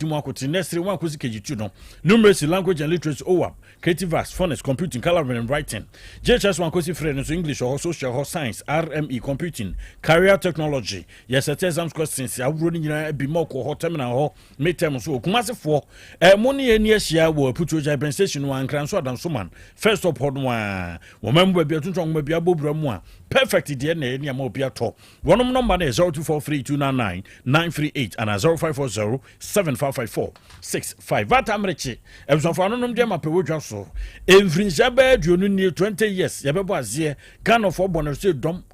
Timwakoti Nursery 1 Kosi KG2 no. Numeracy, language and literacy OWAP, creative arts, phonics, computing, coloring and writing. JHS 1 Kosi Friends English or social or science, RME, computing, career technology. Yes, at exams questions. I would really be more cohort terminal or midterm so Kumasi 4. Money and yes, ya will put your Japan station one cransword and suman. First up on one. Woman will be a too may be a bobramwa. Perfect DNA near Mopia top. One number is 0243299938 and 0540 755465. Vatamrechi. Ebson for anonum jama pe wodwa so. Emfrin shabe duonu ni 20 years. Yabebo azie. Ghana for bono say dom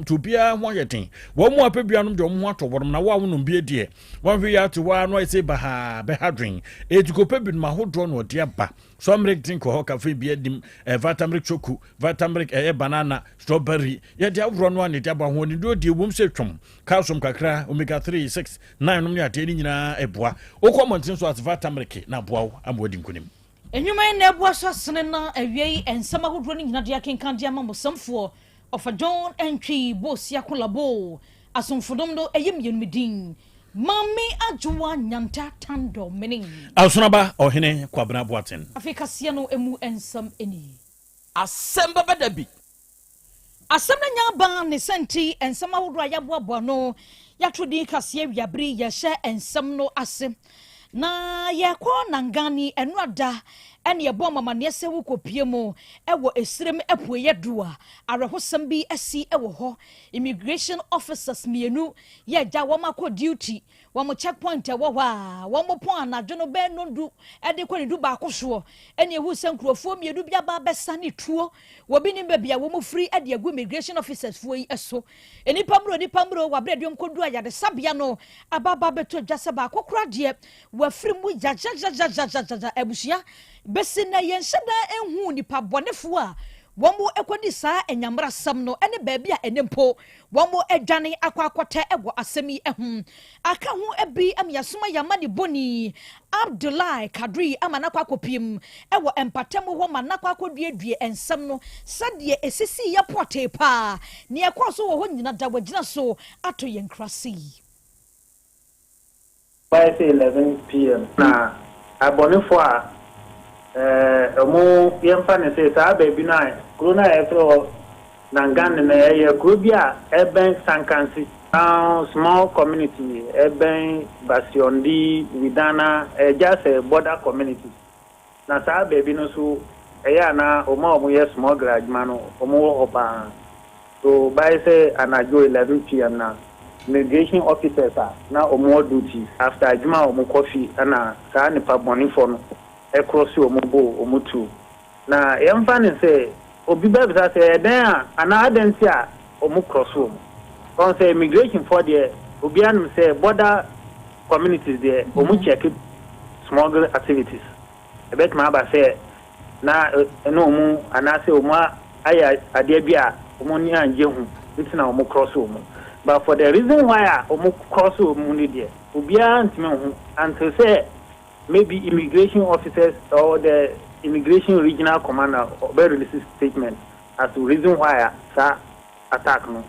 to bia ho yeten. Wo mu apebianom de mo ato bodom na wa wonum bia die. Won hwe ya to wa no say baha be hadwen. Etuko pebin ma hodro no de ba. So amrek drink ho cafe bia dim vatamrek choku, vatamrek banana, strawberry. Ya de awro no ane de ba ho ni do de wom se twom. Calcium kakra, omega 3, 6, 9 no ni ateni nyina eboa. Okomontin so as vatamrek na boa amodi nkonim. Enyuma na eboa so sene na awie ensama hodro ni nyina de akenkan de ama mosamfo of John entry bosia kolabo asomfodom do eyim yenmedin. Mami ajuwa nyanta tando mening. Alsunaba ohene kwabena boaten. Afrika siano emu ensam eni. Asem Beba Dabi. Asem na nyaba ne senti ensam awodro ayaboabo no yatrodi kase wiabri ye hye ensam no asem. Na ye kwa nangani enwada ene ye bom mama ne se wukopie mu ewo esrem epuye doa arehosam bi asi ewo ho immigration officers mienu ye ja woma ko duty womo checkpoint ewo wa womo pon anadwo no be nondu ede ko ne du ba koso ene ehu sankrofo mienu bia ba besa ne tuo wobi ni bebia womo free ede agu immigration officers fo yi eso enipa mro wabre diom kodu ayade sabia no ababa beto dwase ba kokora de wafiri mu jajajajajaja ebusia besi na yenhyeda enhu nipa bonefo a womo ekodi saa enyamra sam no ene baabi a enempo womo edwane akwakwota ego asemi ehum aka hu ebi amyasoma yamani boni Abdullahi Kadri amana kwakopim ewo empatemu ho manakwa akoduedue ensam no sadie esisi ya pote pa ne ekoso wo ho nyina dawagina so ato yenkrasi by 11 p.m. na abonefo a omo yemfa ne say sa baby na corona efro nangan na ye Krobea eben sankansi small community eben basiondi widana just a border community na sa baby no so eya na omo ye small garage man omo oba so by say anajo 11 p.m. na immigration officers na omo duty after ajuma omo coffee na sa ne pa bonifo no across omo bo omo tu na yemfa ne say obi ba bisa say den ana adanti a omo cross omo on say immigration for there obi anum say border communities there omo check smuggle activities e bet ma ba say na no omo ana say omo aya ade bia omo ni anje hu itina omo cross omo. But for the reason why omo cross omo there obi antime hu until say maybe immigration officers or the immigration regional commander or release statement as to reason why sa attack no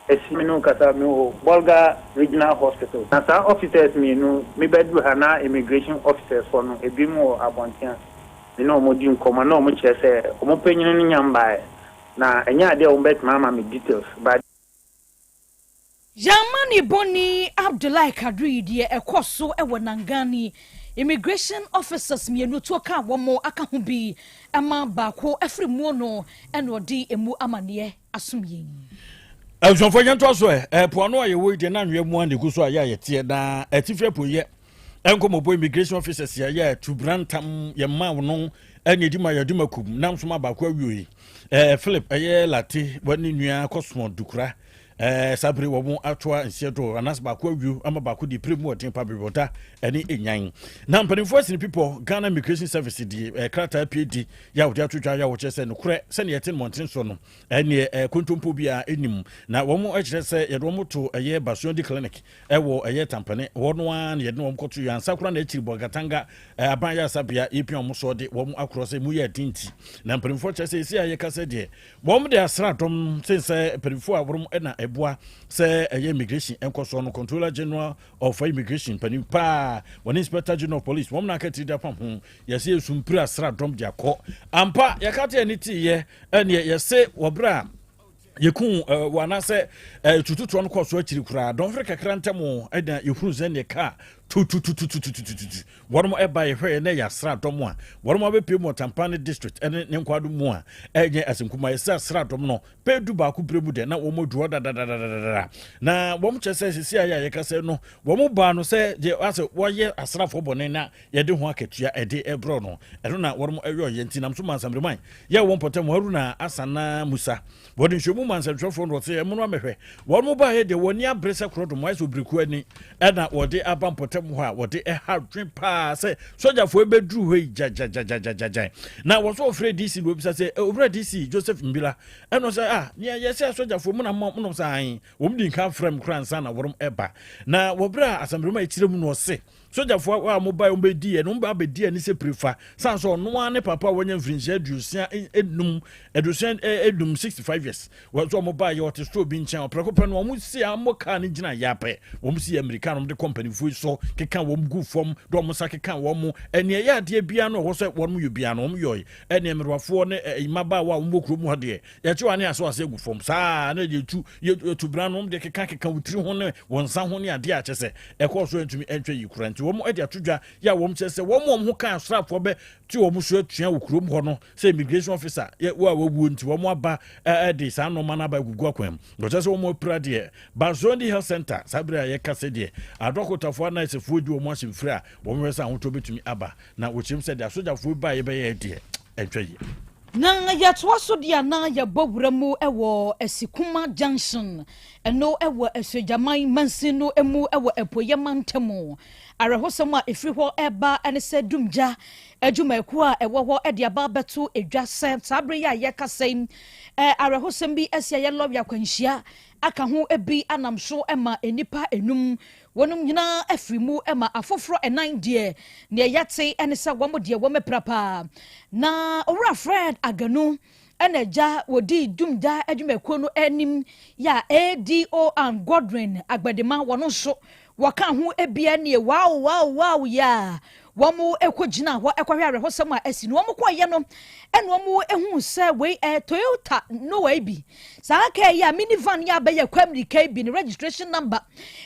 esimino kasa me Bolga regional hospital na sa officers me no me bedu hana immigration officers for no ebi mu abontia me no mo di nkoma na mo che se omo panyin no nyamba na enya ade o bet mama me details but Jamani Boni Abdullahi Kadri die ekoso ewo nangani immigration officers mienu to ka womo aka ho bi ama ba ko afri mu no ene odi emu amane asumyin Elson yanto so poano aye wo de na nwe mu ande ku so aya yete na atifre poye enkomobo immigration officers ya to brantam ye ma wono ene di ma yaduma kum nam so ma ba ko awie Philip aye lati wani nua Cosmo Dukura sabri wo mu atwa nsiedo anas ba ko awiu ama ba ko di premu otin pa bibota ene enyan na mpanimfo asini people Ghana Immigration Service di krata PD ya wodi atwatwa ya wo chese no kure se ne yetin montin so no ene kontompo bia enim na wo mu akire se ye do mu to eye basondi clinic wo eye tampane wo no an ye no mkoto ya ansakura na ekiri bogatanga aban ya sabia epion mu so de wo mu akro se mu ye tinti na mpanimfo chese isi aye kase de wo mu de asra dom sense mpanimfo aworum na eboa say immigration enkoso no controller general of immigration pani pa one inspector general of police wo na ka ti da pam ho yesi esumpira asra dom dia ko ampa yakata aniti ye ene yesi wobra yekun wana se tututu no koso akiri kura don fere kakra ntamo eda yehuru zene ka wɔn mo ɛba yɛhwɛ ne yɛasra dɔm a wɔn mo abɛpie mu Tampane district ɛne ne nkwado mu a ɛnyɛ asenkuma yɛsɛ asra dɔm no pɛdu baako pere mu de na wɔn mo duo dadadadada na wɔn kyɛ sɛ sisi a yɛkasa no wɔn mo baa no sɛ gye asɛ wɔyɛ asrafo bɔne na yɛde ho akatua ɛde ɛbrɔ no ɛno na wɔn mo ɛyɛ ɔyɛ nti nam so mansamreman yɛ wɔn pɔtɛm Haruna Asana Musa wɔde nhwɛmu mansamtwɛfo no wɔte ɛmo no amɛhwɛ wɔn mo baa yɛ de wɔn ni abrɛsɛ korɔ do mo ayɛ so briku ani ɛna wɔde aba mpɔtɛm ho a wɔde ɛha dwen paa sɛ sojafo ebedru hɔ jajajajajaja na wɔso ofre DC no obisa sɛ ofre DC Joseph Mbila ɛno sɛ yɛsɛ sojafo mu na mo no sɛ an wɔm di nka frem kransa na wɔrom ɛba na wɔbra asɛmbrɛma ekyirem no ɔse sojafo wa mobile ombedi no mba bedi ani se prefa sanso no ane papa wonya mfrinhyia edum 65 years wɔso mobile yɛ ɔte store bi nkyɛn ɔprɛkopɛ no wɔn si amoka ne gyina yapɛ wɔn si America no de company fu so keka wɔn gu fam do wɔn sa keka wɔn ene yɛ ade bia no wɔ sɛ wɔn yɛ bia no wɔn yɔ ene mmerwafo ne imaba wa wɔn bokuro mu hɔ de yɛ kye wane aso ase gu fam saa na de tu bra no de keka wutiri ho ne wɔn sa ho ne ade a kyɛ sɛ ɛkɔ so ntumi entwe yi kura nti wɔn ɛde atodwa ya wɔn kyɛ sɛ wɔn ho kan asrafo bɛ ti wɔn so atua wɔ kurom hɔ no sɛ immigration officer wo a wɔwu nti wɔn aba ɛde saa no man aba gugu akwam wɔkyɛ sɛ wɔn opra de Bazondi Health Center sabra yɛ kase de adɔkotafo na ɛsefo di wɔn ahyemfiri a wɔn wɛ sɛ ahoto betumi aba na wɔkyem sɛ de asojafo ba yɛ bɛyɛ de ɛntwa yi na yɛtoa so dia na yɛbɔ wura mu ɛwɔ Asikuma Junction ɛno ɛwɔ Asogyaman Mansin no emu ɛwɔ Epoyɛ Mantemu arehosɛm a efiri hɔ ɛba ɛne sɛ dumgya adwumaku a ɛwɔ hɔ ɛde aba bɛto edwa sɛ sabre yɛ yɛkasɛm arehosɛm bi ɛsia yɛ lɔbia kwanhyia aka ho ebi anam so ɛma enipa enum wɔnum nyina afiri mu ɛma afoforo ɛnan deɛ ne yɛte ɛne sɛ wɔn deɛ wɔn prapa na owura Fred Aganu ɛna gya wodi dumgya adwumaku no anim ya ADO and Godwin Agbadema wɔn so wɔka ho ebia ne wow ya wɔn ekɔgyina hɔ ɛkɔhwɛ arehosɛm a asi no wɔn kɔyɛ no ɛna wɔn ehu sɛ wei Toyota no wei bi saa ka yɛ minivan yɛ abɛyɛ kwamri ka bi ne registration number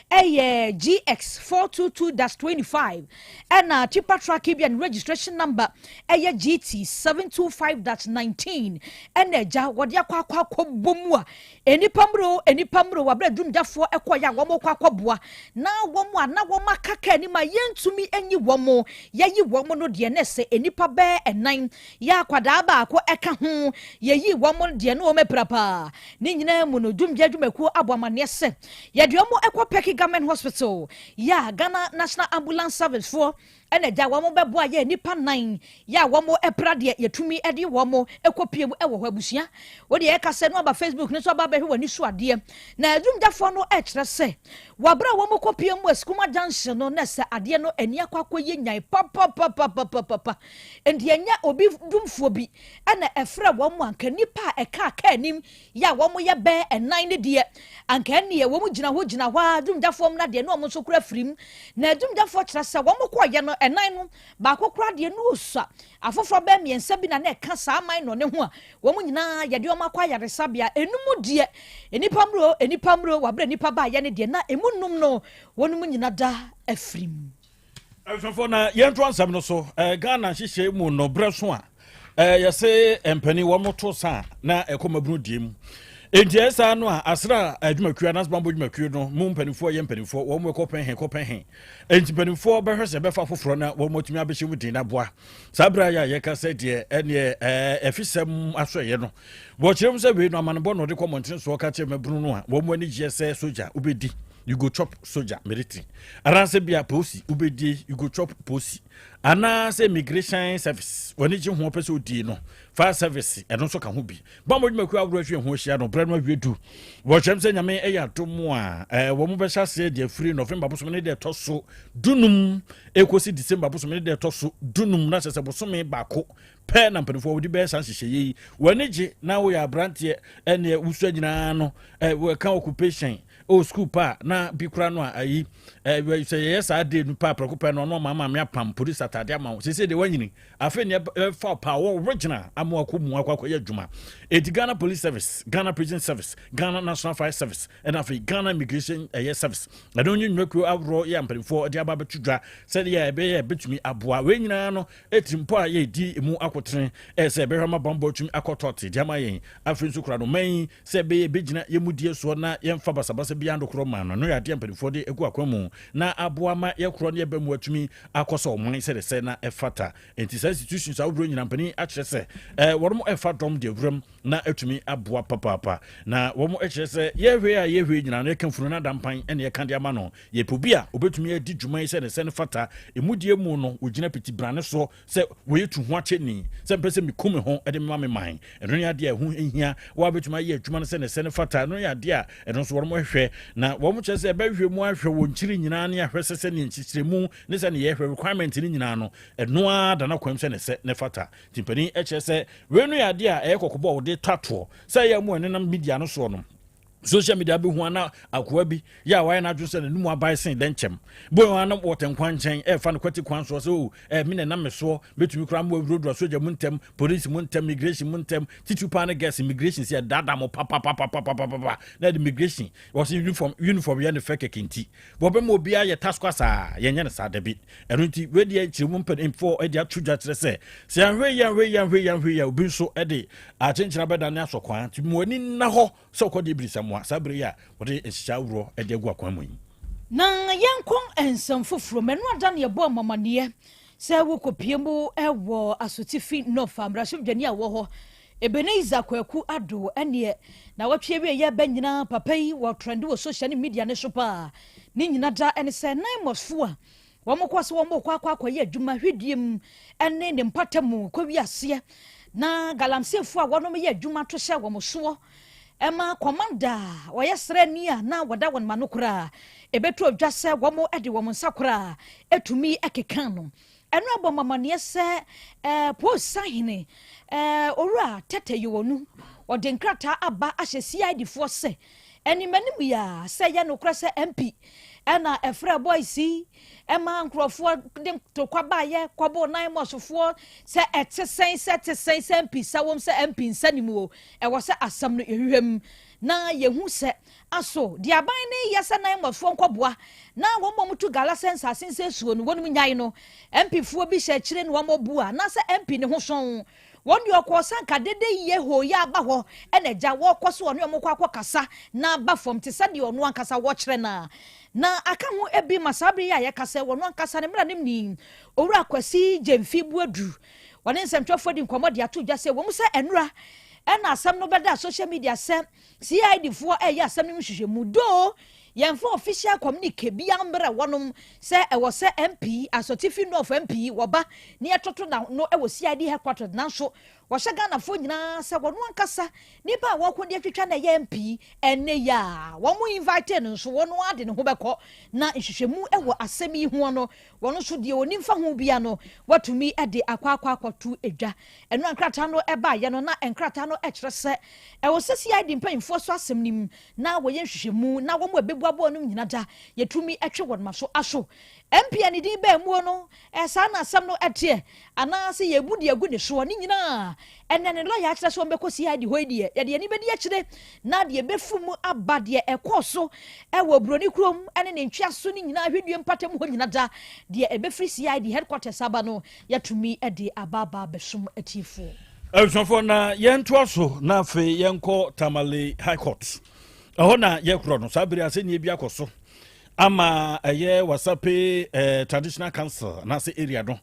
ɛyɛ GX 422-25 ɛna tipa truck bi ne registration number ɛyɛ GT 725-19 ɛna gya wɔde akɔ bomu a enipa mro wabra dumgyafoɔ ɛkɔyɛ a wɔn kɔ akɔboa na wɔn akaka ni ma yɛntumi enyi wɔn yayi wɔn no deɛ ne sɛ enipa bɛɛ ɛnan ya kwadaa baako ɛka ho yayi wɔn deɛ no wɔn prapa ne nyinaa mu no dumgya dwumakuo aboamaneɛ sɛ yɛde wɔn ɛkɔ Peki Government Hospital ya Ghana National Ambulance Service for ɛna gya wɔn bɛboa yɛ nipa 9 ya wɔn ɛpra deɛ yɛtumi ɛde wɔn ɛkɔpie mu ɛwɔ hɔ abusua wɔde ɛkasa no aba Facebook ne so aba bɛhwɛ wɔn ni so adeɛ na dumgyafoɔ no ɛkyerɛ sɛ wabra wɔn kɔpie mu Asikuma Junction no na sɛ adeɛ no ani akɔyɛ nyai papa endi enya obi dumfuo bi ɛna ɛfrɛ wɔn mu anka nipa ɛka anim ya wɔn yɛ bɛ ɛnan ne deɛ anka ne wɔn gyina hɔ dumgyafoɔ na deɛ no wɔn so kura firim na dumgyafoɔ kyerɛ sɛ wɔn kɔyɛ no ɛnan no baako kura deɛ no osa afoforo bɛ mmiɛnsa bi na ɛka saa man no ne ho a wɔn nyinaa yɛde wɔn akɔ ayaresabea enum deɛ enipa mro wabra nipa ba yɛ ne deɛ na emu num no wɔn mu nyina da afirim ɛfɛfo na yɛnto ansɛm no so Ghana hyehyɛ mu no brɛ so a yɛse mpani wɔn to sa na ɛkɔmabunu die mu enti ɛsa no a asra adwumakuo anasbambo adwumakuo no mu mpanifo yɛ mpanifo wɔn mu kɔpɛn he enti mpanifo bɛhwɛ sɛ bɛfa foforo na wɔn motumi abɛhyɛ mu din na boa sabra ya yɛka sɛ deɛ ɛne ɛfisɛm asoɛyɛ no wɔkyerɛm sɛ wei no amanebɔ no de kɔmɔnten so ɔka kyerɛ mabunu no a wɔn ani gye sɛ soja ubedi you go chop soldier military aranse bia posi ubedi you go chop posi ana say immigration service woni ji ho pese odi no fire service eno so ka ho bi ba mo dwuma ku awro hwe ho hia no brano hwedu wo hwem se nyame eya tomo a wo mo be sha se de free November bosom ne de toso dunum ekosi December bosom ne de toso dunum na se bosom ba ko pe na mpanifo wodi be san hyehyɛ yi woni ji na wo ya brantie ene wusu agina no we kan occupation o school pa na bikura no ayi we say yes ade nu pa preocupa no mama me apam police atade ama se se de wanyini afi ne fa pa wo original amo akomu akwakoye adwuma Ghana Police Service, Ghana Prison Service, Ghana National Fire Service, and afi Ghana Immigration Service. I don't know ku awro ya mpanifo de aba betudwa said ya be betumi aboa we nyina no etimpo a ye di mu akotene se be hama bombo tumi akotote de ama yen afi nso kura no man se be begina yemudie so na yemfa basabasa bia ndokro man no ya de mpanifo de egu akwamu na aboa ma ye kro ne be mu atumi akoso omman se se na efata enti institutions awro nyina mpani a kire se wormo efa dom de awram na etumi aboa papa na wo mo ekye se ye hwe nyina na kan funu na dampan ene ye kan de ama no ye pobia obetumi adi dwuma se ne se ne fata emudie mu no ogina peti brane so se wo yetu ho akyeni se mpese mi kume ho ede mema me man eno ya de ho ehia wo betumi ye adwuma se ne fata eno ya de a eno so wo mo hwe na wo mo kye se be hwe mu ahwe wo nkiri nyina na ahwe se ne nkyiremu ne se ne ye hwe requirement ni nyina no eno a da na kwam se ne fata timpani ekye se we no ya de a ekokobo wo de tato say ya mu enenam media no so no social media be hu ana akwa bi ya wa na adwo se numu abai sen denchem bo ana woten kwanchen fa no kwati kwan so so mi na me so betumi kra mo awrodro soja muntem police muntem immigration muntem titupa na gas immigration se dada mo papa na the immigration was uniform ya ne fake kinti bo be mo bia ye task kwasa ye nya ne sa da bi eno nti we dia chiremu mpen for e dia tudwa kire se anhwe ya obi so e de a chenchina beda ne asokwan ti mo ani na ho so ko de brisa sabre ya wode ehya wuro ede gu akwan mu na yenkon ensam foforo menu ada ne bo mamane se wo kopiemu ewo asotifi no famra hwedwani a wo ho Ebeneiza kwaku ado ene na watwe we ye banyina papa yi wo trend wo social media ne sopa ni nyina da ene se nine mosfo a wo mokwaso wo mokwa ye adwuma hwediem ene ne mpatamu kwa wiase na galamsefo a wono ye adwuma to hye wo moso Emma commander wayesre nia na wada won manokura ebetu odwase womo ede womo nsakura etumi ekekan no eno abomamane se posahine owura tete yonu ode nkrata aba ahye CID fo se eni manim ya se ye no kra se MP ena efra boys ema nkrofo de to kwaba ye kwabo nine mosofo se etesen MP sawom se MP nsanimu e wo se asam no ehwem na yehu se aso di aban ne yesa nine mosofo nkwoboa na wo momutu gala sense asense suo no wonum nyan no MP fuo bi hye kire no wo mobua na se MP ne ho son won yo ko sanka dede ye ho ya ba ho enaja wo koso ono omokwa akokasa na ba fom te sade ono ankasa wo kire na aka ho ebi masabri ya yakasa wono ankasa ne mra nim ni owura kwasi jemfi buadu wone nsɛmtwɛfo di nkomodi ato dwa se wo mu se enura ɛna asɛm no bɛda social media se CID fo ɛyɛ asɛm no hwehwɛmu do yɛmfa official communique bi ambra wonom se ɛwɔ se MP asotifi no of MP woba ne yɛtoto na no ɛwɔ CID headquarters nanso wɔhyɛ Ghana fo nyina se wono ankasa nipa a wɔko de atwitwa na yɛ MP ɛne ya wɔn mu invite no nso wono ade ne ho bɛkɔ na hwehwɛmu ɛwɔ asɛm yi ho no wono so de oni mfa ho bia no watumi ɛde akwakwakɔto edwa ɛno ankrata no ɛba yɛ no na enkrata no ɛkyerɛ se ɛwɔ se CID mpanyimfo so asɛm nim na wɔyɛ hwehwɛmu na wɔn ebebuabo no nyina da yɛtumi ɛtwe wɔn ma so aso MP ani din ba mu no sa na asɛm no ɛte ana se yɛbu de agu ne so ni nyina ene ne lawyer akyerɛ so mbɛkɔ CID hɔ die yɛde ani bɛdi akyerɛ na de bɛfu mu aba de ɛkɔ so ɛwɔ broni krom ene ne ntwa so ni nyina hwedue mpatam hɔ nyina da de ɛbɛfiri CID headquarters aba no yɛtumi ɛde ababa bɛsom atifo Elsofo na yentoa so na fe yenko Tamale High Court ɛhɔ na yɛkorɔ no saa bere ase ne bi akɔso ama ɛyɛ wasape traditional council na se area no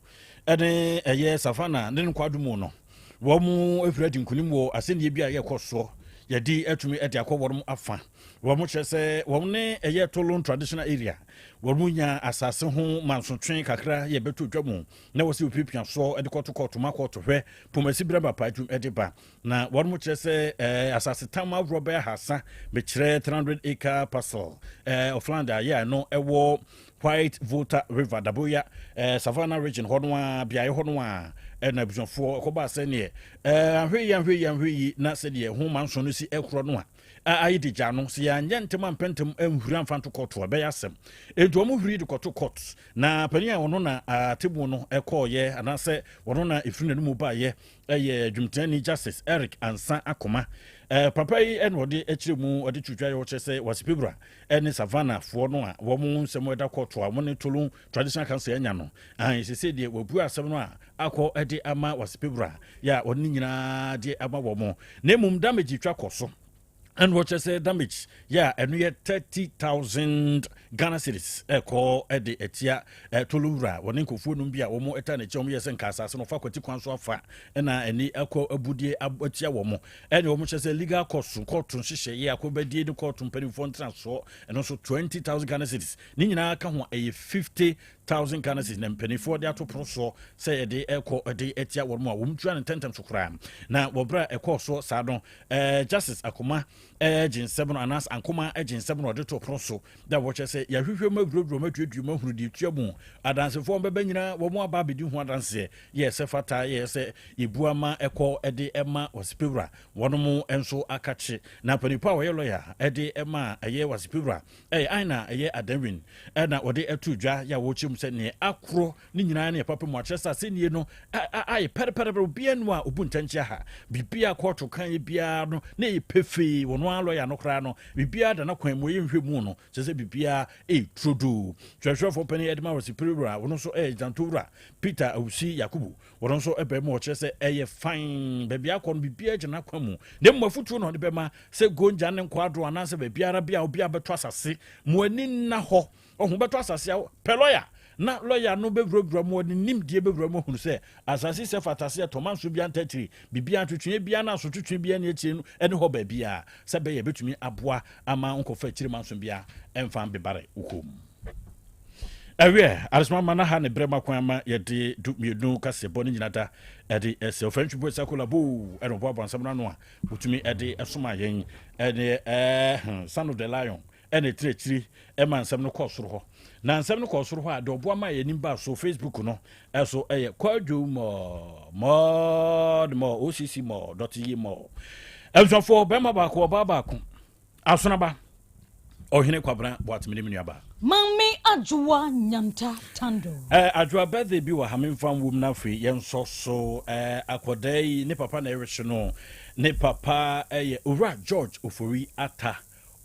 ɛne ɛyɛ Savannah ne nkwadumu no wo mu efiradi nkunim wo ase ne bi a yɛkɔ so yɛdi atumi ɛde akɔ wɔm afa wɔn kyerɛ sɛ wɔn ne ɛyɛ tolon traditional area wɔn nya asase ho mansotwe kakra yɛ bɛto dwa mu na wɔsi opipia so ɛde kɔto ma kɔto hwɛ pomasi braba paadum ɛde ba na wɔn kyerɛ sɛ asase tam avro bɛyɛ hasa bɛkyerɛ 300 acre parcel of land a yɛ no ɛwɔ White Volta River Daboya Savannah region hɔ no a biaɛ hɔ no a na abusuafoɔ kɔba sɛ neɛ ahwɛ na sɛ deɛ ho manso no si ɛkorɔ no a ayi de gya no sɛ yɛanyɛ ntɛm ampɛntɛm nhuri amfa nto kɔto a bɛyɛ asɛm ɛnti ɔmo huri de kɔto kɔt na panin a ɔno na atemu no ɛkɔɔyɛ anaasɛ ɔno na ɛfiri n'anim baayɛ ɛyɛ dwumtani Justice Eric Ansa Akoma papa yi ɛna ɔde akyire mu ɔde twitwa yɛ ɔkyerɛ sɛ wasipebra ɛne Savannah foɔ no a wɔn nsɛm ɛda kɔto a wɔn ne tolo traditional council ɛnya no sɛ deɛ wabu asɛm no a akɔ ɛde ama wasipebra yɛ a ɔne nyinaa de ama wɔn na mmom damage twa kɔ so. And what you say damage, yeah, and we had 30,000 Ghana cedis, call at the Etia, Tolura, one inco Funumbia, or more eternity, Chomias and Casas, and faculty council of fire, and any echo abudi abutia womo, and almost as a legal cost, court to Shisha, yeah, could be the court to penny phone transfer, and also 20,000 Ghana cedis. Nina can a 50,000 Ghana cedis, and penny for the auto proso, say a day echo a day Etia or more, and 10 times to crime. Now, Wobra a course, Sadon, Justice Akuma. Agent 7 anas ankoma agent 7 ode to proso da wo chese ya hwehwe magrodro matwedwu mahuru di tuamu adanse fo mbeba nyina wo mo aba bedi hu adanse ye se fata ye se ebuama ekọ ede ema wasipewra wonom enso akache na panipa wo ye lawyer ede ema eye wasipewra aina eye adanwin na ode atudwa ya wo chim se ne akro ni nyina ne papa mo achesa se nie no ai perepere bia no a obuntanche ha bibia koto kan bia no ne pefe wono lawyer no kra no bibia da na kwan mo yehwe mu no se bibia trudu twehwe for pani edma wasipewra wono so jantura Peter Awusi Yakubu wono so ebe mo chese fine bibia kon bibia gina kwan mu ne mafutu no de bema se gonja ne kwado anase bibia bia obi abeto asase mo ani na ho ohun beto asase peloya na lawyer no bevrovro mo ni nimdie bevro mo hunu se asase se fatase tomanso bia ntatiri bibia twetwe bia na so twetwe bia na echi ene ho ba bia se be ye betumi aboa ama nkofa chiri manso bia emfan bebare ukom awie arisma mana ha ne brema kwan ma ye de mienu kase boni nyinata ede ese French boy sakola bo eno bo ansam na no a butumi ede esoma yen ene son of the lion ene trechiri ema nsam no kosoro ho na nsam no kosoro ho a de obo ama ye nimba so Facebook no eso kwadwo mo OCC mo.ye mo elso for bema ba ko ba ko asonaba ohene kwabra boatmini menuaba Mami Ajwa Nyanta Tando. Ajwa birthday bi wa hamimfam wum na free yenso so akodai ne papa na erechono ne papa Ura George Ofori Ata.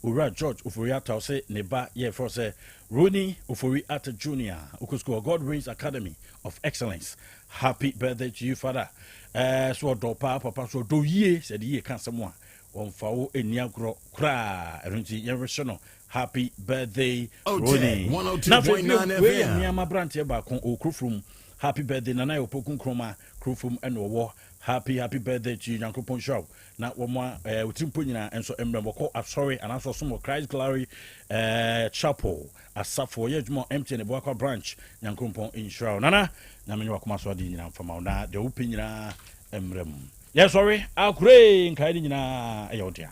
Ura George Ofori Ata say ne ba ye for say Roni Ofori Ata Junior Ukusko God Rains Academy of Excellence. Happy birthday to you, father. So do papa so do ye said ye kan samwa. Wonfawo eniagro kra erunti yerechono. Happy birthday, Roni. 4THNOVEM. Niama branche ba kon okrofrum. Happy birthday nana opokun kroma krofrum eno happy birthday to Yankopon show. Na woma utimpo nyina enso emrem woko sorry and also some Christ Glory Chapel asafo yedmo empty ne boakwa branch Yankopon in show. Nana na menyo akoma so adi nyina mfama na de opi nyina emrem. Yes sorry akure nkai nyina eyodia.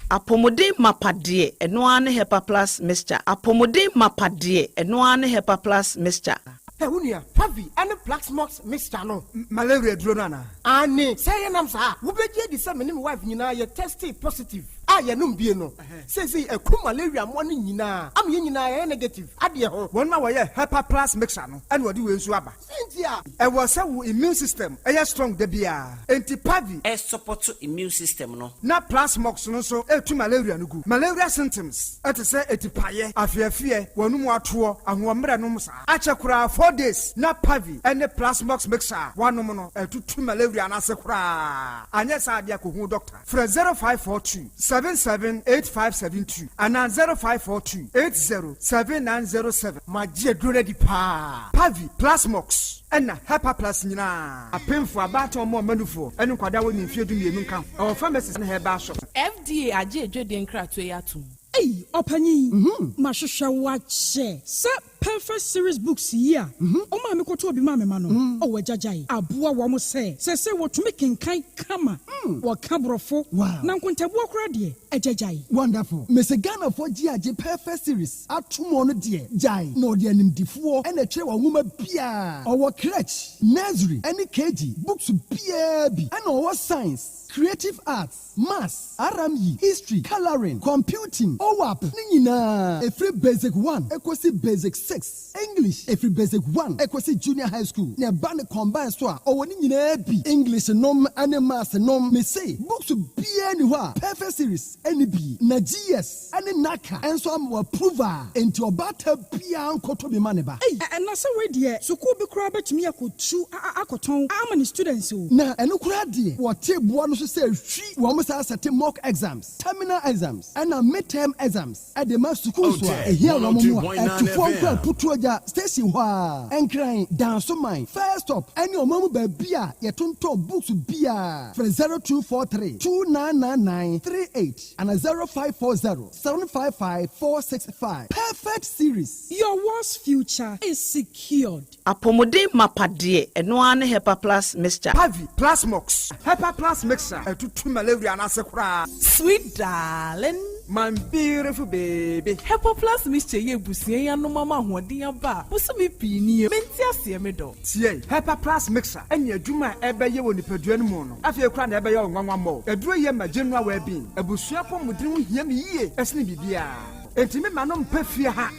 Apomode mapade enoane hepa plus mixture apomode mapade enoane hepa plus mixture Unia, Pavi, and the Black Smokes Mr. No, Malaria Dronana. Anne, say an answer. Who bet ye the same wife, you tested positive. I am no. Says he a cool malaria morning, yina. I'm yina negative. Adia, 1 hour, Hepa plus mixture, and what do you swabba? Cynthia, I was so immune system, a strong debia. Anti Pavi, a support to immune system, no. Not plus mox, no so, to malaria no good. Malaria symptoms, at a say, a tipaye, a fear, one more tour, and 1 meranomsa. Achakura 4 days, not Pavi, and the plasmox mixer, 1 mono, and 2 malaria and asakura. And yes, I diaku doctor. For 0542 7 778572 and 0542 807907. My dear Grady Pa Pavi Plasmox and Hapa Plus Nina. A painful about more manufo and Quadawan in Field Munka or pharmacists and her bashop. FDA aje Jodin Kratwayatu. Hey, Opani, Mashasha watch. Sir, perfect series books here. Oh, my Mikoto be mamma mano. Oh, Jajai. Abua wamo say what to make in kind kama. What cabrofo. Wow. Nankunta walk ready. A Jajai. Wonderful. Miss Ghana for GIJ perfect series. At 2 months, dear. Jai. No, dear, name D4 and a chair woman Pia. Our crutch. Nursery. Any KG. Books PAB. And our science. Creative arts. Maths. RME. History. Coloring. Computing. OWAP. Nina. A free basic 1. Equasi basic 6. English. A free basic 1. Equasi junior high school. Ne bane combined store. Or when you be English nom and maths nom. Me say. Books to be anywhere. Perfect series. Any be. Na GS. Any NACA. And so I'm approver. Into a battle Pia Koto be maneba. Hey, and that's a way dear. So could be crab to me. I could chew. I could tongue. How many students? Na and look dear. What take one to say. We almost have certain mock exams, terminal exams, and midterm exams at the master school. Here, one more at 2 put to a station. And crying down so mine. First stop. And your mama by beer. Your tonto books beer. For 0243 299938 and 0540 755 465. Perfect series. Your worst future is secured. Apomode mapadie eno Hepa Plus mixture. Pavi Plasmox. Hepa Plus mixture. To malaria and asakra. Sweet darling. My beautiful baby. Hepa Plus mixture ye busie ya no mama hodia ba. Busumi pini mentia se medo. Tie Hepa Plus mixer. Enye adwuma ebeye woni paduan mu no. Afie kra na ebeye onwanwa mo. Eduro ye ma general well-being. Ebusua pomudin ho hia me yie. Esne bibia. Entimi manom pafie ha.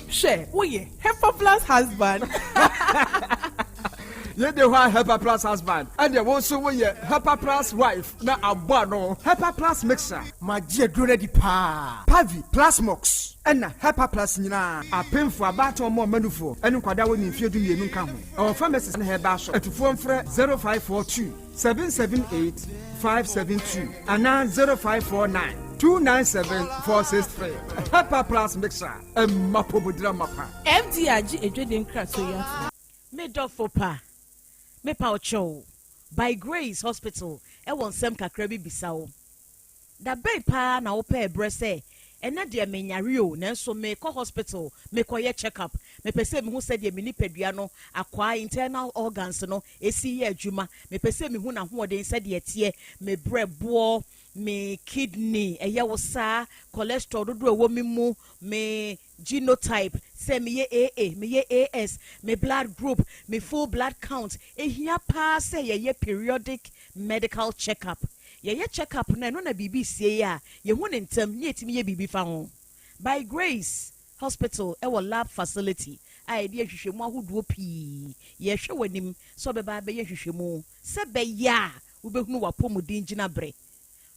She, woye Hepa Plus husband. Ye de wa Hepa Plus husband. And ye also we Hepa Plus wife. Na abua no. Hepa Plus mixer. My dear Grady Pa. Pavi Plasmox. And Hepa Plus nina. A painful about more manufo. And kwada woni fie du mienu ka ho. Our pharmacist na heba shop. Etufo mfre 0542 778 572 and 0549 297-463. Hepa Plus mixer. Mapobudra mapa. FDRG Ejodin Kratwayatu. Medofopa. Me paucho by Grace Hospital e won sem kakra bi bisawo da bay pa na wo pa ebrese ena de menyare o nanso me ko hospital me koye check up me pese me hu se de me nipadua no akwa internal organs no esi ye adwuma me pese me hu na ho de se de tie me brebo me kidney eye wo sa cholesterol dodo wo mi mu me genotype say me ye AA me ye AS me blood group me full blood count ehia pa say ye periodic medical checkup ye checkup na no na bibi sie ya ye hu ne ntam ye timi ye bibi fa ho by Grace Hospital e wo lab facility ai de hwehwemu ahoduo pi ye hwe wanim so beba be ye hwehwemu se be ya wo be hunu wapomudin gina bre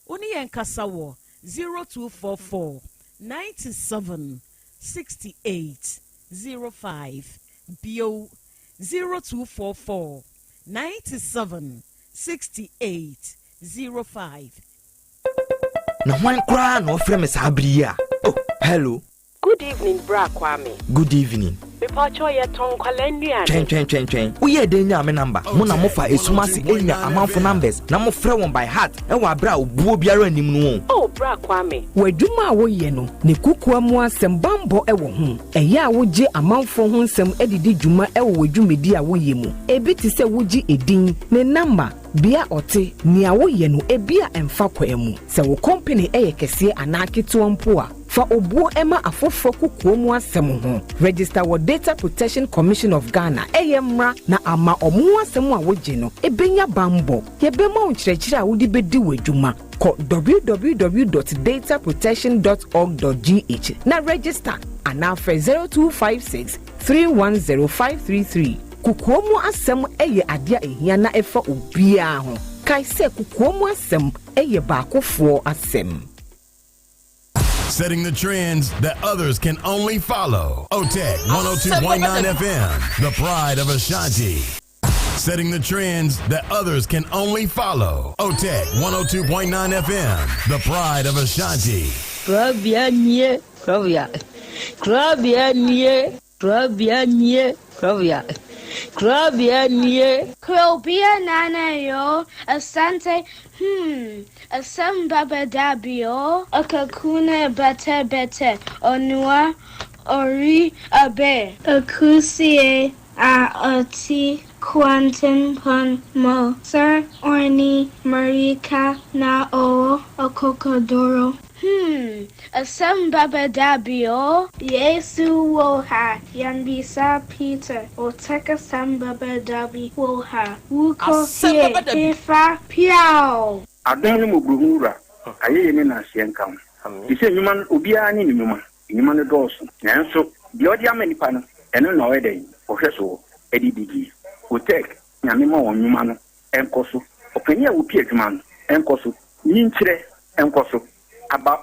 oni yen kasa wo 0244 97 68 05 bio 0244 97 68 05. Na one cry no frame is Abria. Oh, hello. Good evening, Bra Kwame. Good evening. Mepacho ye ton kwalendua. Chen. Uye de nya me number. Mo na mo fa esumasi enya amanfo numbers. Na mo frɛ won by heart. E wa bra obuo biara anim no. Oh, Bra Kwame. Wadwuma a wo ye no. Ne kukua mu asɛm bambɔ e wo ho. Ɛyɛ a wo gye amanfo ho nsɛm edidi dwuma e wo wadwumedi a wo ye mu. Ebi ti sɛ wo gye edin ne number. Bia ote ni awo ye no ebia emfa kwa emu se wo company eye kese anaketo mpo a fa obuo ema afofo kokuo mu asem ho register with Data Protection Commission of Ghana mra na ama omu asem a woje no ebenya bambo yebema onkyerɛkyerɛ a wodi bedi wadwuma ko www.dataprotection.org.gh na register ana for 0256 310533 kukuomu asem eye adia ehia na efa obia ho kai se kukuomu asem eye baakofo asem. Setting the trends that others can only follow. Otec 1029 FM, the pride of Ashanti. setting the trends that others can only follow. Otec 1029 FM, the pride of Ashanti. Krobea nye, Krobea. Krobea nye, Krobea nye, Krobea. Krobea nye. Krobea nana yo, Asante, Asem Beba Dabi yo, Akakuna bete, Onua, Ori abe, Akusie, Oti, Quantum pon mo, Sir Orni, Marika na o, Okokodoro. Asem Beba Dabi yo, Yesu woha, Yanbisa Peter, Otec Asem Beba Dabi woha, Wuko ye, Ifa piao. Adani mubuhura, aye ni na sienkam. Ise nyuman obia ni nyuma, nyuma no doso. Nanso di odi amanipa no, eno na wede, ohweso edidigi. Otec nyame ma won nyuma no enkoso. Opani a wo pie adwuma no enkoso. Nyinkyire enkoso.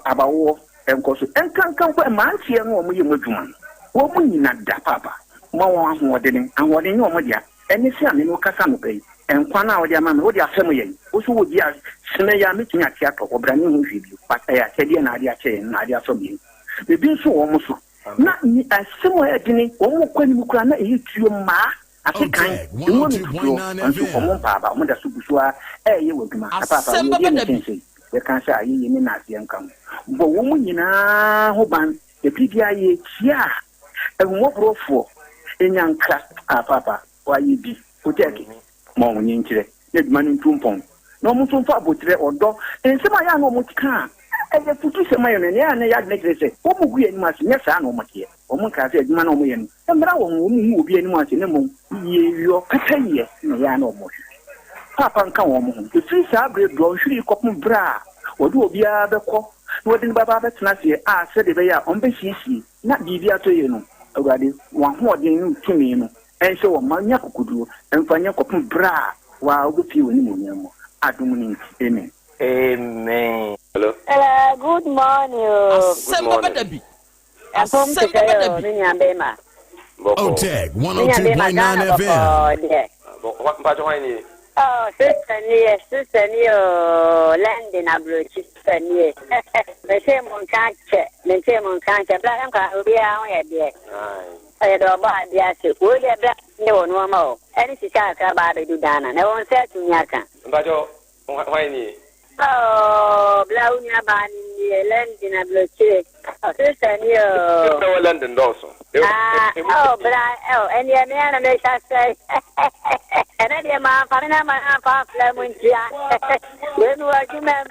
Abawo enkoso. Enkankan kwa mantie no omo yemu adwuma no. Wo mu nyina da papa. Ma won ahoɔden ni omo dia. Eni se ame no kasa no bai. Enkwa na wodi ama me wodi afem yen. Wo so wodi a sene ya metumi ati ato obrani hu hwibio. Pata ya kyede na ade akye na ade aso bi. Ebi nso wo mo so. Na ni asemo edini wo mo kwani mu kura na eyi tuo ma. Asekan ewo mi tuo nso omo papa mo da so busua ye waduma papa wo ye nsense we kan sha ayi ni na ase nkam bo wo mu nyina ho ban e bibia ye tia ewo brofo enyanka papa wa yi bi Otec mo mo nyinkire ne duma ni ntumpon no mo tumfa abotire odo ensema ya no mo tika eye futu sema yo ne ya ne ya negrese wo mu gu eni mase nya sa no mo tie o mo ka se aduma no mo ye no emra wo mu obi eni mase ne mo ye yo kataye ne ya no mo papa nka wo mo ho fi sa bre do hwiri kopum bra wo do obi a beko no de baba betena se a se de be ya on be hisi na bibia to ye no awade wa ho odin no tumi no ense wo manya kokudu emfanya kopum bra wa obi woni mo nyamo adum ni amen. Amen. Hello. Good morning. Asem Beba Dabi. Asem Beba Dabi. Otec 1029 FM. Oh, sister near landing a blue sister near. The same on cancer, black and car will be out here. I don't buy the asset. Will you black? No more. Any Chicago about to do Dana. No one said to Yaka. Why? Oh, Blaunia Bani, landing a blue chick. Oh, sister near London also. And your man makes us say, and then your man, Panama, Lemon, when were you, ma'am?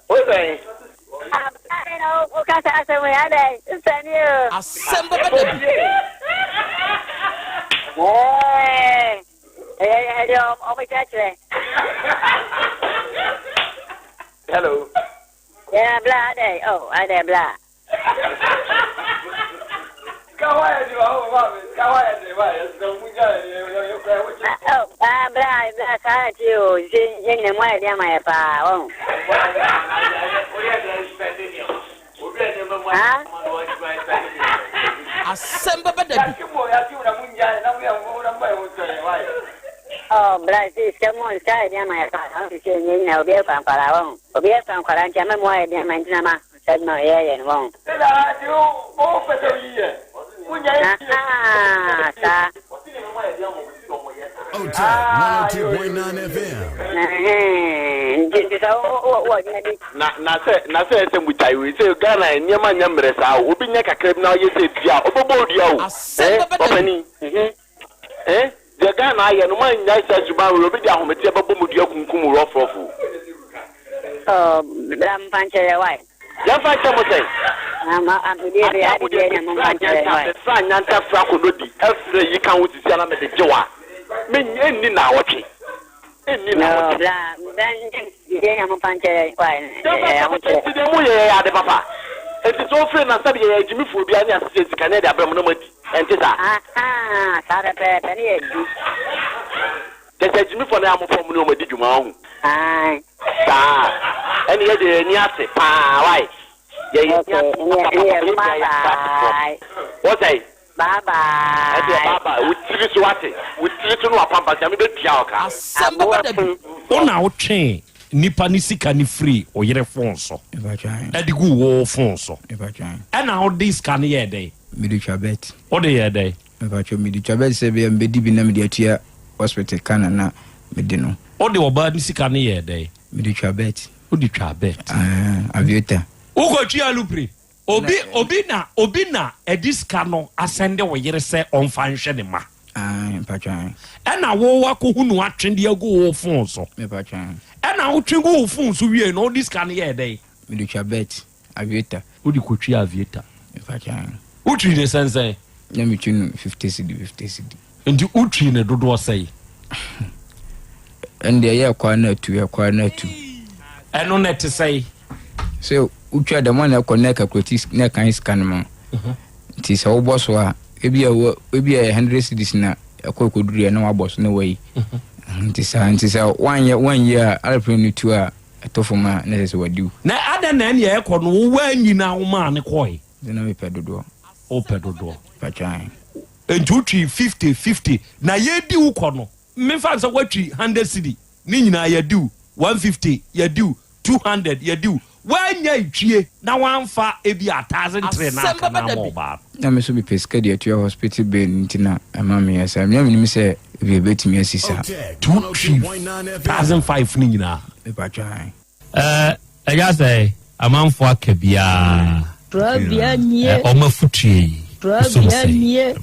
What's that? I know, because I said, we had a send you. Asem Beba Dabi. Hey, oh, my catch. Hello. Yeah, blah day. Oh, I did blah. Blah, I you. Sing them way down my power. Asem Beba Dabi. Oh, Brazil, someone said, my father, you know, be from Palau. Be from Quarantia, my Manama, said my air and won't. Otec 102.9 FM. Na say some with I say Ghana and Yaman Yamresa, who be neck a crib now, you say, yeah, Opening. The Ghana, I and one nice as you will be down with Yabamu Roffo. Oh, Lam Pancher, why? Yan fa chamo say. I'm the San Nanta Franco Dodi. Every you can with the Siana de Joa. Men any now watching. Any now. Then I'm Pancher, why? The papa. It is all friend and study Jimmy Fubiana says Canada Bermuda and Tita. Sarah Penny. There's a Jimmy for now from no Medjumon. Aye. And yet, Niasi, why? Yeah. Bye. What say? Bye bye. Baba, with TV to what? With TV to no pampas, I'm a bit young. Asem Beba Dabi. Ona wo twen nipa ni sika ni free o yere phone so. Edi gu wo phone so. Ena wo dis kan ye dey. Midi twabet. O dey ye dey. Midi twabet se be mbedi bi na midi atua hospital kana na midi no. O dey oba ni sika ni ye dey. Midi twabet. O di twabet. Avieta. O go twa lupri. Obi na ediska no asende wo yere se onfa nhwe ne ma. Patron. Ena wo wakohu no atwende agu wo phone so. Patron. Ena wo twego wo phone so wie no diska ne ye dey. Midi twabet. Avieta. O di kotwi avieta. Patron. Utri ne sense. Na mi tunu 50 cedi. Ndi utri ne dodo sei. Ende ye kwa na tu. Eno net sei. So utwa da man na connect akrotis na kan scan ma. Ti se wo boss wa ebi a 100 cedis na akokoduru na wa boss na wai. Ti sa 1 year alpre ni tu a atofuma na se wadiu. Na ada na ne ye ko no wo anyina wo ma ne koi. Na me pedodo. O pedodo. Patran. Entutri 50 na ye di wo ko no. Me fa so watri 100 cedi. Ni nyina ye di 150 ye di 200 ye di. Wanya itwie na wanfa ebi 1003 na kana mo ba. Na me so be pesca de atua hospital bill ntina ama me yasa. Me me say e betimi asisa. 2005 ni nyina. E ba twan. Eja say amanfo akabia. Krobea nie. O mafutie. Krobea nie.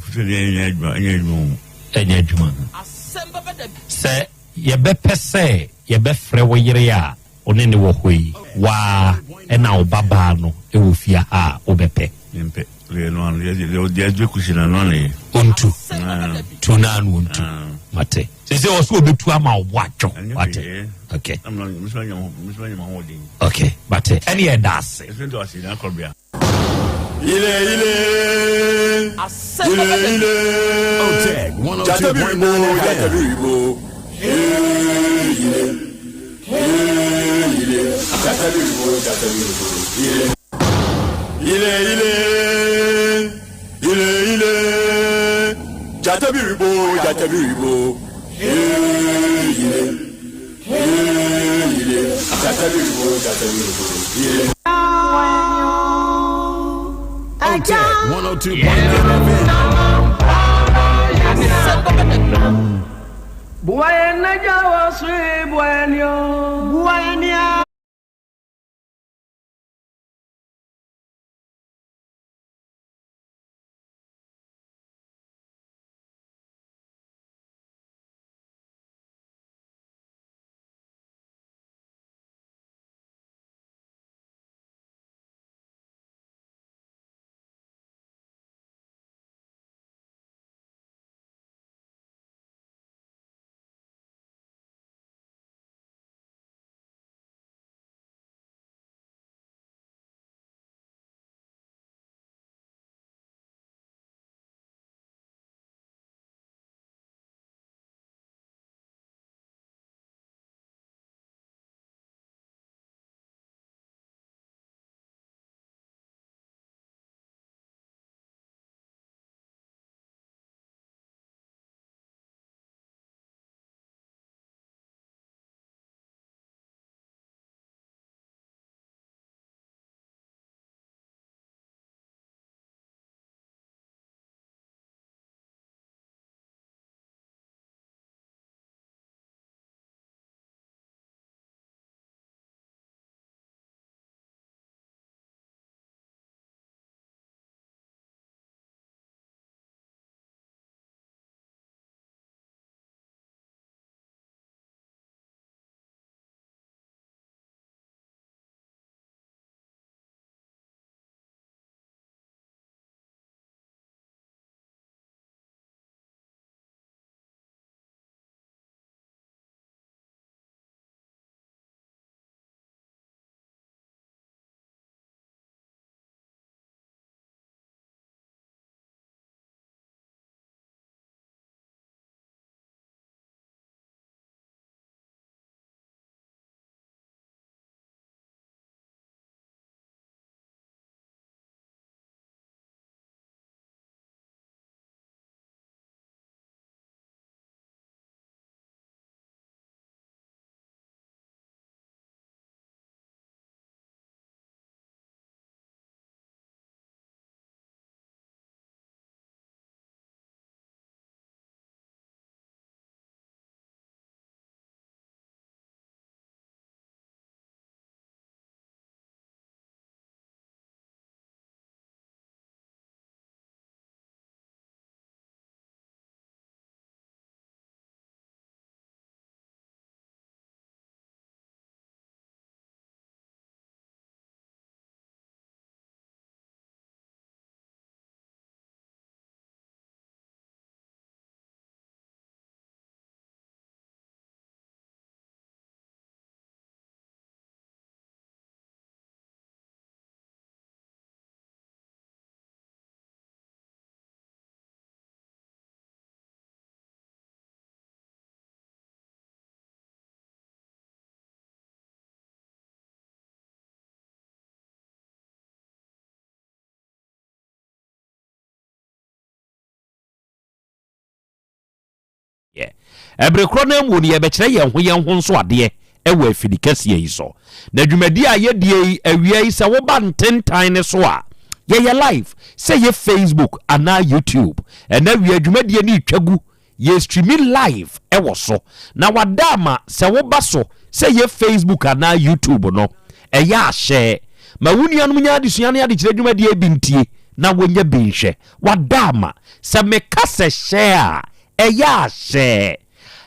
Enya adwuma. Asem Beba Dabi. Se ye be pese ye be frɛ wo yere a one ne wo hoi wa ena obaba no e wo fia ha obepe nimpe le no an ye je kushina no ne ontu tunanu ontu mate se oso obetu ama obo atwo mate okay I'm not miswanya ma holding okay mate any e das e to asi na Krobea ile Asem Beba Dabi. Otec 1029FM Otec 102.9FM. Buena ya soy bueno. Ebrekro na mu ne ye bekere ye ho nso ade ewa afidi kase yi so na dwumadi a ye die awia yi se wo ba ntentan ne so a ye live say ye Facebook ana YouTube and awia dwumadi ni twagu ye streaming live ewo so na wadama se wo ba so say ye Facebook ana YouTube no eya share ma wuni anu nya adesua ne ade kire dwumadi ebintie na wonya binhwe wadama se meka share eya share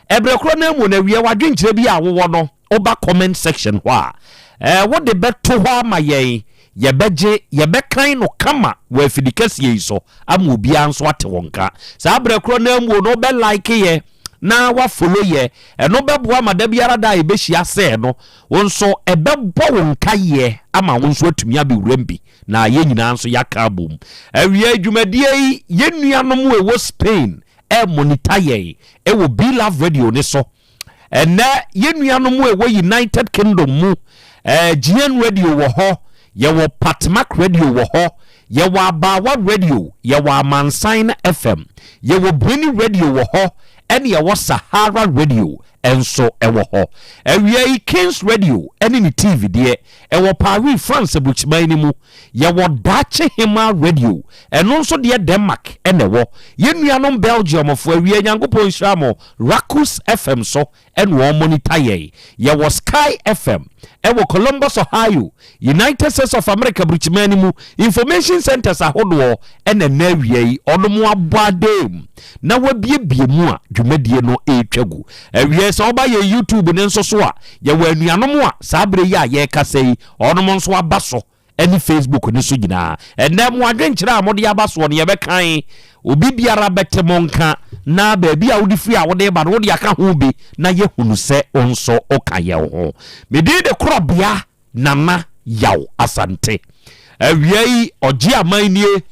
Ebrekro na mu na wie wadwenkyere bi a wo no oba comment section ho a wo de beto ho ama ye beje ye bekan no kama wa afidikase yi so ama obi anso ate wonka sa Ebrekro na mu no be like ye na wa follow ye no be boa mada biara da e be hia se no wonso ebebo wonka ye ama wonso atumi abewurambi na ye nyina anso yaka bom awie adwumadie yi ye nuanom we wo Spain monitor ye wo Be Love Radio ne so na ye nuanom we wo United Kingdom mu GN Radio wo ho ye wo Patmac Radio wo ho ye wo Abawa Radio ye wo Amansan FM ye wo Brini Radio wo ho ene ye wo Sahara Radio enso ewo ho awie Kings Radio ene ni TV de ewo Paris France buchman ni mu ye wo Dache Hima Radio eno nso de Denmark ene wo ye nuanom Belgium fo awie nyankopon hiramo Racus FM so ene wo monitor ye wo Sky FM ewo Columbus Ohio United States of America buchman ni mu information centers ahodo ene na awie onomo abadem na wabie mu a dwumadie no etwagu awie so ba ye YouTube ne nso so a ye wa anuanom a sabre ya ye kasei onom nso abaso eni Facebook ne so gina enne mo adwenkyere a mode abaso ne ye bekan obi biara betemonka na ba bia wodi free a wode ba no wode aka ho bi na ye hunu se onso okaye ho mede de Krobea nana Yaw Asante awie oji amanie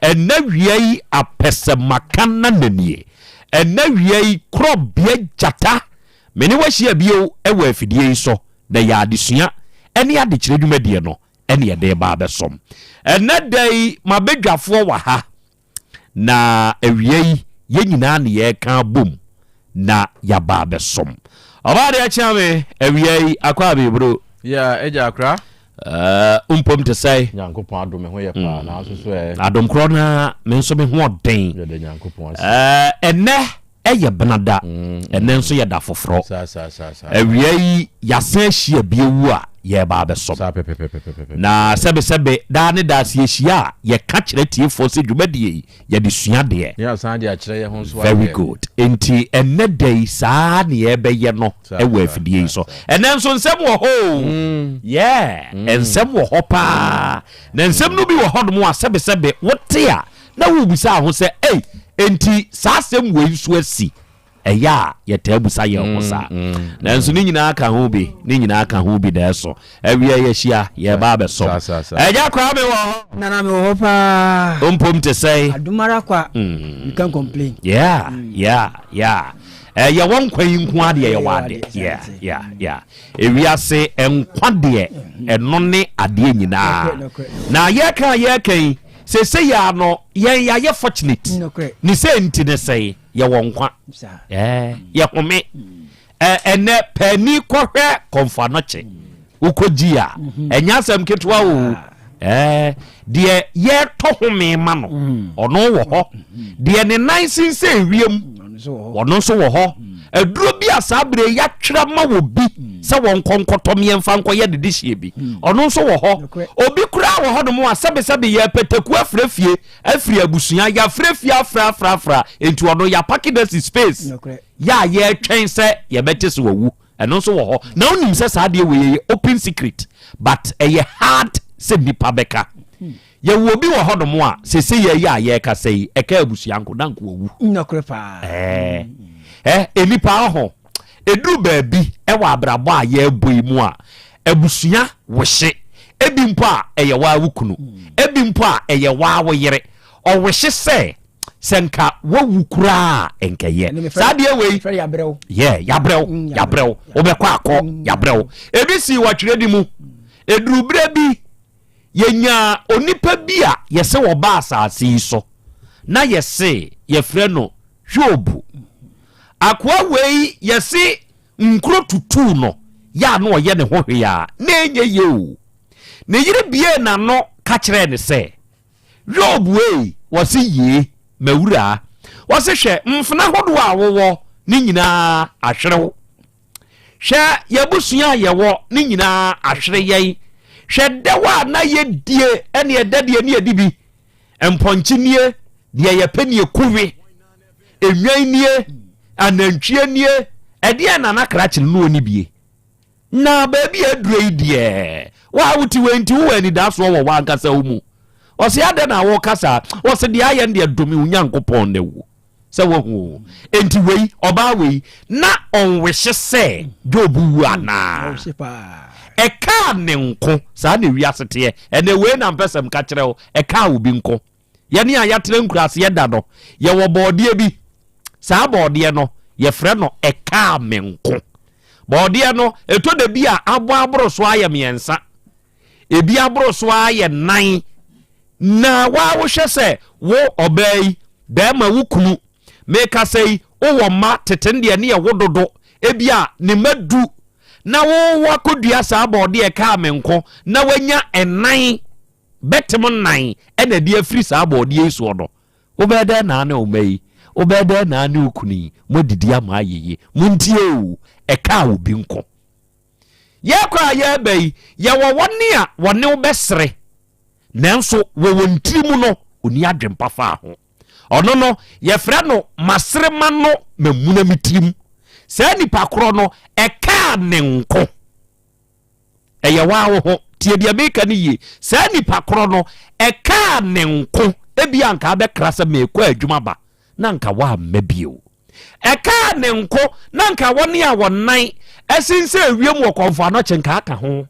enne wie apese makana nanie enne wie Krobea jata meni wahia bio ewa afidie yi so na ya adesua ene ade kire dwumadie no ene ye de ba besom ene dai mabedwafo wa ha na awie ye nyina ne ye kan bom na ya ba besom obade achame awie akwa be bro ya eja akra umpom te say nyankopon adom ho ye pa na so so adom kro na me nso me ho den de nyankopon ene eye benada ene nso ye da foforo awie yasan hia biewu a ye ba besom na sebe da ne da se hia ye ka kire tiefo se dwumadie ye de sua de ya san de a kire ye ho so very good enti ene day saa ne ye be ye no e wa afidie so ene nso nsem wo ho ensem wo ho pa na nsem no bi wo ho dum a sebe wote a na wo bisa ho se enti saa sem we nso asi eya ye tabusa ye ho sa na nso ni nyina aka ho bi da so awie ye hia ye ba be so eja kwa me wo nana me wo pa ompom te say adumara kwa you can complain yeah ye won kwan nku ade ye wade yeah ewiase enkwade eno ne ade nyina na ye kan se ya no ye fortunate ni se nti ne say ye wonkwa ye home ene pani kohwe konfanoche ukogia enya sam ketwa o de ye to home ma no ono wo ho de ne nice say wiem ono so wo ho aduro bi asabre ya twera ma wo bi se won konkotom ye mfa nko ye de hie bi ono so wo ho obi kura wo ho dum a sebe ye peteku afrefie afri abusua ya afrefie afra enti ono ya package space ya ye twen se ye bete se wawu eno so wo ho na onim se sa de we open secret but ye hard se nipa beka ye wo bi wo ho dum a se ye ka sei e ka abusua nko danko wawu nokre pa enipa ho edu baabi ewa abrabo a ye boi mu a abusua wohye ebi mpo a eye wa wukunu ebi mpo a eye wa wo yere o wohye se senka wawukura enkeye sade we yabrew obekwa akọ yabrew ebi si watwere di mu eduru bre bi yenya onipa bi a yese wo ba asase so na yese ye frɛ no Job akwa wei yesi nkro tutu no ya no ye ne ho hwe ya na enye ye o ne yire bie na no ka kire ne se Job wei wose ye mawura wose hwe mfna hodo a wowo ni nyina ahwerew hwe yabusua yewo ni nyina ahwere yei hwe dewa na ye die ene ye dade ne adibi emponchinie de ye panie kuwe enwainie anantwienie ede na na krachi no oni bie na baabi adurei die wa wuti wenti wo ani da so wo wa nkasa wo wose ade na wo kasa wose de aye de domi unyankopon ne wo se wo hu enti wei oba wei na onwehye se Job wu ana eka ne nko sa na wiasete ene wei na mpesem ka kire wo eka obi nko ye ne ayatere nkurase ye da no ye wo bode bi sa bode no ye frɛ no eka me nko bode no eto da bi a abo aboro so aye miensa ebi aboro so aye nan na wa wo hwɛ sɛ wo obai da ma wukunu meka sei wo ma teten de ne ye wododo ebia ne madu na wo wakodua sa bode eka me nko na wanya enan betem nan ena de afiri sa bode yesu no wo bɛda na na omai wo bɛda na na ukuni modidi ama ayeye muntie o eka obi nko ye kwa ye bai ye wo wone a wone wo bɛsere nanso wo wontiri mu no oni adwempa fa ho ono no ye frɛ no maserema no mamuna mitirim sa nipa kro no eka ne nko eye wa wo ho tie dia meka ne ye sa nipa kro no eka ne nko ebi anka be krasa me kwa adwuma ba na nka wa mabio eka ne nko na nka wone a wonan esinse wiem wo konfa no chenka aka ho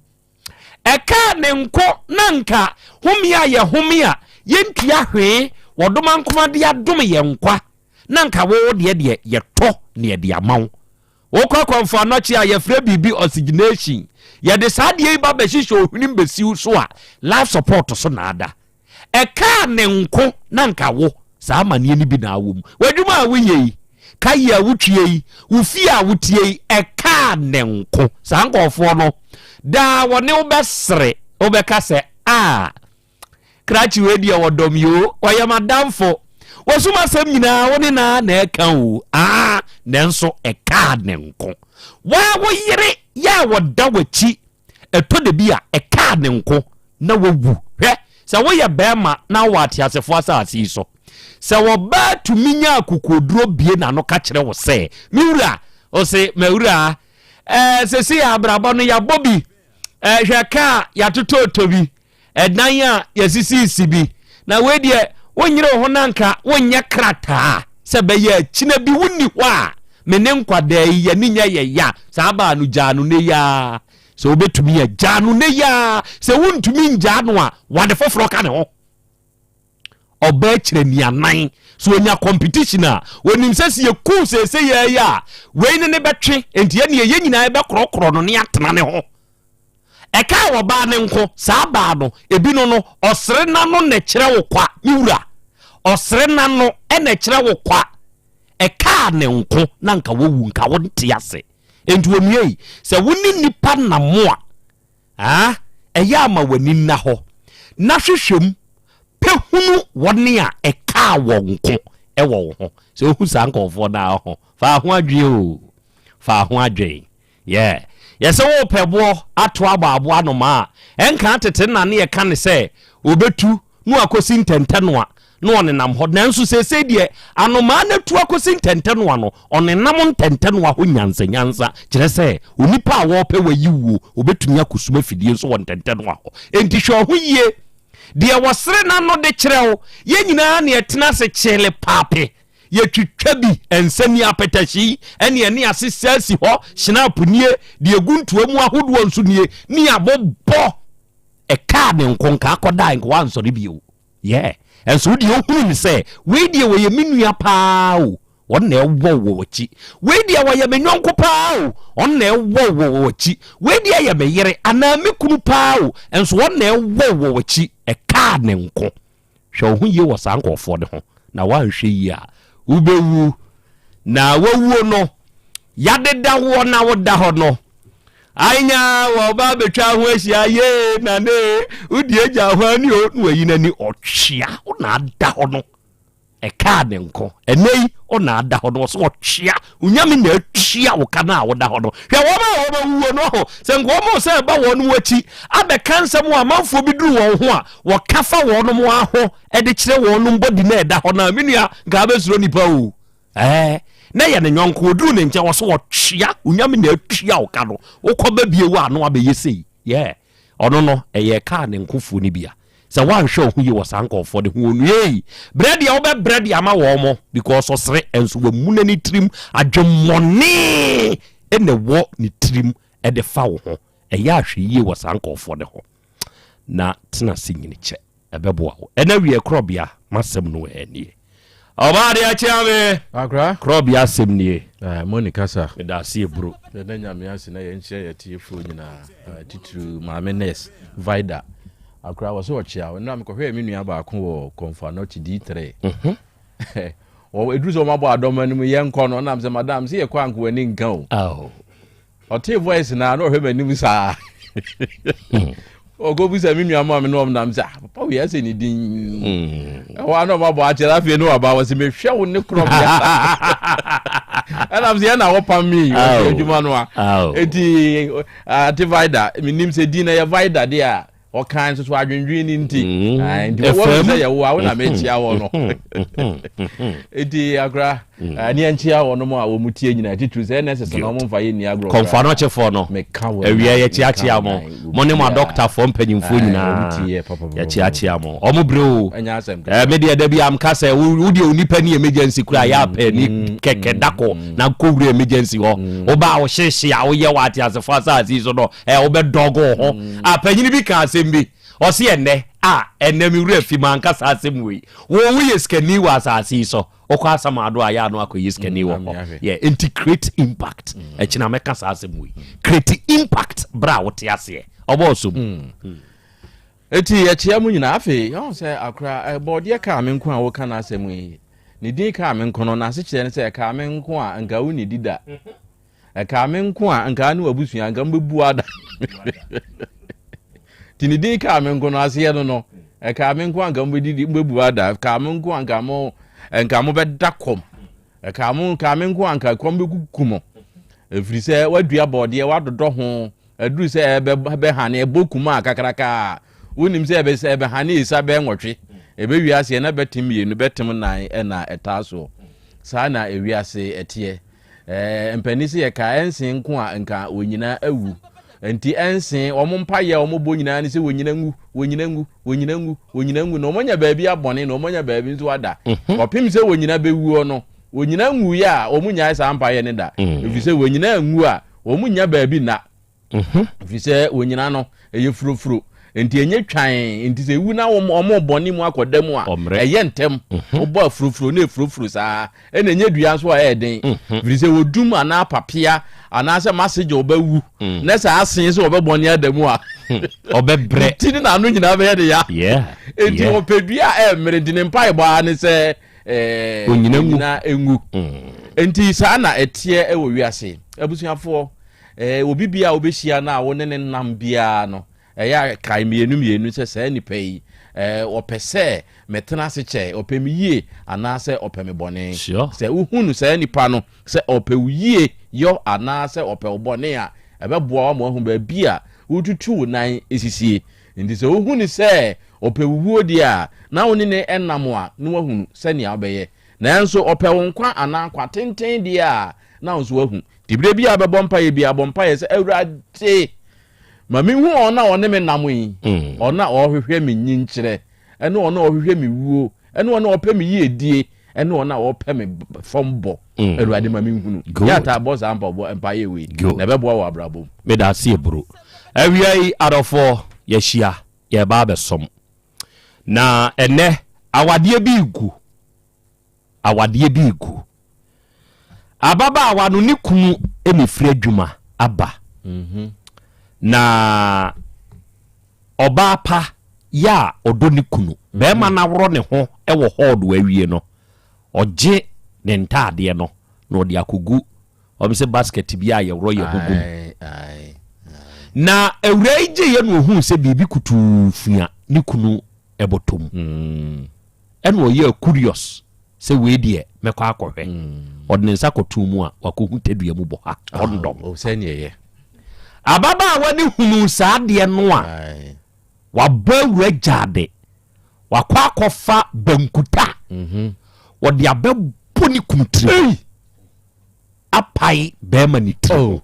eka ne nko na nka homia ye homia yentua hwe wodoma nkoma de adom ye nkwa na nka wo de ye to ne de amaw wo kwa konfa no che a ye frɛ bibi oxygenation ye de sadie ba be hihyo ohwini besiw so a life support so na ada eka ne nko na nka wo sa amane ni bi na awom wadwuma a woyei kai a wutwie wo fi a wutie eka ne nko sa nkofo no da wone wo besere wo beka se a krachi we dia wodom yo wayamadamfo wasuma sem nyina woni na eka o a nenso eka ne nko wa wo yire ya woda wachi eto de bia eka ne nko na wawu hwe sa wo ye bema na wate asefo asase so se wo ba tuminya akukoduro bie na no ka kire wo se miwura o se mawura se si abrabo no ya bobi hweka ya tototobi edan ya yasisi sibi na we de wonyire ho nanka wonye krata se be ya china bi wonni ho a mene nkwada ya ninya ye ya sa ba no janu ne ya se obetumi ya janu ne ya se wontumi njanu a wade foforo ka ne ho oba kire nianan so onya competition a wonim sese ye cool sese ye ya we ne betwe enti ye ne ye nyina ye be korokoro no ne atena ne ho eka wo ba ne nko sa ba no ebi no osere na no ne kire wo kwa miwura osere na no e ne kire wo kwa eka ne nko na nka wo wu nka wo nte ase enti wonui se woni nipa na mo a eya ma wani na ho na hwehwem pehunu wone a eka wo nko e wo ho se ohu sa nkofo na ho fa ho adwe o fa ho adwe yeah yese wo pebo ato ababo anoma enka tete na ne yeka ne se obetu no akosi ntenteno a no onenam ho nanso sese de anoma na tu akosi ntenteno no onenam ntenteno a ho nyansa kire se onipa a wo pe wayiwo obetumi akosuma fidie so won ntenteno a ho enti hwe ho yie de wasere na no de kirewo ye nyina na etena se chele pape ye twitwa bi ensani apetashi ene ene asesasi ho hyenapunie de eguntua mu ahodo nso nie ni abobbo e ka ne nkonka akoda nko wansori bio yeah enso de ohunu ni se we de we ye menua paa o on na ewo wo chi we de we ye menwonko paa o on na ewo wo chi we de ye meyere ana mekunu paa o enso on na ewo wo chi e ka ne nko hwe ohun ye wo sankofo de ho na wanhwe yi a ubewu na wawuo no yadeda wo na woda ho no anya wo ba betwa ho ahia ye na ne udi agya ho ani o no yi nani otwea wo na ada ho no e ka ne nko enei o na ada ho no so otwea unyame na atwea wo kana a woda ho no hwe wo ba wuo no ho se nko mo se ba wo no wachi abe kansa mo amanfo bi duru wo ho a wo kafa wo no mo aho e de kire wo no body na eda ho na menua ga be suro nipa o na ya ne nyonko oduru ne nche wo so otwea unyame na atwea wo ka no wo ko ba bie wo ano abeyesi ono no eye ka ne nkofo ni bia se wan hwe ho ye wo sanko for the hu nu bread ya wo be bread ya ma wo mo because osre enso wa munani trim adwemmone ene wo ni trim e de fa wo ho eye ahwe ye wo sanko for the ho na tena sinyini che ebeboa wo ena wie Krobea masem no enie Obadi achiame akra Krobea semnie Monica sa da sie bro na nyame ase na ye nche ye tiefo nyina titru maame nurse vida akra wo so ochia na me kohwe me nua ba ko wo konfano chi D3 o edru so mabo adoma nimu ye nko no na me madam se ye kwa nko ani nkan o o voice na no hwe manim sa ogo busa mi nua ma me no na me sa papa we ase ni din wa no mabo achira fe no aba wo se me hwe wo ne Krobea ana mzia na wo pam mi eduma no a enti vida mi nim se din na ye vida dia o kan so adwendwen ni nti ndi wo se ye wo na me chia wo no enti agra ani anchia wo no mo a wo mutie nyina titru se na sese no mo mfa ye ni agro konfa no chefo no awia ye chia mo mo ne ma doctor for mpanyimfo nyina ye chia mo o mo bro me de Dabi am ka se wo de onipa ni emergency kura ya pa ni keke dako na kowure emergency ho wo ba wo hyehye a wo ye wa ati asefo asasi so no wo be dogo ho apanyini bi ka sembi o se enne enne mi wura fi man ka sa semwe wo ye skani wa asasi so okwa samado aya no akoyi skani wo integrate impact echina meka sa semwe create impact bra wo te ase oboso eti ya chia mu nyina afi yo se akra body ka me nko a wo kana asemu yi ni din ka me nko no na se kire ne se ka me nko a nka wo ni dida ka me nko a nka ne wabusua nka mbebu ada ti ni din ka me nko no ase no ka me nko a nka mbebu ada ka me nko a nka mo beda kom ka me nko a nka kom bekukumo efiri se wadua body wadodo ho aduru se be hane bokuma akakraka wonim se ebe hane isa be nwotwe ebe wiase na betim yenu betim nan na etaso sa na ewiase etie empanisi ye ka ensin nko a nka wonyina awu enti ensin omompa ye omobo nyina ni se wonyina ngu no monya baabi abone no monya baabi nso ada opim se wonyina bewuo no wonyina ngu ya omunya isa ampa ye ne da efi se wonyina ngu a omunya baabi na efi se wonyina no eye furofuro enti enye twan enti se wu na omo boni mu akoda mu a eye ntem obo afurofuro na efurofuro saa ena enye dua so a eden efi se wodum ana papia ana se message obawu na sa asen se obeboni adamu a obebre ti na anu nyina be de ya enti opedua mere di ne mpai ba ne se onyina engu enti saa na etie ewo wiase abusuafo obi bia obehia na wo ne nam bia no ya kai mienu se nipa yi opese metena se che opemiyie anase opemebone se uhunu se nipa no se opewuye yo anase opebone a ebeboa mo hu ba bia ututu nan esisie ndi se uhunu se opewuo dia na woni ne enam a no wahunu se ne abeye nanso opewonkwa anankwa tenten dia na nso wahu tibire bia bebompa ye bia bompa ye se awurade mami hu ona one me nam yi ona ohwehwe me nyinkyere ene ona ohwehwe me wuo ene ona opɛ me yiedie ene ona opɛ me fombo awurade mami hunu ya ta boss ampa bo empa ye we na beboa wa abrabo me da se bro awiai adofo ye hia ye ba besom na ene awade bi igu ababa awanu ni kunu emefri adwuma aba na oba pa ya odoni kunu be ma na woro ne ho e wo hodo awie no oje ne ntade no no de akogu o se basket bi a ye ro ye gugu na ewura ije ye no hu se bibi kutu fia ni kunu ebotom eno ye curious se we die mekọ akọhwe odinsa kotumu a wakohu tedua mu bo ha kondom o se ne ye ababa wani hunu saa de no a wabawura jade wakọ akọfa bankuta wode abebo ni kumtire apai bema ni tire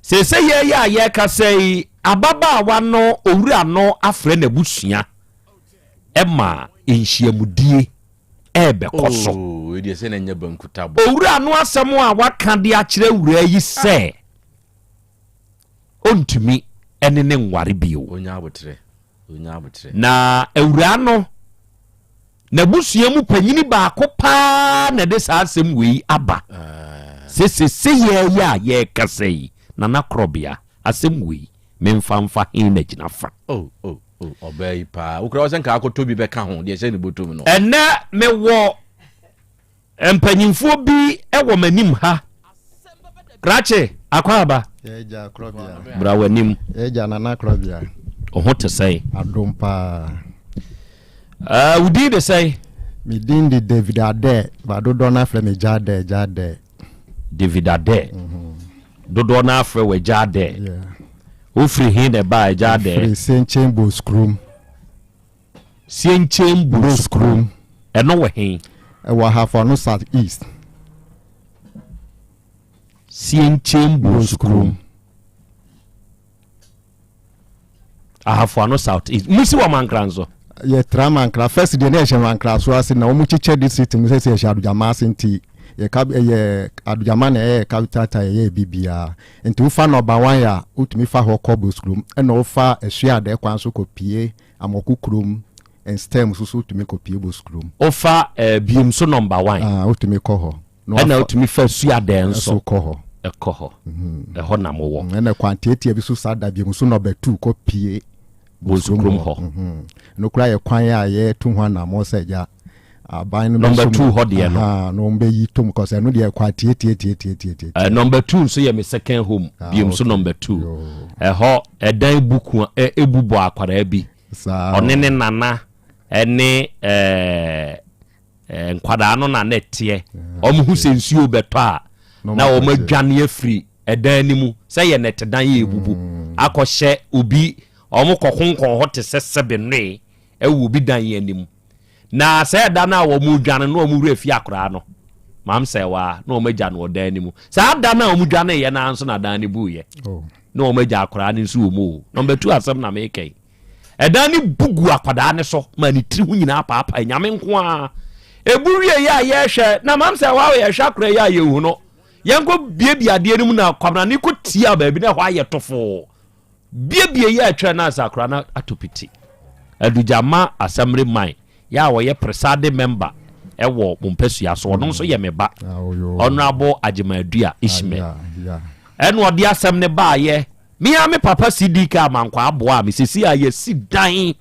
se ye ya ye ka sei ababa wano owura no afre na busua ema enhyiamudie ebe koso we dey say na nya bankuta bo owura no asem a waka de a kire wura yi se ontumi ene ne nware bio onya abotre na owura no na busua mu panyini ba ko pa na de sa asem wei aba se ye ye ka sei na Krobea asem wei memfamfa hin na ginafa obey pa ukra wasen ka akotobi be ka ho de se ne botom no ene mewo empanyimfo bi ewo manim ha krache akwaba eja Krobea bra wanim eja nana Krobea oho te sei adompa udi de sei mi din di David Ade ba dodo na afre me jade David Ade dodo na afre we jade ofri hin de ba jade free Sienchembo scrum eno we hin e wa half no south east Sienchembo scrum ahafu ano south east musi wa mankranzo ye tramankra first de na ehwe mankra so ase na omu chiche district mu se ehwe adujama asenti ye adujama na capital ye bibia enti ufa number 1 ya utumi fa ho kobo scrum na ufa ehwe ade kwan so kopie amokukrum and stem so utumi kopie bo scrum ufa biem so number 1 utumi ko ho na utumi fa ehwe ade nso ko ho ekoho eho na mo wo na kwantietie bi so sada biem so number 2 kopie Bosukrum ho no kura ye kwan ya ye tu ho na mo se ja aban no number 2 ho de no no mbe yi tum ko se no de kwa tie number 2 so ye me second home biem so number 2 ho edan buku ebubo akwara bi onene nana ene nkwada no na netie omhu sensuo beto a na o madwane afri edan ni mu se ye netedan ye ebubu akɔhye obi omo kokonkon hote sesebe ne ewu bi dan yanim na se da na wo mu dwane no mu refi akora no mam se wa no mo gya no dan nimu sa da na wo mu dwane ye na nso na dan ni buye no mo gya akora ni nso mu number 2 asem na meke edan ni bugu akwada ne so ma ni tiri hu nyina paapa nyame nko a ebuwie ya ye hwe na mam se wa ye hwe akora ya ye hu no yenko biebia ade ni mu na kwamna ni ko tia ba bi na hwa ye tofo bie ya atwa na asakra na atopiti adujama assembly man ya wo ye preside member ewo mumpesua so no so ye meba honorable ajimadua ishme eno odi asem ne ba ye me papa CDK amankwa aboa me sisi aye si dan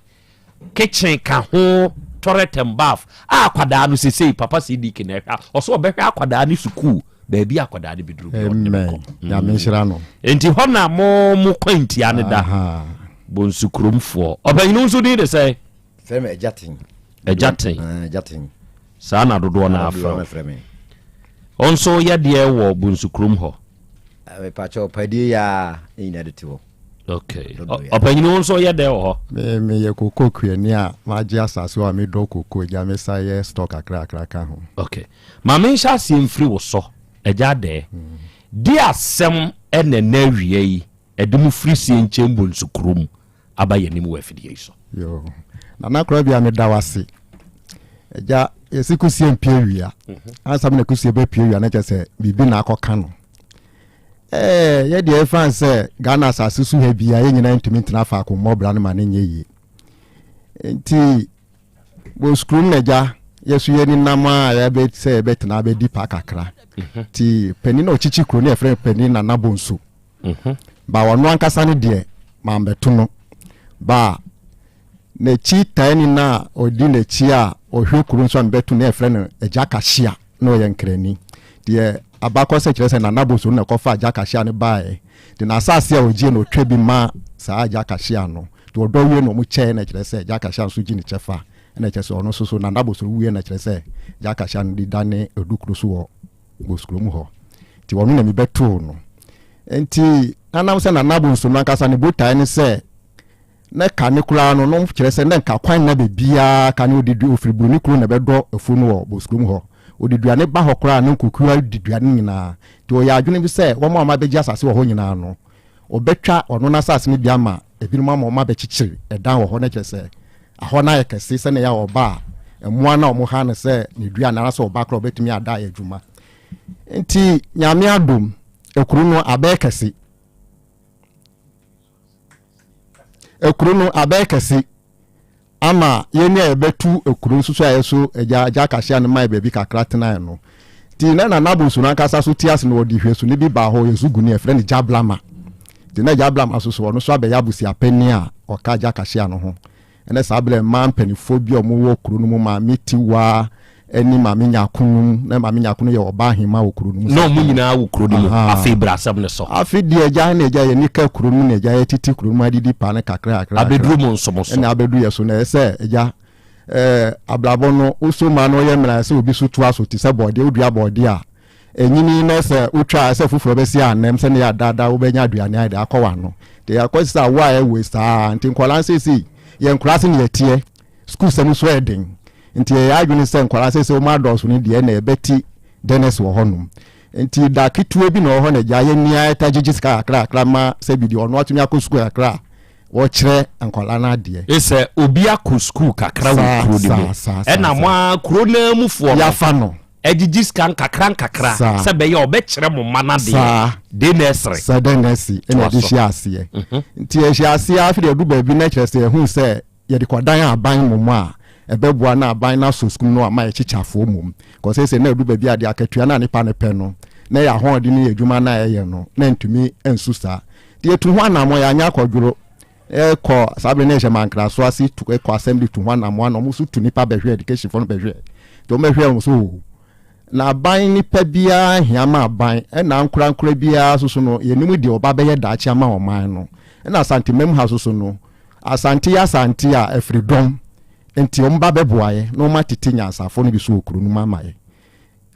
kitchen ka ho toilet and bath akwada no sisi papa CDK na hwa oso obehwe akwada ni school baby akwada de bidru ya menshira no enti hona mo kwanti ane da bonsukrumfo obanyinu nso de say frame ejatin sana dodo na afra onso ye de wo bonsukrum ho me pacho padi ya ina de tiwo okay obanyinu nso ye de ho me ye kokko kwani a maji asase wa me do kokko ja me say stock akra ka ho okay ma me sha si mfiri wo so eja de di asem ene na wie yi edum free Sienchembo nsukrum abaye nim wa fidie so yo na Krobea me dawase eja esikusie mpie wia asam na kusie be pie wia na chese bibi na akoka no ye de fan se Ghana asasusu ha bia ye nyina ntumi ntena fa akomobra no ma ne nye yi enti bo scrum neja yesu ye ni nama ya be se be tena be di pa kakra ti penina ochichi kro ne efre penina na bonso ba wonu ankasa ne de ma mbeto no ba ne chi tani na odi ne chi a ohwe kro nso mbeto ne efre no eja kashia no ye nkrani deɛ abakɔ sɛ kyerɛ sɛ nanabo so no kɔfa agya kahyia no baeɛ de na asase a ogye no twa bi ma saa agya kahyia no de ɔdɔ wie no mu kyɛɛ na kyerɛ sɛ agya kahyia nso gye ne kyɛfa na kyerɛ sɛ ɔno nso so nanabo so wie na kyerɛ sɛ agya kahyia no de dane edukuro so wɔ boskuro mu hɔ ti wɔn na mi bɛtoo no enti anam sɛ nanabo nso no ankasa ne botae ne sɛ na ka ne kura no no kyerɛ sɛ na nka kwan na bebia ka ne odidi ofiriburu ne kuro na bɛdɔ afu no wɔ boskuro mu hɔ odiduane ba hɔ kura ne nkokua diduane nyinaa te ɔyɛ adwene bi sɛ wɔn a mabɛgye asase wɔ hɔ nyinaa no ɔbɛtwa ɔno na asase ne bi ama ebinom ama ɔma bɛkyekyere ɛdan wɔ hɔ na kyerɛ sɛ ahɔ na yɛ kɛse sɛ ne yɛ ɔba a ɛmoa na ɔmo ha ne sɛ ne dua na sɛ ɔba kora ɔbɛtumi ada yɛ adwuma nti nyame adom ekuru no abɛɛ kɛse ekuru no abɛɛ kɛse ama yɛni a yɛbɛtu ekuru nso so a yɛso agya kahyia no mae baabi kakra tena no ti na nabo so no ankasa so ti ase no wɔde hwɛ so ne bi ba hɔ yɛso gu ne yɛfrɛ ne gyablama ti na gyablama so ɔno so abɛyɛ abusia pani a ɔka agya kahyia no ho ɛnɛ saa bere ma mpanifo bi ɔmo wɔ kuru no mu ma metiwa ɛni ma menyakunu na ma menyakunu yɛ ɔba ahema wɔ kuru no mu no mu nyinaa wɔ kuru no mu afi brasam ne so afi de agya na agya yɛ nika kuru no mu na agya yɛ titi kuru no mu adidi pa ne kakra abeduru mu nsomo so na abeduru yɛ so na ɛsɛ agya ablabo no uso ma no yɛ mra sɛ obi so to aso ti sɛ bɔde odua bɔde a enyini na sɛ utwa sɛ fufuro bɛsi anem sɛ ne ya dada wo bɛnya aduane ai de akɔwa no de yakɔsa wa ɛ we saa nti nkɔlan sesi yɛ nkurase ne yɛtie school sɛ no so ɛden nti yɛ adwene sɛ nkɔlan sesi o ma dɔso ne de na ɛbɛti dennis wɔ hɔnom nti da ketewa bi na wɔ hɔ na gya yɛ nia ta gyegye sika akra ma sɛ bi de ɔno atumi akɔ school akra wɔkyerɛ nkɔla no adeɛ ɛsɛ obi akɔ school kakra wɔ kuro de mu ɛna mo a kuro na mufoɔ no yafa no ɛgyegye sika nkakra sɛ bɛyɛ ɔbɛkyerɛ mo ma no adeɛ de nɛsere sɛ de nɛsi ɛna de hyɛ aseɛ nti ɛhyɛ aseɛ afi de adu baabi na kyerɛ sɛ ɛhu sɛ yɛde kɔdan aban mu a ɛbɛboa na aban na so school no ama yɛkyekyafoɔ mu kɔsɛ sɛ na adu baabi ade akatua na nipa ne pɛ no na yɛ ahoɔden ne yɛ adwuma na ɛyɛ no na ntumi nsu saa de yɛtu ho anamɔ yɛ anya akɔdworo ɛkɔ sabre ne hyɛ mankra so ase tu ɛkɔ assembly tu ho anamɔ na ɔmo so tu nipa bɛhwɛ education fo no bɛhwɛ de ɔmo bɛhwɛ ɔmo so na aban nipa biara hiama aban ɛna nkura biara so no yɛnim de ɔba bɛyɛ daakye ama ɔman no ɛna asante mem ha so no asante a afridom enti ɔmo ba bɛboaye na ɔmo atete nyansafo no bi so okuru no mamaye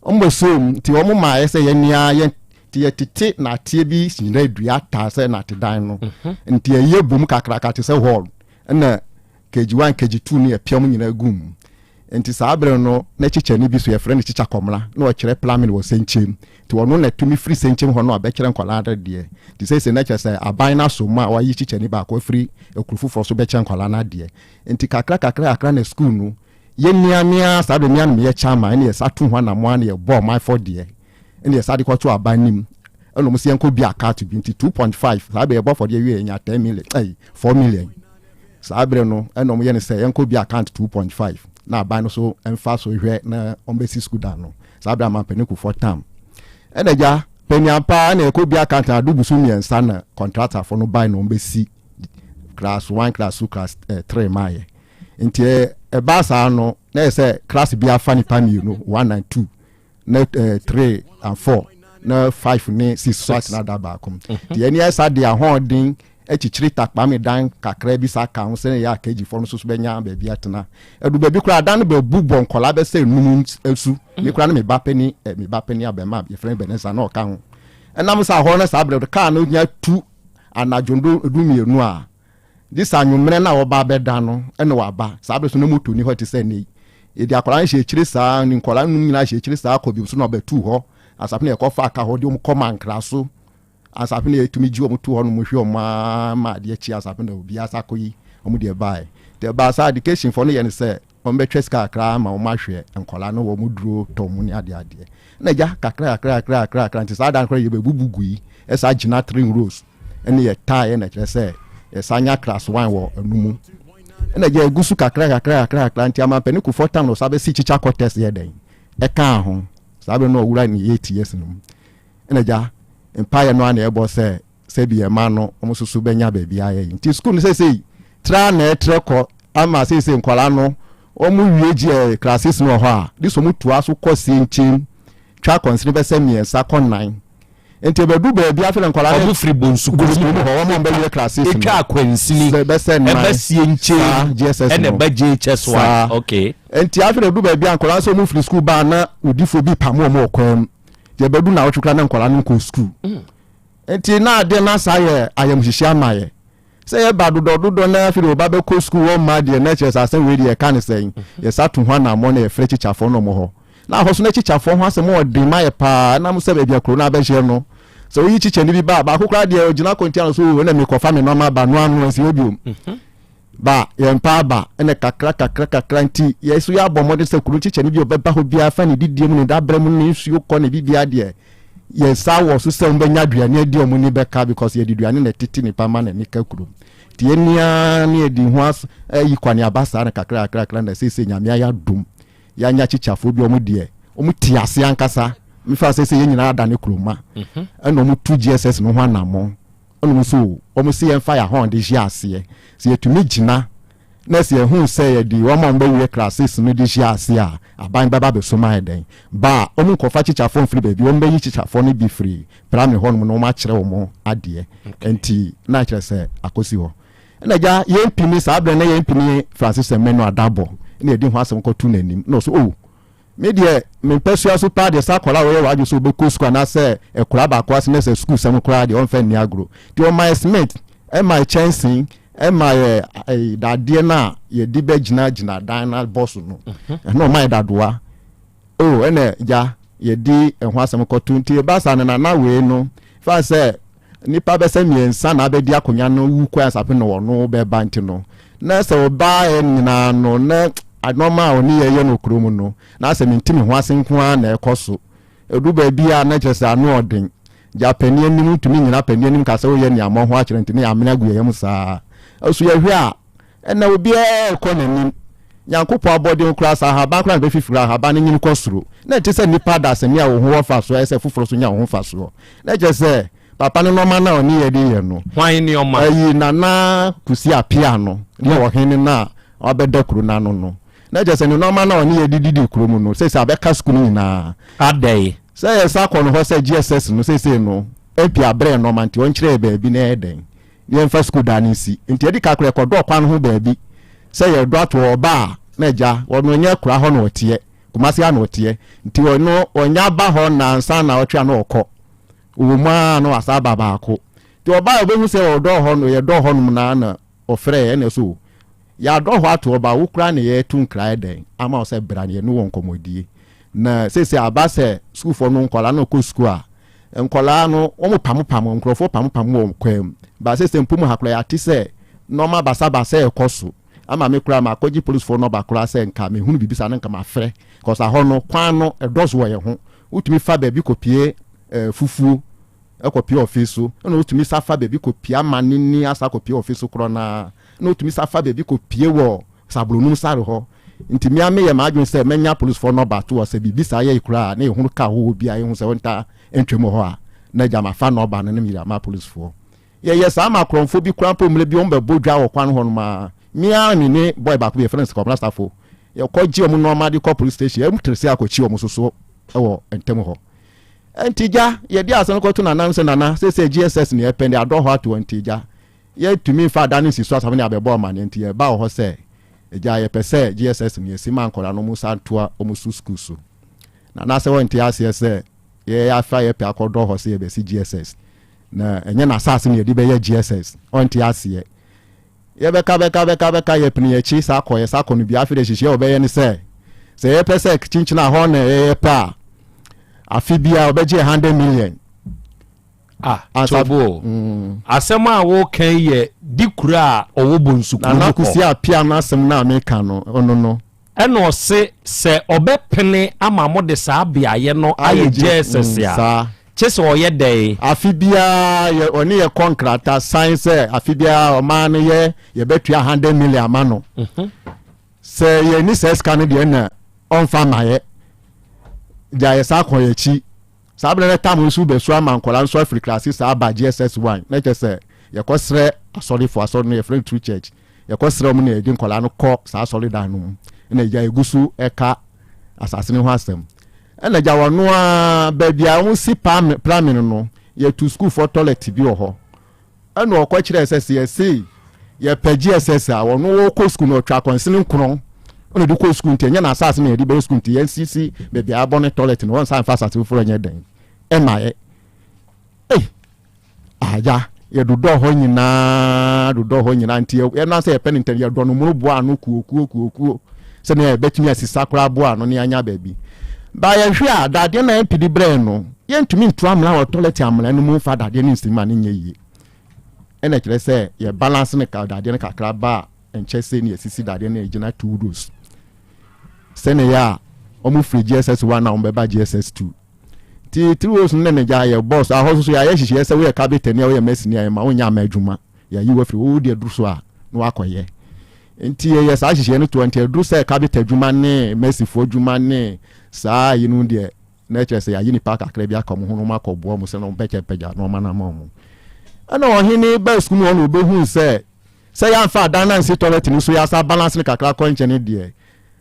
ɔmo so nti ɔmo maaye sɛ yɛnia yɛ ti yɛtete na ateɛ bi sinra dua taa sɛ na te dan no nti ɛyɛ bom kakra te sɛ hall ɛna kg1 kg2 ne yɛpiam nyina gum nti saa bere no na kyikyɛ ne bi so yɛfrɛ ne kyikya kɔmla na wɔkyerɛ plumbing wɔ sɛnkyɛm nti wɔno na tumi firi sɛnkyɛm hɔ no abɛkyerɛ nkɔla adeɛ nti sɛ na kyerɛ sɛ aban na so ma wɔayi kyikyɛ ne baako afiri ekuru foforɔ so bɛkyerɛ nkɔla no adeɛ nti kakra na school no yɛnniamia saa de mia no yɛ chama ne yɛ sa to ho na mo an yɛ bɔ my for deɛ ne yɛ sa de kɔto aban nim ɛno mo sɛ yɛnkɔ bi akato bi nti 2.5 saa be yɛ bɔ for deɛ wie nya 10 million 4 million saa bere no ɛno mo yɛ ne sɛ yɛnkɔ bi account 2.5 na aban no so ɛmfa so hwɛ na ɔmbɛsi school da no saa bere ama paniku for time ɛna gya panyampa na yɛkɔ bi account na adubu so mmiɛnsa na contractor for no buy na ɔmbɛsi class 1 class 2 class 3 maayɛ nti ɛba saa no na yɛ sɛ class bi afa nipa mmienu 1 and 2 na 3 and 4 na 5 ne 6 so atena da baako nti ɛni ɛsa de ahoɔden ekyikyiri takpa me dan kakra bi sa ka ho sɛ yɛ akaji fo no so bɛnya baabi atena edu baabi kura dan be bubɔ nkɔla bɛ sɛ num esu me kura no me ba pani abɛma yɛ frɛ benesa na ɔka ho ɛnam sa hɔ na sa brɛ ka no nya tu anajondo edu mienu a dis anwumre na wɔba bɛda no ɛna waba sa brɛ so no moto ni hɔ te sɛ nei yɛde akɔla hyɛ kyiri saa ni nkɔla num nyina hyɛ kyiri saa kɔ bi so na ɔbɛtu hɔ asapne yɛ kɔfa aka hɔ de kɔma nkra so asapne yɛ tumi ji ɔmo tu hɔ no mo hwɛ ɔma ma de akyi asapne obi asako yi ɔmo de bae de ba sa education for no yɛ ne sɛ ɔmo bɛtwɛ ska akra ma ɔmo ahwɛ nkɔla no wɔ mo duro tɔ mo ne ade na ja kakra nti sa dan kra yɛ bebubugu yi ɛsa gina 3 rows ɛne yɛ tie na kyerɛ sɛ ɛsanya class 1 wɔ anumu ɛna gya egusu kakra nti ama pɛ ne ku 4 time no sa bɛ si chicha contest yɛ den ɛka ho sa bɛ no owura ni 8 years no ɛna gya empire no ana ɛbɔ sɛ bi ɛma no ɔmo soso bɛnya baabi ayɛ nti school no sɛ tra na ɛtrɛ kɔ ama sɛ nkɔla no ɔmo wie gye classes no hɔ a dis ɔmo toa so kɔ senkyem twa konsini be se miensa kon 9 enti bedu ba bia fe nkwala obu free bonsu go ho mo be classes etwa kwansini be se 9 ebasie nche ene ba JHS one okay enti afi bedu ba bia nkwala so mu free school ba na odifo bi pamo mo kwam de bedu na otwukra na nkwala no ko school enti na ade na sa ye ayamhihia amaye say ye ba dodo na afi oba be ko school one ma de na chese asen we de kan sen ye satu ho na mo na ye free chichafo no mo ho na ho so na chichafo ho asem o de ma ye pa na mo se be bia kro na be je no so yi chiche ni bi ba kokra de ogina kontia so na me kofa me normal ba no anu ansi obiom ba ye mpa ba ene kakra nti ye so ya bo mode se kru chiche ni bi obeba ho bia fa ni didie mu ni da brem ni nsuo ko ne bibia de ye sa wo so se mbanya duane adi omu ni beka because ye diduane na titi ni pama na ni kakru ti enia ni edi ho as yi kwani abasa na kakra na se nyamia ya dum ya nya chichafo bi omu de omu ti ase ankasa mi fa se ye nyina ada ne kroma eno mu 2 GSS no ho anamo eno mu so omu se ye fire horn de ji ase se ye tumi gina na se ye hu se ye di wo ma mba we classes no de ji ase a aban baba be so ma eden ba omu kofa chichafo free baby o mba yi chichafo no bi free primary horn no ma kire wo mo ade enti na kire se akosi ho na ja ye mpini sa abre na ye mpini Francis Emmanuel Adabo na edi ho asem ko tu nanim no so oh me de me pesua so pa de sakola we wa so be ko school na se ekura ba kwa se na se school sem kura de on fa ni agro ti o my smith e my chancing e my da de na ye di be gina dan na boss no no my dadoa oh ene ja ye di ho asem ko tu nti ba sa na we no fa se nipa be se miensa na be di akonya no wu kwa asape no no be banti no na se oba enina no na anormal oni ye no kromu no na asem ntimi ho asenkwa na ekoso edu ba bia na chese anu odin japani anim tumi nyina pani anim ka se wo ye ni amo ho akire ntini amena gu ye musa osu ye hwe a ena obi e ko nanim yankopo abode nkura sa ha ba nkura be fifira ha ba ne nyim kosuro na chese nipa da se ni a wo ho fa so ese fufuro so nya wo ho fa so na chese papa no normal na oni ye di ye no hwan ni oma ayi nana kusi apia no ni wo hen na obeda kuru na no na just no normal na oni ye didi kuru mu no say abeka school nyina adai say yes akọ no say GSS no say no epi abre normal nti on kire ba bi na eden ye mfa school da ni si nti edi ka kure kodo kwan ho ba bi say ye do ato oba na ja wono nya kura ho na otie kumasi ana otie nti wono onya ba ho na nsa na otwa na okọ uma no asaba ba ko ti oba obehu say odo ho no ye do ho no na ofre na so ya do ho ato oba wukra na ye tun kra eden ama o say brane no won komodie na say abase school for no nkola no ko school a nkola no o mo pam nkrofo pam wo kwam ba say mpum hakra ya ti say normal basa ekoso ama me kra ma koji police for no ba kra say nka me hunu bibisa na nka ma frɛ cause aho no kwan no edozo wo ye ho utumi fa ba bi kopie fufuo ekopie office so na utumi safa ba bi kopie amanini asa kopie office kro na utumi safa ba bi kopie wo sablonum sare ho ntimi ame ye ma adwon se menya police for no ba to o se bibisa ye kra na ehunu ka ho bia ehun se wonta entwem ho a na jama fa no ba na mi ma police for ye sa ma kronfo bi kra pomle bi on be bodwa wo kwan ho no ma mia ni boy back be friends ko stafo ye ko ji omu normal di ko police station em trese akochi omu soso ewo entem ho entija ye di asan ko to na nan se nana se GSS ni epende ado ho ato entija ye tumi fa dani si so asam ni abebo ma ni enti ye ba ho se eja ye pese GSS ni esima ankora no musa toa omu school so na se won ti ase se ye afa ye pe akodo ho se ye be si GSS na enye na asase ni edi be ye GSS on ti ase ye beka ye pini ye chi sa ko no bia fere hihie obeye ni se ye pese chinchina ho na ye pa afibia obeje 100 million atobo asema wo kan ye dikura owo bonsu ko na kusi apia na asem na America no ono eno se obepene ama mo de sa bia ye no aye Jesus ya chese oye dey afibia ye oni ye contractor science afibia o man ye betua 100 million amano se ye ni se scan de na on fama ye ja ye sa kon ye chi sabre tam nsu be so amankola nso afri classes sa ba GSS 1 na chese ye ko sre asori for asori no ye friend true church ye ko sre mu na ye nkola no ko sa asori dan no na ja egusu eka asasene ho asem ena ja wono a baby a wo si plumbing no ye to school for toilet bi ho ena o kwa kire SS ye pagi SS a wono wo ko school no twa konsini nkron ono du ko school ntia nya na asase me di be school ntia NCC baby a bonnet toilet no won san fa asase furo nya den ema ye aja ye do ho nyina ntia ye na say pen ntia ye do no mu bo anu kuokuo se na betumi asisa kora bo anu ne anya baby ba ye hwe a dade na empidi brain no ye ntumi ntu amla wo toilet amla no mu fa dade ne nsima ne nya yi ena kire se ye balance ne ka dade ne kakra ba enche se ne asisi dade ne ejina 2 dos se ne ya omu free GSS 1 na ombeba GSS 2 ti 3 dos ne ja ye boss a hoso so ya ye hihie se we kabete ne we mesini ya ma wonya ma adwuma ya yi wa free wo de duru so a no akoye nti ye sa hihie no 20 duru se kabete adwuma ne mesifo adwuma ne saa yinu de na che se ya yini park akra bia kom ho no makobo mo se no beche peja no mana ma mo ana ohini ba school no obehu se ya mfa dan na nsi toilet ni so ya sa balance ne kakra konche ne de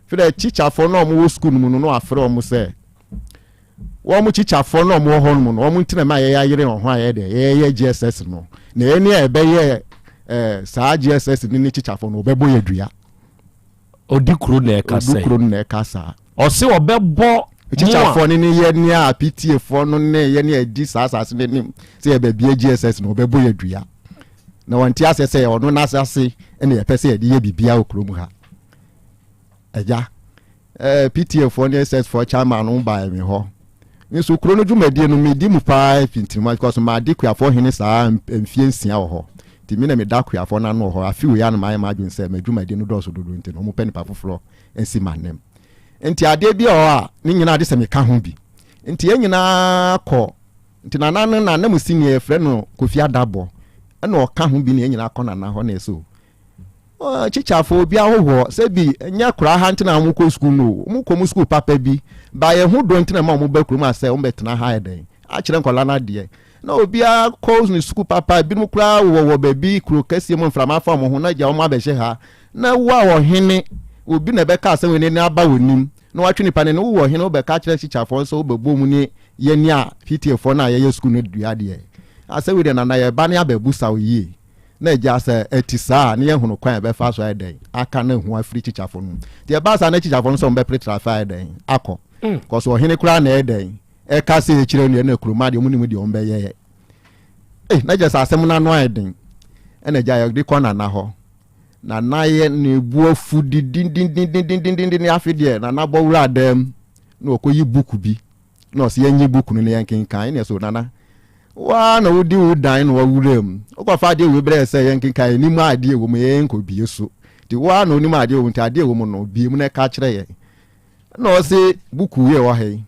fere teacher for no mo school mu no afre o mo se wo mu teacher for no mo ho no mo ntine ma ye ya yire ho aye de ye GSS no na eni e be ye sa GSS ni teacher for no obebo ye dua odikro na e kasa o se obebo teacher for ni ye ni a PTA for no ne ye ni edi sa asase ne nim se ye be bia GSS no obebo ye dua na wanti asese ono na asase ene ye pese ye di ye bibia okro mu ha eja PTA for ni SS for chairman no ba me ho nso kro no dwumadi no me di mu pa pintima because ma di kuafo hene saa mfie nsia wo ho ti mi na me da kuafo na no ho afi wo ya na ma adwen se ma dwumadi no do so dodo nti no mo pani pa foforo ensi manem nti ade bi o a ni nyina ade se me ka ho bi nti ye nyina kọ nti na na mu senior friend no Kofi Adabo na o ka ho bi ni nyina kọ na ho na eso chichafo bi ahoho se bi nya kura ha ntina mu ko school no mu ko mu school papa bi ba ye hu do ntina ma mu ba kuro ma se o betena ha eden a kire nkola na de na obi a calls ni school papa bi mu kura wo baby kuro kase mu mframa fa mu ho na ja o ma be she ha na wa wo hene obi na be ka se we ni aba wonim na wa twini pane no wo hene o be ka kire chichafo so o be bo mu ni ye ni a PTA4 na ye school no dua de ase we de na ye ba ne ababusa o yi na eja se etisa na ye hunu kwan be fa so eden aka na hu afri chichafo no de ba sa na chichafo no so be pretrafa eden akọ cause o hene kura na eden e ka se chire no na kuruma de omunimu de ombe ye na je sa asem na no eden na eja ye de kona na ho na ye na ebu afu din afi de na bo wura dem na okoyi buku bi na o se yenyi buku no na yankin kan na so nana wa na wodi udan no wawurem okwafa de we bre se yankin kan ni mu ade wo mu yen ko bie so ti wa na oni mu ade wo nti ade wo mu no bie mu na ka kire ye na o se buku ye wa he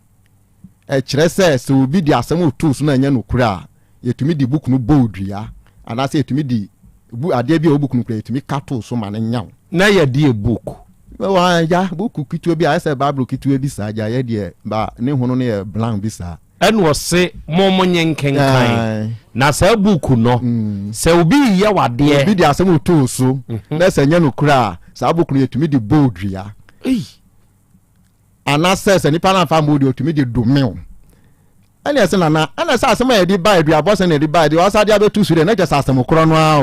e kire se obi di asem otu so na nya no kura yetumi di buku no bodua ana se yetumi di ade bi obuku no kura yetumi kato so ma na nya na ye di buku wa ya buku kituo bi a se bible kituo bi sa ja ye de ba ne hono ne ye blank bi sa eno se momonye nkenkan na sa buku no se obi ye wade obi di asem otu so na se nya no kura sa buku no yetumi di bodua ana se nipa na fa modi otumi di domeo ani ese na ana sa asem ya di ba edua boss na di ba di o sa di abetu su de na je sa asem kro no a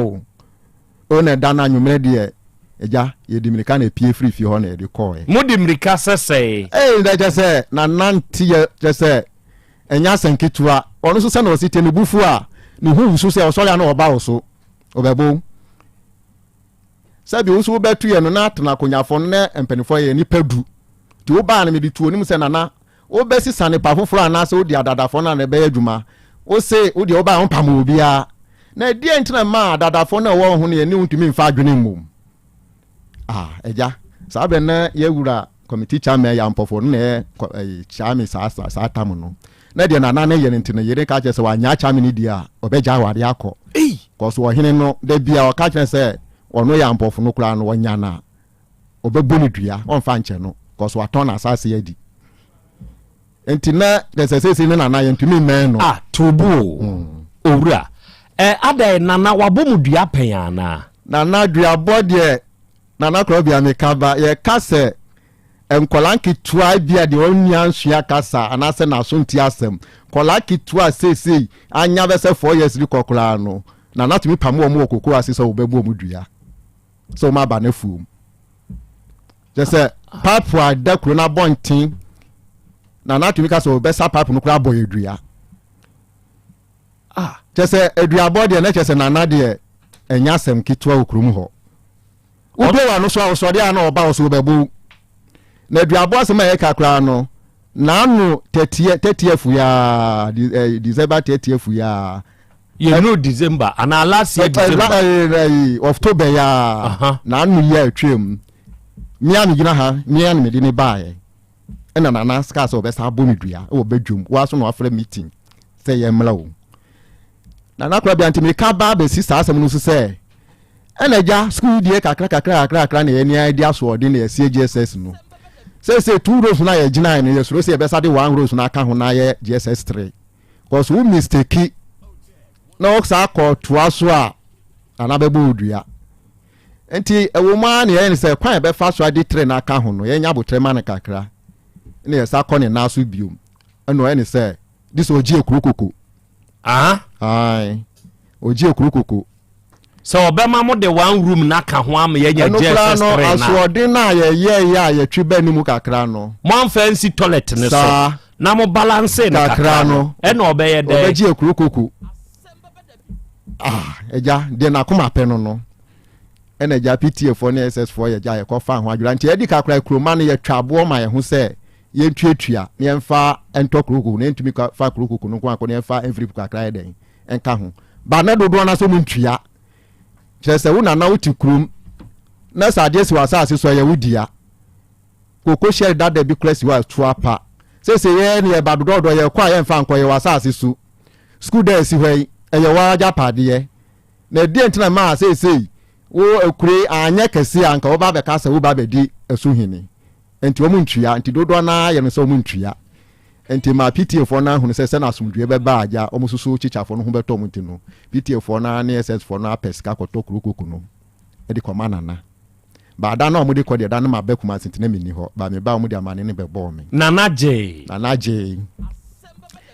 o na da na nwumre de eja ye di mirika na pie free fi ho na di call mo di mirika sese da je se na nanti je se enya senketua ono so se na o site ne bufu a ne hu so se o so ya na oba o so obebo sabi usu betu ye no na atena konyafo ne empenifo ye ni padu ti o ba na me di tuo nim se nana o be si sane pa foforo ana se o di adadafo na be adwuma o se o di o ba on pam obi a na die ntina ma adadafo na wo ho ne ni ntumi mfa adwene mum eja sabe na ye wura committee chairman ya mpofo ne chairman sa tamu no na de na na ye ntina ye ka che se wa nya chairman ni dia obeja ware akọ ko so ohene no da bia o ka che se ono ya mpofo no kura no wonya na obebuni dua on fa nche no ko so aton na asase ya di entina de se ne na ye ntumi men no tubu owura adai nana wabomu dua pen na dua bode nana Krobea me kaba ye kase nkɔla nketewa bia de ɔnua nsua kasa anasɛ naso nti asɛm kɔla ketewa seesei anya bɛsɛ 4 years bi kɔkoraa no na natumi pam wɔ mu wɔ kokoro ase sɛ wobɛbu mu dua sɛ ɔma aba ne fuom kyɛ sɛ pipe a da kuro no abɔnten na natumi ka sɛ wobɛsa pipe no koraa abɔ yɛ dua kyɛ sɛ aduabɔ deɛ na kyɛ sɛ nana deɛ ɛnya asɛm ketewa wɔ kurom hɔ wobɛwa no so a wosɔde a na ɔba wo so wobɛbu na aduabɔ asɛm a yɛka koraa no naano 30th ya December 30th ya no December and last year December October ya naano ya atwam mia me gina ha mia me de ne baaye ena nana ska so be sa bonu dua e wo badwum wa so no afra meeting say ye mla wo nana kura bi antimi ka ba be si sa asem no so say ena ja school die kakra na ye ni idea so odi na ye CGSS no say 2 rows na ye gina no ye so say be sa de 1 rows na aka ho na ye GSS 3 cause we mistake na o sa ko toa so a ana be bo dua enti ewoma na ye say kwan be fa so ade 3 na aka ho no ye nya botre ma na kakra na ye sa ko ne na so biom eno ye say this oji ekurukoko ai oji ekurukoko so obema mo de 1 room na ka ho am ye nya GSS 3 na aso ode na ye ya twi ba ni mu kakra no mo fancy toilet ne so na mo balance na kakra no e na obeye de oji ekurukoko eja de na kuma pe no ena eja PTF na SS4 ye ja ye ko fa ho adwura nti edi kakra kroma na ye twabo ma ye ho se ye ntuatua na ye mfa entokruku na ntumi fa kruku no kwa ne mfa enfrip kakra ye den enka ho ba na dodo na so mu ntua kyese wo na wuti krum na sade si wasase so ye wudia koko share that the big class was tuapa se ye ne ba dodo ye kwa ye mfa nko ye wasase su school day si hwei eye wa japade ye na die ntina ma se wo ekure anya kese anka wo ba be ka se wo ba be di esuhini enti wo mu ntua enti dodo na ye no se wo mu ntua enti ma PTF na hu se na asumdwe be ba aja o mususu chichafo no hu beto mu ntino PTF na SS4 na peska koto kurukuku no e di komana na ba da na o mu di kode da na ma bakuma sentina mini ho ba me ba o mu di amane ne be bo me nana je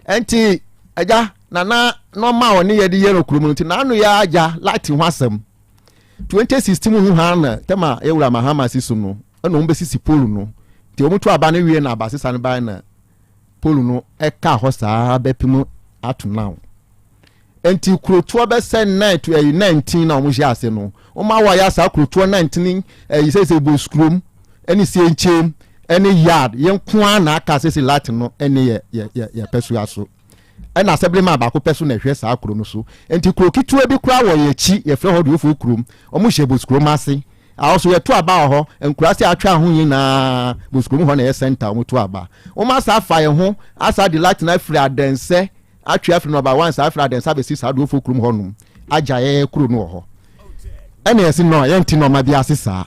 enti aja nana normal oni ye di yero kurumu nti na anu ya aja lati ho asem 2016 hu ha na tema ewura mahama sisu no eno mbe sisi polu no ti omutu aba na wie na aba sisa ne ba na polu no eka ho saa bepimu atu now enti kurotuo be se 19 na omuji ase no o ma wa ya saa kurotuo 19 yisese bo skrum eni sie nchem eni yard yenkwa na aka sisi lati no eni ye pesu aso ena asebile ma ba ko pesu na hwe saa kuro no so enti kuro kitua bi kura wo ye chi ye fre ho de ofu kurom omu hye bo skrum ase also ye to aba ho enkurase atwa ho yin na bo skrum ho na ye center omu to aba o ma sa fa ye ho asa de light na free adense atwa free number 1 sa free adense be si sa de ofu kurom ho no aja ye kuro no ho ena ye si no ye nti no ma bi asesa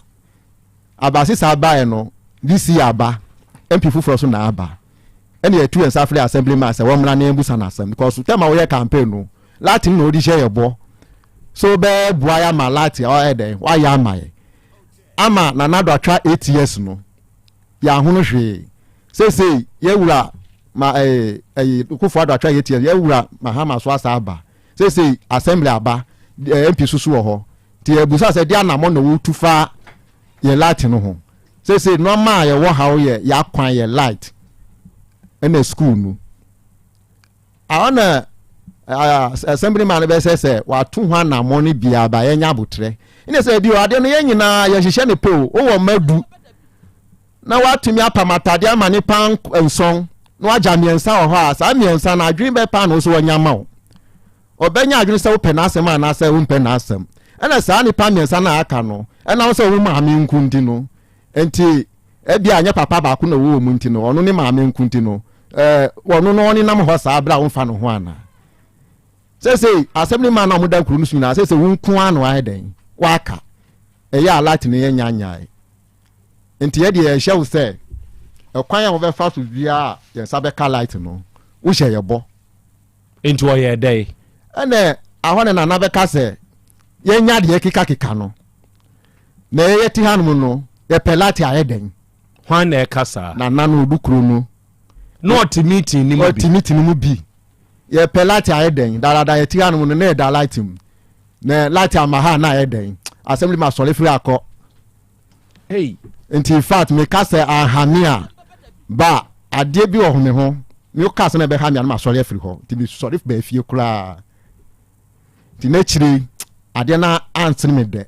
aba asesa aba ye no this year aba MP fu so na aba ene ye tu ensa free assembly man say won mra na embusa na asem because tema we campaign no latin no di share yebo so be buaya ma lati o eden wa ya amaye ama na nado atwa 8 years no ya hunu hwe say ye wura ma kufu ado atwa 8 years ye wura mahama so asa aba say assembly aba MP susu wo ho ti ebusa say dia na mo na wo tufa ye latin no ho say normal ye wo hawo ye ya kwan ye light ene school no aona assembly man be say wa tu ho na mo ni bia ba ye nya botre ine say bi ade no ye nyina ye hihye ne pe o wo madu na watumi apamatade ama ni pan enson no aja miensa ho a sa miensa na adwin be pan no so wanya ma o obenya adwin se wo pe na asem na se wo pe na asem ene sa ni pan miensa na aka no ena wo se wo maame nkundi no enti ebi anya papa ba ku na wo mu nti no ono ni maame nkundi no wono no oni nam ho sa bra wo fa no ho ana say assembly man na mo da kuru no suna say wonku ano aiden waka eya light ne yenya nyai enti ye de ye hye wo say ekwan ya wo be fa so bia ye sabe ka light no wo hye ye bo enti wo ye dey ene ahone na na be ka say yenya de kika no na ye ti hanum no ye pelati aiden hwan na kasa na nanu odukuro no not meeting ni mu bi ye pelati ayeden dalada ye tia no ne da lighting na light amaha na ayeden assembly ma sole free akọ hey in fact me kasa ahamia ba ade bi wo me ho me kasa na be hamia na ma sole free ho ti bi sole be fie kura ti na chiri ade na answer me de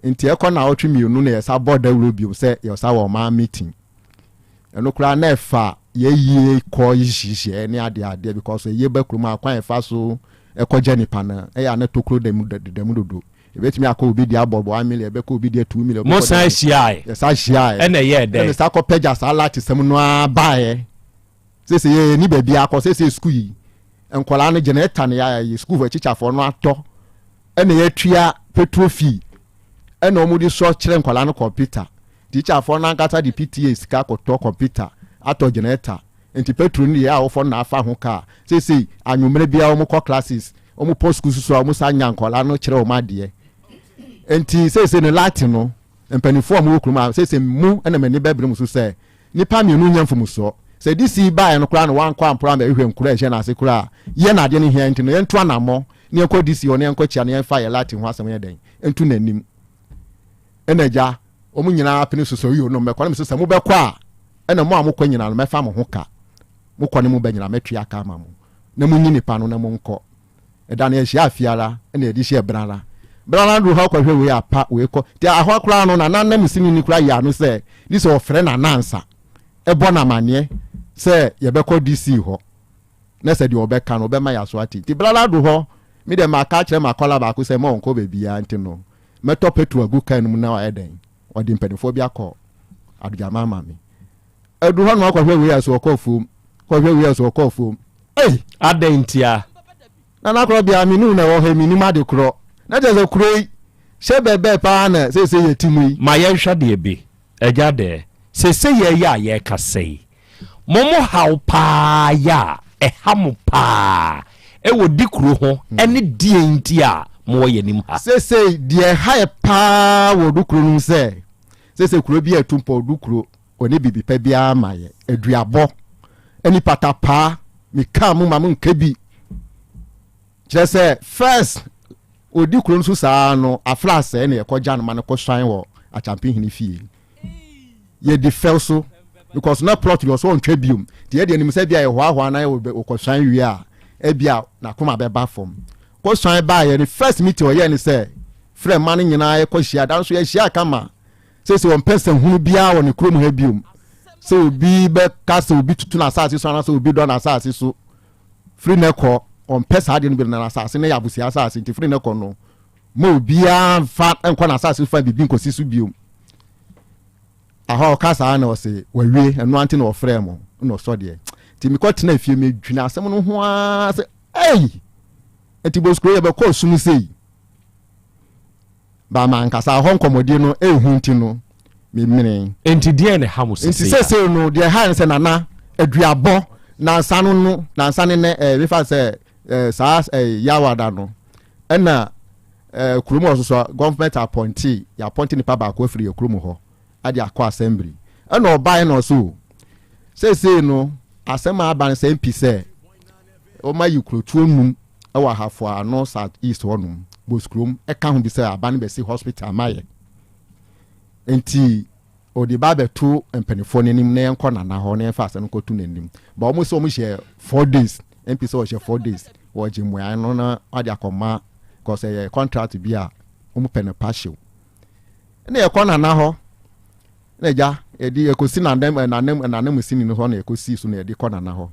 nti ekọ na otwi mienu na yesa boda wuro bi se yesa wo ma meeting eno kura na efa ye ko yihihie ni ade because ye ba kuruma akwan efa so ekọ nipa na ya na tokro dem dodo ebetimi akọ obi di abobo amile ebe ko obi di 2 million mo san hia yesa hia ena ye de ena sa ko peja sa lati sem no abae sese ye ni ba bia akọ sese school yi enkola no generator na ya school for teacher for no ato ena ye tua petrol fee ena omudi so kire nkwala no computer teacher for na nkata di PTA sika ko to computer ato generator enti petrol ni ya ofo na afa ho ka sese anwumere bia o mo classes o mo post school so o mo sa nya nkwala no kire o ma de enti sese no lati no empanifo mo kuruma sese mu ena mani bebre mu so se nipa mienu nyamfo so se disi ba no kura no wan kwa ampura ma ehwe nkura ehye na ase kura ye na de ne hia enti no ye nto anamo ne enko disi o ne enko chia ne enfa ye lati ho asem ye den entu nanim enaja omu nyina apene soso yi no mekwa na mesesa mu bekwa a ena mo amukwa nyina no mefa mo ho ka mo kɔ ne mu banyina metwa aka ma mo na mu nyini pa no na mo nkɔ eda na ehia afiara ena edi hye brana ru ha kwahwe we apa we kɔ ti ahwa kura no na nanam sini ni kura ya no se this ofre na nansa ebo na mane se ye bekɔ DC ho na se di obeka no obema ya so ati ti brana ru ho mi de maka kire makola ba ko se mo nkɔ bebi ya ntino meto petu agu kan mu na wa eden odi mpanifo bi akọ adujama mami edu ho no akwahwe we aso okofum kwahwe we aso okofum adentia na Krobea minu na wo he minu ma de kro na je ze kro she bebe pa na se yetimu ma ye hwa de bi eja de se ye ya ye kasei momo haw pa ya hamu pa wo dikro ho ene die ntia mo ye nim ha se die ha pa wo dukro nu se kuro bi atumpo dukro oni bibi pa bia maye aduabo eni pata pa mi ka mu mamu nkabi jese first odikro nu sa no aflas ene ye koja no man ko swan wo a champion hini fie ye di felso because na plot you so on twabium die de nim se bia ye hoahoa na ye ko swan wi a e bia na koma be ba form ko swan ba ye ni first meeting o ye ni se friend man nyina ye ko hia dan so ye hia kama se one person hunu bia wo ne krom ha biom se obi be kasa obi tutu na asase so na se obi do na asase so free ne ko on person ade no bi na asase ne yabusi asase nti free ne ko no mo obi a fa enko na asase fa bibi nkosi so biom aha o kasa na o se wawie eno ante na o frɛ mo no so de ti mi ko tena fie me dwina asem no ho a se eti bo skro ye be ko sum sei ba man kasa ho nkomodi no ehunti no mimire enti die ne hamus enti sese no de ha nse nana aduabo na nsano no na nsane ne refa se sa yawada no ena kurumu ososo government appointee ya appointee ni pa ba ko afiri kurumu ho ade akọ assembly ena obai no so sese no asema aban se mp se o ma yikro tuonum e wa hafo ano south east wonum boskrom e ka hu bi se aban be si hospital maye enti odi babe to empanifo nenim na enko na ho na enfa ase nko tu nenim ba o mo so mo she 4 days mp so she 4 days wo jimu ya no na ade akoma cause e contract bi a o mo pen partial na e ko na ho na ja edi ekosi na dem sini no ho na ekosi so na edi ko na ho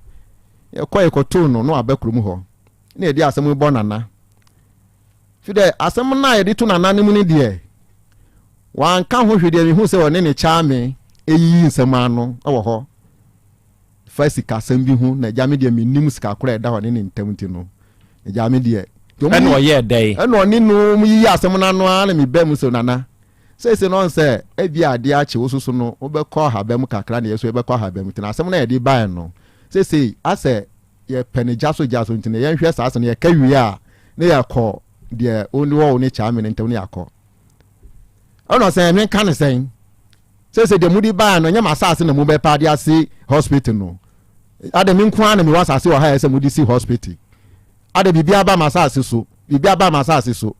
e ko to no abakrum ho na edi asem bo nana fide asem na edi to nana nim ni de wan ka ho hwede mi hu se woni ne chaame eyi nsem ano ewo ho fasika asem bi hu na jame de mi nim sika kora eda ho ne ntamti no jame de eno ye dai eno ni no yi asem na no ana mi bem so nana se no se e bi ade a che wosusu no obekọ ha bem kakra na yeso ebekọ ha bem tina asem na ye di ban no se ase ye penija so jaso tina ye hwe sa ase na ye ka wi a na ye kọ de oni wo ni chaame ne ntam ni akọ ono se me kan sen say the mudi ba no nyama asase na mu be pa dia si hospital no ade me nko ana me wa asase wa ha say mudi si hospital ade bibia ba masase so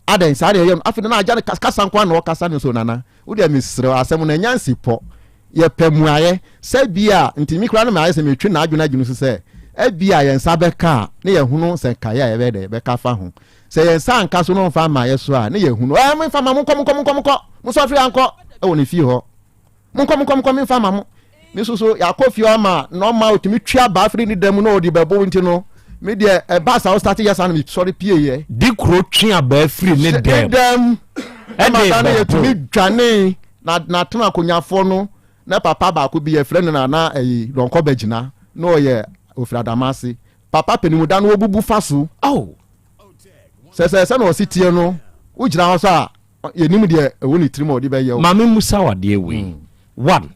ade nsare yem afide na agya kasa nko ana kasa ne so nana wo de misre asem na nyansi po ye pemuaye se bia ntimi kura no ma ayese metwi na adwuna adwunu so se bia ye nsa be ka ne ye hunu se kaya ye be de be ka fa ho se ye nsa nka so no fa ma ye so a ne ye hunu me fa ma mo nko mo so afiri anko e woni fi ho mo nko me fa ma mo me so ya ko fi o ma no ma otimi twa ba afiri ni dem no odi bebo nti no me de ba sa o start yes and me sorry pie ye di kro twa ba afiri ni dem e ma ta ne ye tumi dwane na tena konyafo no na papa ba ko bi ye frɛ no na donko bagina no ye ofradamase papa penimu da no obubu faso se no sitie no wo gira ho so a yenim de woni tirimo odi be ye ma me musa wade we one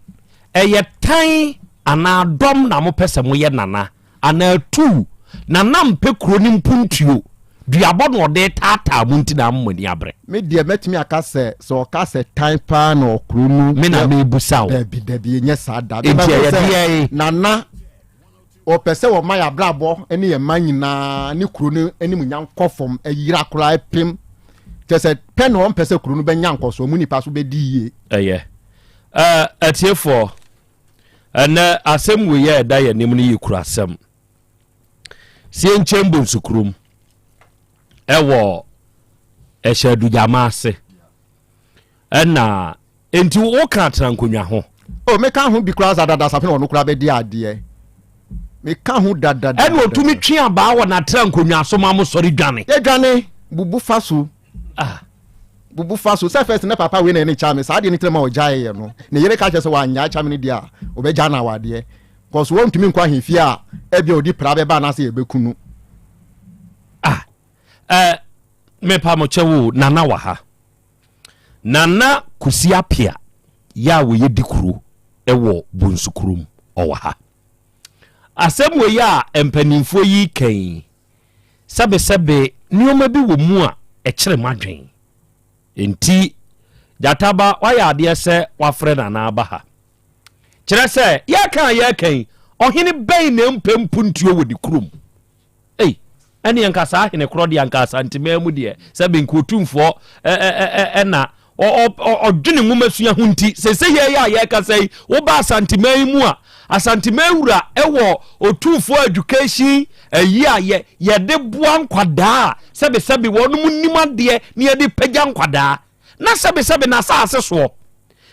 eye tan ana dom na mo pese mo ye nana ana two nana mpe kro ni mpuntuo duabo no de tata mu nti na mmani abre me de metimi aka se so ka se tan pa na okro nu me na me busa wo dabi nye sa da nana o pese wo ma ya brabo ene ye manyina ne kro nu enim nyankofom ayira kra pim tese pen wo pese kro nu be nyankoso mu nipa so be di ye atiefo ana asem we ye da ye nim ne yikura asem sie nchembo nsukrum ewo ehadu jamase ena enti wo ka trankonwa ho o me ka ho bi kura dada sape no kura be di ade me ka ho dada ena otumi twe aba wo na trankonwa so ma mo sori dwane ye dwane bubu faso bubu faso se first na papa we na ni cha me sa de ni trema o jae ye no ne yere ka che se wa nya cha me ni dia o be ja na wade cause won tumi nkwa hifie a e bia odi pra be ba na se ye bekunu me pa mo chewu nana wa ha nana kusia pia ya we ye dikuru ewo bunsukurum o wa ha asem we ya empanimfo yi kan sebe nioma bi wo mu a e kire madwen enti jataba wa ya ade se wa frɛ nana aba ha kire se ya kan ohene bɛn na mpempuntuo wo dikurum eni yankasa hene krodi yankasa ntimemu de sabe nkotumfo na odwene ngumasua hunti sese ye kasai wo ba asantimemu a asantimewura ewo otumfo education ye de boa nkwada sabe wonu nimade ne ye de pagya nkwada na sabe na saase so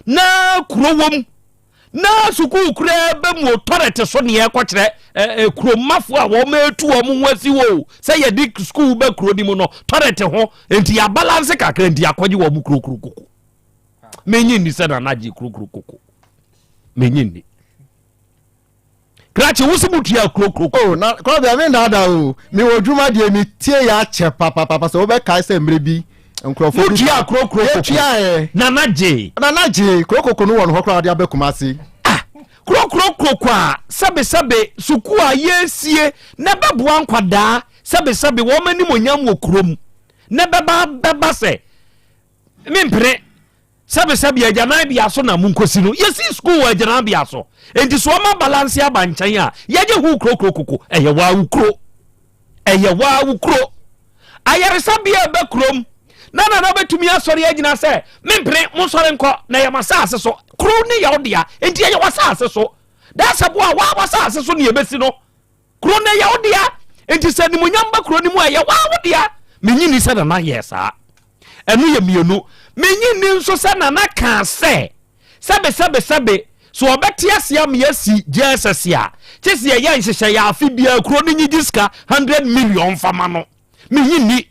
na kurowom na suku kure be mu authority so ne ye kwakire kromafo a wo metu wo mu wasi wo se ye di school be kro di mu no authority ho enti ya balance kakra enti akwaji wo mu krokoko menyi ni se na naji krokoko menyi ni krachi wusibutu ya krokoko na Krobea me na o mi wodwuma de mi tie ya che papa so be kai se mrebi nkrofo du ya krokoko nanaje krokoko no won ho kra de abekumasi krokoko a sabe suku a yesie na beboa nkwada sabe wo mani monyam wo krom na beba se mimpre sabe agyanan bia so na munkosi no yesi school agyanan bia so enti so ma balance abanchan a yeje hu krokoko eye wa ukro ayare sabia be krom na betumi asori agina se mimpre mo sori nko na ye masase so kro ne ya odia enti ye wasase so da sabo a wa wasase so ne ye besi no kro ne ya odia enti se ni monyamba kro ni mu a ye wa odia menyini se na yesa enu ye mienu menyini nso se na ka se sabe so obeti asia me asi Jesus ya chesi ye yan hyehyɛ ya afibia kro ni nyidiska 100 million fama no menyini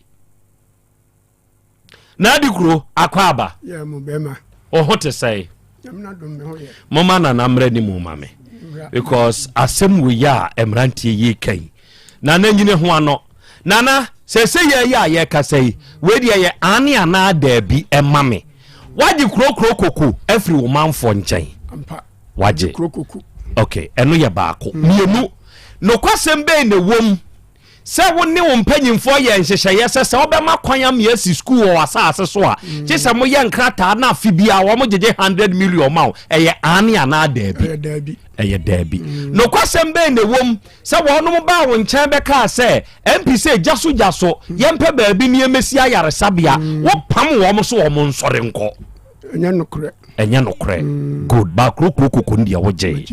na di kuro akwaba ya mu bema hote say amna dum me ho ye mama na namre ni mu mame because asem we ya emrantie yi kan na nyine ho ano nana sese ye ka say we de ye ane ana da bi emame waji kuro koko every woman for nchen ampa waji kuro koko okay eno ye baako mienu no kwasem be ne wom sɛ wo ne wo mpanyimfoɔ yɛ nhyehyɛeɛ sɛ wobɛma kwan am yɛasi school wɔ asase so a gye sɛ moyɛ nkrataa na afe bia wɔ mo gyegye 100 million ma wo ɛyɛ ane anaa daabi ɛyɛ daabi nokwasɛm bɛɛ na ɛwom sɛ wɔnom baa wo nkyɛn bɛkaa sɛ mp sɛ gya so yɛmpɛ baabi ne yɛmɛsi ayaresabea wopam wɔ mo so wɔ mo nsɔre nkɔ ɛnyɛ nokorɛ good baakurokuro deɛ wogye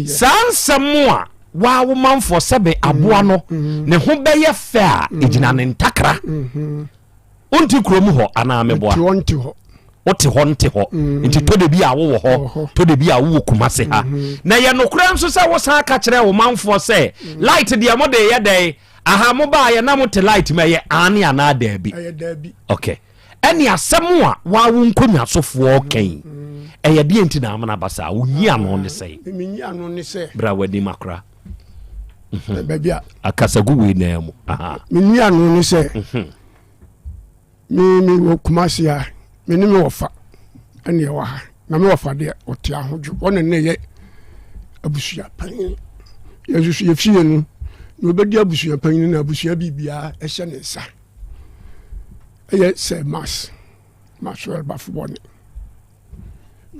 saa nsɛm a waa wo manfoɔ sɛbe aboa no ne ho bɛyɛ fɛ a ɛgyina ne ntakra wonti kurom hɔ anaa meboa wote hɔ nte hɔ nti tɔ de bi a wowɔ hɔ tɔ de bi a wowɔ Kumase ha na yɛ nokorɛ nso sɛ wo san ka kyerɛ wo manfoɔ sɛ light deɛ mode yɛ dɛn aha mo baa yɛ na mote light ma yɛ ane anaa daabi okay ɛne asɛm a waa wo nkonnwasofoɔ kɛn ɛyɛ deɛ nti na amana basa wo nyi ano ne sɛ bra wadi makra babia akasagu we na mu me nua no ne sɛ me wo Kumase a me ne me wofa ene ye wa ha na me wofa de ote ahodwo wona ne ye abusua pan yesusu ye fie no no obedi abusua pan na abusua bibia ehye ne nsa eye sɛ mas well bafo bone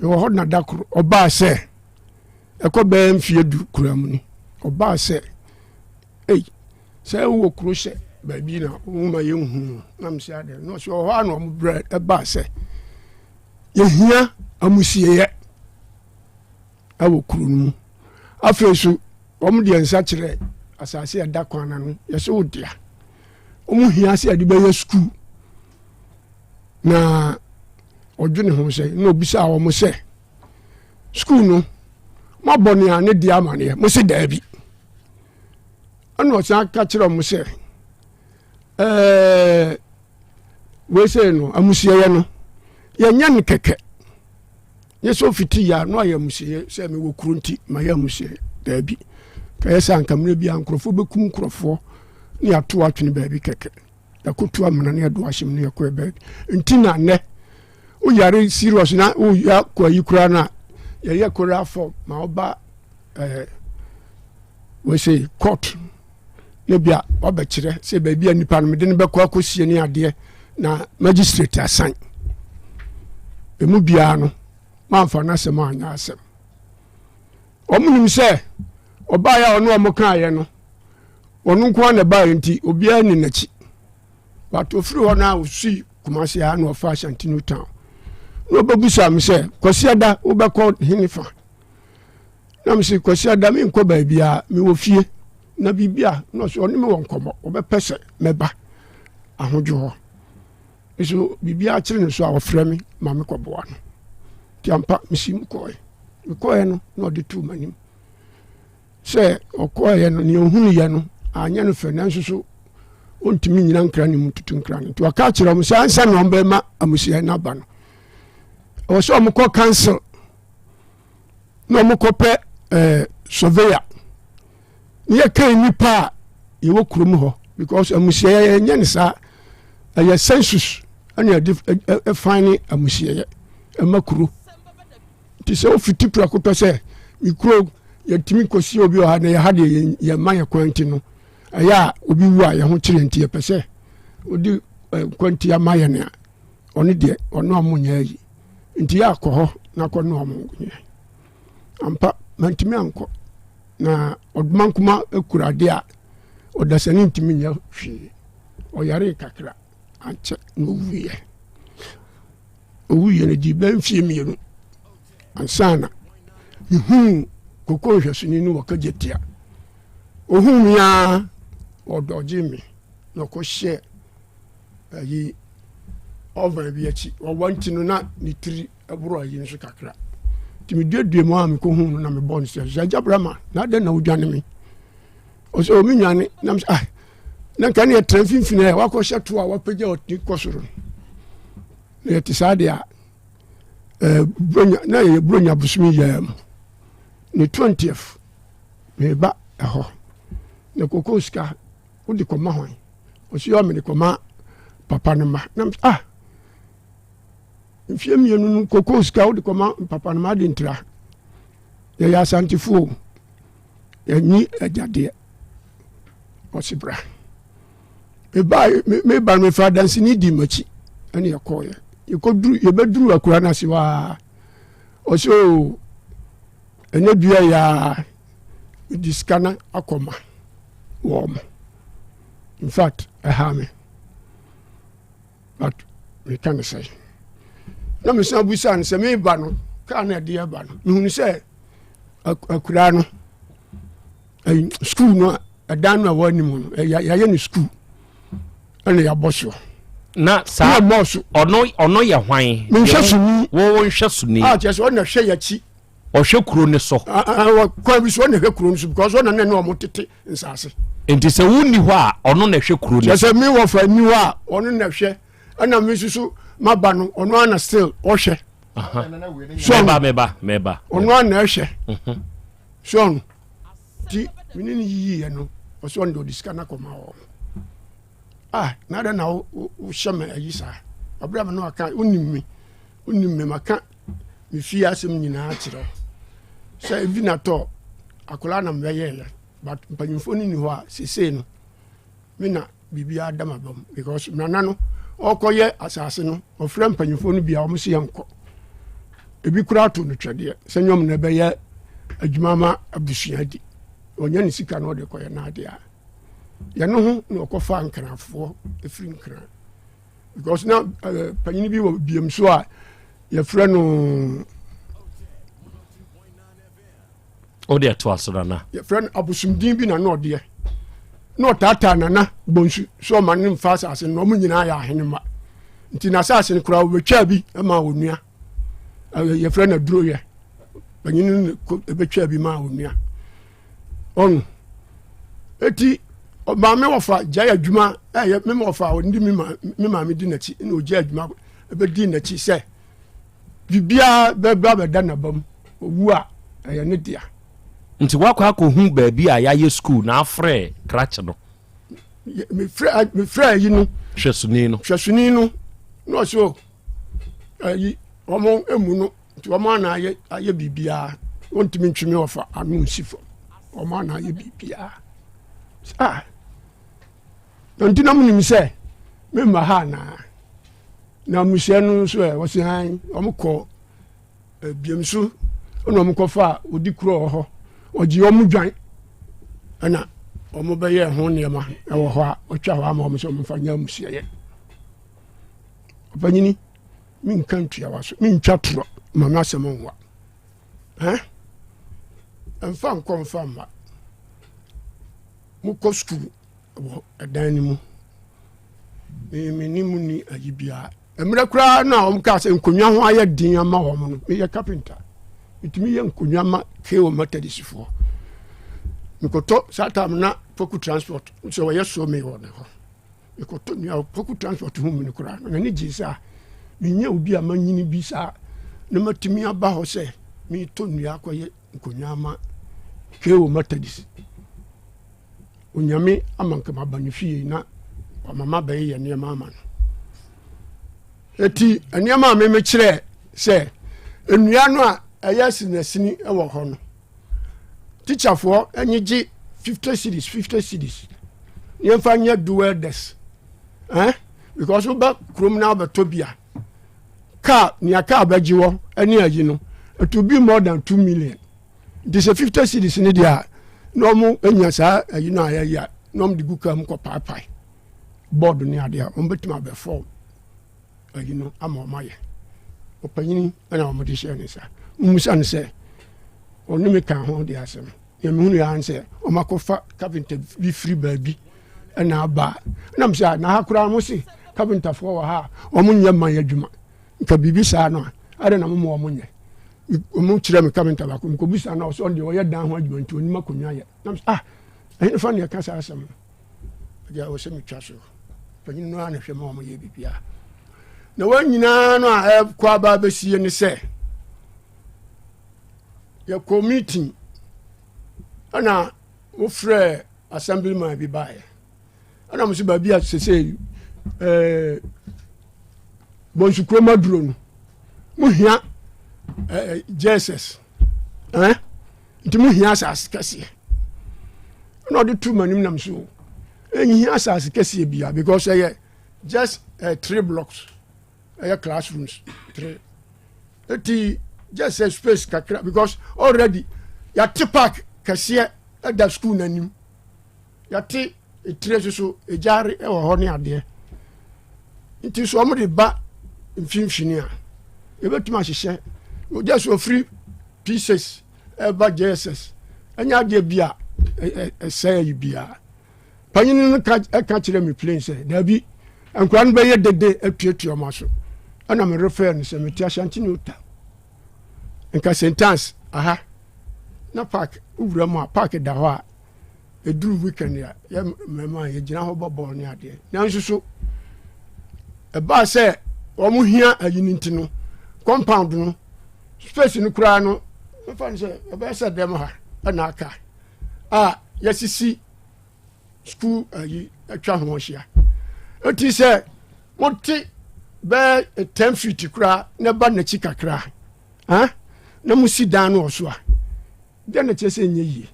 yo ho na dakro oba sɛ ekɔ mfie du kuram ni oba sɛ sɛ wo kuro hyɛ baabi na wo ma yɛ hu na msi ade no so ho ano mo bread eba sɛ yehia amusieyɛ awo kuro no afesu om de nsa kyerɛ asase ya da kwana no yɛsɛ wo dia om hia sɛ ade bɛyɛ school na odwene ho sɛ na obisa wo mo sɛ school no mabɔne a ne dia amane mo se daabi ano sa ka kyerɛ mo sɛ we say no amusiye no ye nya ne keke ye so fiti ya no ya amusiye sɛ me wo kuro nti ma ya amusiye daabi ka ye san kamre bi ankrofo bekum nkrofo ne ato atwene baabi keke da kotu amana ne do ahyem ne yakɔ baabi nti na ne wo yare serious na wo ya kwa yikura na ye kora for ma oba we say court ne bia obekire se baabi anipa no mede ne bekɔ akosie ne ade na magistrate assign emu bia no manfa na asɛm anya asɛm omunim sɛ oba ya ono omoka ye no onu nko na ba nti obia ni nachi but ofiri ho na osi Kumase ha na ofa Ashanti New Town no babusa me sɛ kwasiada wo bekɔ hinifa na me sɛ kwasiada me nkɔ ba bia me wo fie na bibia no so oni me won komo obepese meba ahodwo ho eso bibia kire ne so a ofrɛ me ma me kɔboa no tiampa misim koe no na odi tu manim sɛ okoe no ne ohunu ye no anya no fɛ nanso so ontimi nyina nkra ne mututu nkra ne to aka kire mo sɛ ansa no mba ma amusia na ba no o so mo kɔ cancel no mo kɔ pɛ surveyor ye kan nipa ye wo kurom ho because amusia ye nya ne sa aye census ani a fine amusia ye amakuro ti se ofiti prakoto se mikro ye timi kosi obi o ha na ye ha de ye man ye kwanti no aya obi wu a ye ho kire nti ye pese odi kwanti amaye ne oni de ono amunya yi nti ya akɔ na akɔ no amunye ampa mantimi ankɔ na odman kuma ekurade a odasani ntimi nya hwe oyare kakra anche no wuye ne di ben fie mienu ansana koko hwesuni no wakajetia ohun ya odoje mi no ko hye ayi over bi achi o wanti no na ni tiri aburo ayi nso kakra timi dedue mo am ko hu na me bon se jaja brama na de na udwane mi o so mi nwane na na kan ye tranfinfin e wa ko hye to a wa pagya o ti kosoro ne ti sade a bronya na ye bronya busumi ya ne 20th me ba ho ne kokoska o di koma hwan o si o me ne koma papa ne ma na mfie mienu kokoska o di koma papa ne ma de ntra ya Asante fu ya ni ajade ɔsibra me ba me fa dansi ni di machi ɛne yɛkɔɔyɛ yɛbɛduru akura no ase waa ɔsɛ ɛnɛ dua yɛa mede sika no akɔma wɔ mo in fact ɛha me but meka ne sɛ na mesan busa no sɛ meba no kaa na ɛde yɛba no mehunu sɛ akura no school no ɛdan no a wɔanim no yɛayɛ no school ɛne yɛabɔ soɔ na saa ɔno yɛ hwan menhwɛ soni wɔwɔ nhwɛ soni kyerɛ sɛ ɔna hwɛ yɛakyi ɔhwɛ kuro ne so kwan bi so ɔna hwɛ kuro no so because ɔna ne ɔmo tete nsase nti sɛ wonni hɔ a ɔno na hwɛ kuro ne so kyerɛ sɛ me wɔfa ni hɔ a ɔno na hwɛ ɛna me susu maba no ɔno ana still ɔhwɛ meba ɔno ana ɛhwɛ so ti mene ne yiyiɛ no ɔsɛ ɔne de ɔde sika no akɔma wɔ na dɛ na wohyɛ me ayi saa ɔberɛ ma no aka wonim me maka mefie asɛm nyinaa kyerɛ sɛ ebi natɔ akwaraa na mebɛyɛɛyɛ but mpanyimfoɔ no ni hɔ a sesei no me na biribiaa da mabam because nana no ɔkɔyɛ asase no ɔfrɛ mpanyimfoɔ no bia ɔmo sɛ yɛnkɔ ebi koraa ato no twɛdeɛ sɛ nyɔm na ɛbɛyɛ adwuma ma abusua di ɔnyɛ ne sika no ɔde kɔyɛ no adeɛ a yɛno ho na ɔkɔfa nkrafoɔ ɛfiri nkra because na panyini bi wɔ biam so a yɛfrɛ no ɔde ɛto aso nana yɛfrɛ no abosomdin bi na na ɔdeɛ na ɔtaataa nana bonsu so ɔma ne mfa asase no ɔmo nyinaa yɛ ahene ma nti na asase no koraa wɔbɛtwaa bi ma wɔnua yɛfrɛ no aduroyɛ panyini no ɛbɛtwaa bi ma wɔnua ɔno ɛti maame wɔfa gyae adwuma ɛyɛ me wɔfa ɔndi me maame di n'akyi na ɔgya adwuma ɛbɛdi n'akyi sɛ biribiaa bɛba bɛda n'abam owu a ɛyɛ ne dea nti wakɔ akɔhu baabi a yɛayɛ school na afrɛ krakye no mefrɛ ayi no hwɛsoni no na ɔsɛ ayi ɔmo ɛmu no nti ɔmo ana ayɛ biribiaa wɔntumi ntweme wɔfa ano nsi fam ɔmo ana ayɛ biribiaa nti na monim sɛ memma ha anaa na musua no nso wɔse han ɔmo kɔ biam so ɛna ɔmo kɔfa a ɔdi kuro wɔ hɔ ɔgye ɔmo dwan ɛna ɔmo bɛyɛ ho nneɛma ɛwɔ hɔ a ɔtwa hɔ ama ɔmo sɛ ɔmo mfa nyɛ amusiayɛ ɔpanyini menka ntuawa so mentwa torɔ ma me asɛm nwa ɛmfa nkɔ mfa mma mokɔ skul wɔ ɛdan no mu mene mu ni ayi biara mmerɛ koraa na ɔm kaa sɛ nkonnwa ho ayɛ den ama wɔ m no meyɛ carpenter metumi yɛ nkonnwa ma keo matadisifoɔ mekɔtɔ saa tam na poku transport sɛ wɔyɛ so me wɔ ne hɔ mekɔtɔ nua poku transport ho mu no koraa nane gye sɛ a menyɛ obi a manyini bi saa na matumi aba hɔ sɛ metɔ nnua akɔyɛ nkonnwa ma keo matadisi onyame amankama ba ne fie na ɔmama bɛyɛ nneɛma ama no eti nneɛma a memekyerɛ sɛ nnua no a ɛyɛ sinasini ɛwɔ hɔ no teacherfoɔ ɛnye gye 50 cities yɛmfa nyɛ dual desk because woba kurom na wobɛtɔ bi a nea kaa bɛgye wɔ ɛne ayi no it will be more than 2 million nti sɛ 50 cities ne deɛ a na ɔmo anya saa ayi no ayɛyɛ a na ɔmo de gu kaa mu kɔ paapae board ne adeɛ a ɔmo bɛtumi abɛfɔ ayi no ama ɔmo ayɛ ɔpanyini ɛna ɔmo de hyɛ ne sa mmusa ne sɛ ɔne me ka ho de asɛm yɛmehunu yɛ an sɛ ɔmo akɔfa carpenter bi firi baabi ɛna aba nam sɛ na ha koraa mo se carpenterfoɔ wɔ ha a ɔmo nyɛ ma yɛ adwuma nka biribi saa no a ade na moma ɔmo nyɛ ɔmo kyerɛ me carpenter baako nkɔbisa na ɔsɛ ɔde ɔyɛ dan ho adwuma nti ɔnim akonnwa yɛ nam sɛ ɛhe ne fa ne yɛka saa asɛm no agya wɔ sɛ metwa so panyin no a na hwɛ ma ɔmo yɛ biribiaa na wɔn nyinaa no a ɛkɔ aba bɛsie ne sɛ yɛkɔ meeting ɛna wofrɛ assemblyman bi baeɛ ɛna mo sɛ baabi a sesei bɔnsukuroma duro no mohia jesus nti mohia asase kɛseɛ ɛna ɔde to m'anim nam so ɛnyi asase kɛseɛ bia because ɛyɛ just 3 blocks ɛyɛ classrooms 3 eti just a space kakra because already yɛte park kɛseɛ ɛda school n'anim yɛte etire so egyare ɛwɔ hɔ ne adeɛ nti so ɔmo de ba mfimfini a yɛbɛtumi ahyehyɛ just for free pieces ɛba JSS ɛnyɛ adeɛ bi a ɛsɛ yi bia panyin no ka kyerɛ me plain sɛ dabi nkura no bɛyɛ dede atuatua ɔmo so ɛna me refer no sɛ meti Ashanti ne ota nka sentence aha na park wura mu a park da hɔ a eduru weekend ya mɛma yɛgyina hɔ bɔbɔ ne adeɛ nanso so ɛbaa sɛ ɔmo hia ayi ne nti no compound no space no koraa no mɛfa no sɛ ɛbɛyɛ sɛ dɛm ha ɛna aka a yɛsisi school ayi atwa ho ahyia eti sɛ mote bɛɛ 10 feet koraa na ba n'akyi kakra na mo si dan no wɔ so a deɛ na kyerɛ sɛ nyɛ yie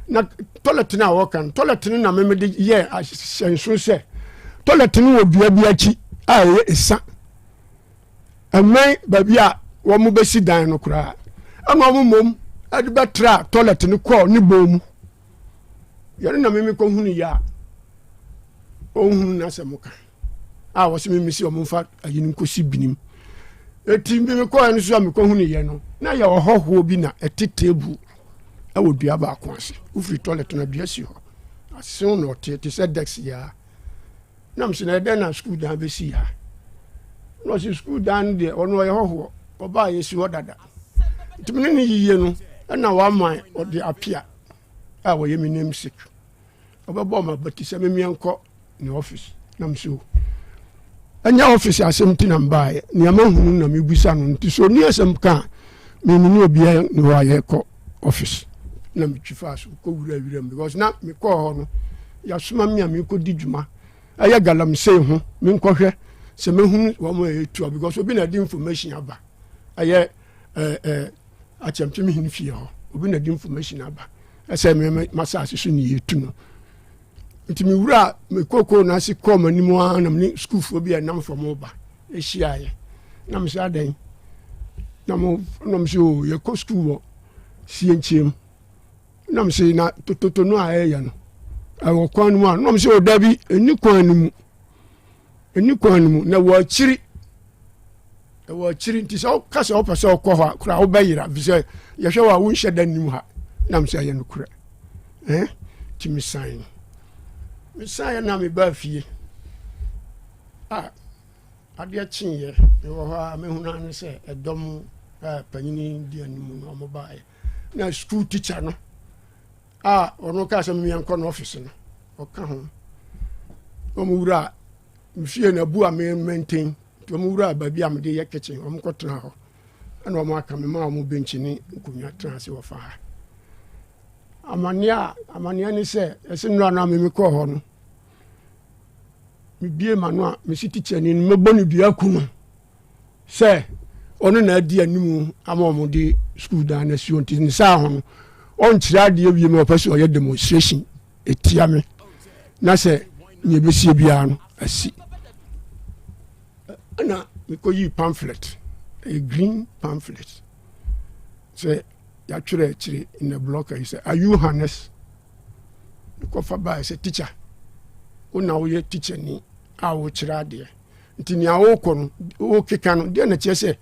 na toilet na wɔka no toilet no na memede yɛ ahyɛnso sɛ toilet no wɔ dua bi akyi a ɛyɛ ɛsa ɛmɛn baabi a wɔn bɛsi dan no koraa ama wɔn mmom ɛde bɛtra toilet no kɔɔ ne bɔn mu yɛre na meme kɔhunu yɛ a ɔhunu na asɛm ka a wɔsɛ meme si ɔmo mfa ayi no nkɔsi binim eti meme kɔɔ no so a mekɔhunu yɛ no na yɛ ɔhɔhoɔ bi na ɛte table ɛwɔ dua baako ase wofiri toilet na dua si hɔ asew na ɔte te sɛ dex yɛ na msɛ na ɛdɛn na school dan bɛsi yɛ na ɔsɛ school dan deɛ ɔno ɔyɛ hɔhoɔ ɔbaa yɛsi hɔ dada nti mene ne yiyie no ɛna waman ɔde apia a wɔyɛ me namesake ɔbɛbɔ ma bati sɛ memiɛnkɔ ne office na msɛ ɛnyɛ office asɛm ti na mbaeɛ nneɛma hunu na mebusa no nti so ni asɛm ka memene obiara ne hɔ a yɛkɔ office na metwi fa so kɔwura wiram because na mekɔɔ hɔ no yɛasoma me a mekɔdi dwuma ɛyɛ galamsey ho menkɔhwɛ sɛ mehunu wɔn a yɛtua because obi na de information aba ɛyɛ akyɛmkyɛm hin fie hɔ obi na de information aba ɛsɛ me masase so ne yɛtu no nti mewura mekɔkɔ na ase kɔɔ m'anim a na me schoolfoɔ bi a nam fam ba ɛhyiaeɛ na mesɛ adɛn na mesɛ yɛkɔ school wɔ sienkyem na mesɛ na tototo no a ɛyɛ no ɛwɔ kwan no mu a na mesɛ ɔda bi ɛni kwan no mu na wɔ akyiri nti sɛ woka sɛ wopɛ sɛ wokɔ hɔ a kora wobɛyera fi sɛ yɛhwɛ wɔ a wonhyɛ da nnim ha na mesɛ ɛyɛ no korɛ nti mesaeɛ na mebaa fie a adeɛ kyeeɛ mewɔ hɔ a mehunu ane sɛ ɛdɔm panyini di anim no ɔmobaeɛ na school teacher no a ɔno ka sɛ memiɛnkɔ no office no ɔka ho ɔmowura a mfie na bu a maintain nti ɔmowura baabi a mede yɛ kitchen ɔmokɔtena hɔ ɛna ɔmo aka me ma ɔmo benchi ne nkonnwa tena ase wɔfa ha amanneɛ ne sɛ ɛsɛ nnura no a memekɔɔ hɔ no mebie ma no a mesi teacher ni no mɛbɔ no dua ku no sɛ ɔno na adi anim ama ɔmo de school dan na suo nti ne saa ho no ɔnkyerɛ adeɛ wie ma ɔpɛ sɛ ɔyɛ demonstration ɛtia me na sɛ ne ɛbɛsie biara no asi ɛna mekɔyii pamphlet a green pamphlet sɛ yɛatwerɛ akyire in the block yi sɛ are you harness mekɔfa baa sɛ teacher wona woyɛ teacher ni a wokyerɛ adeɛ nti nea wokɔ no wokeka no deɛ na kyerɛ sɛ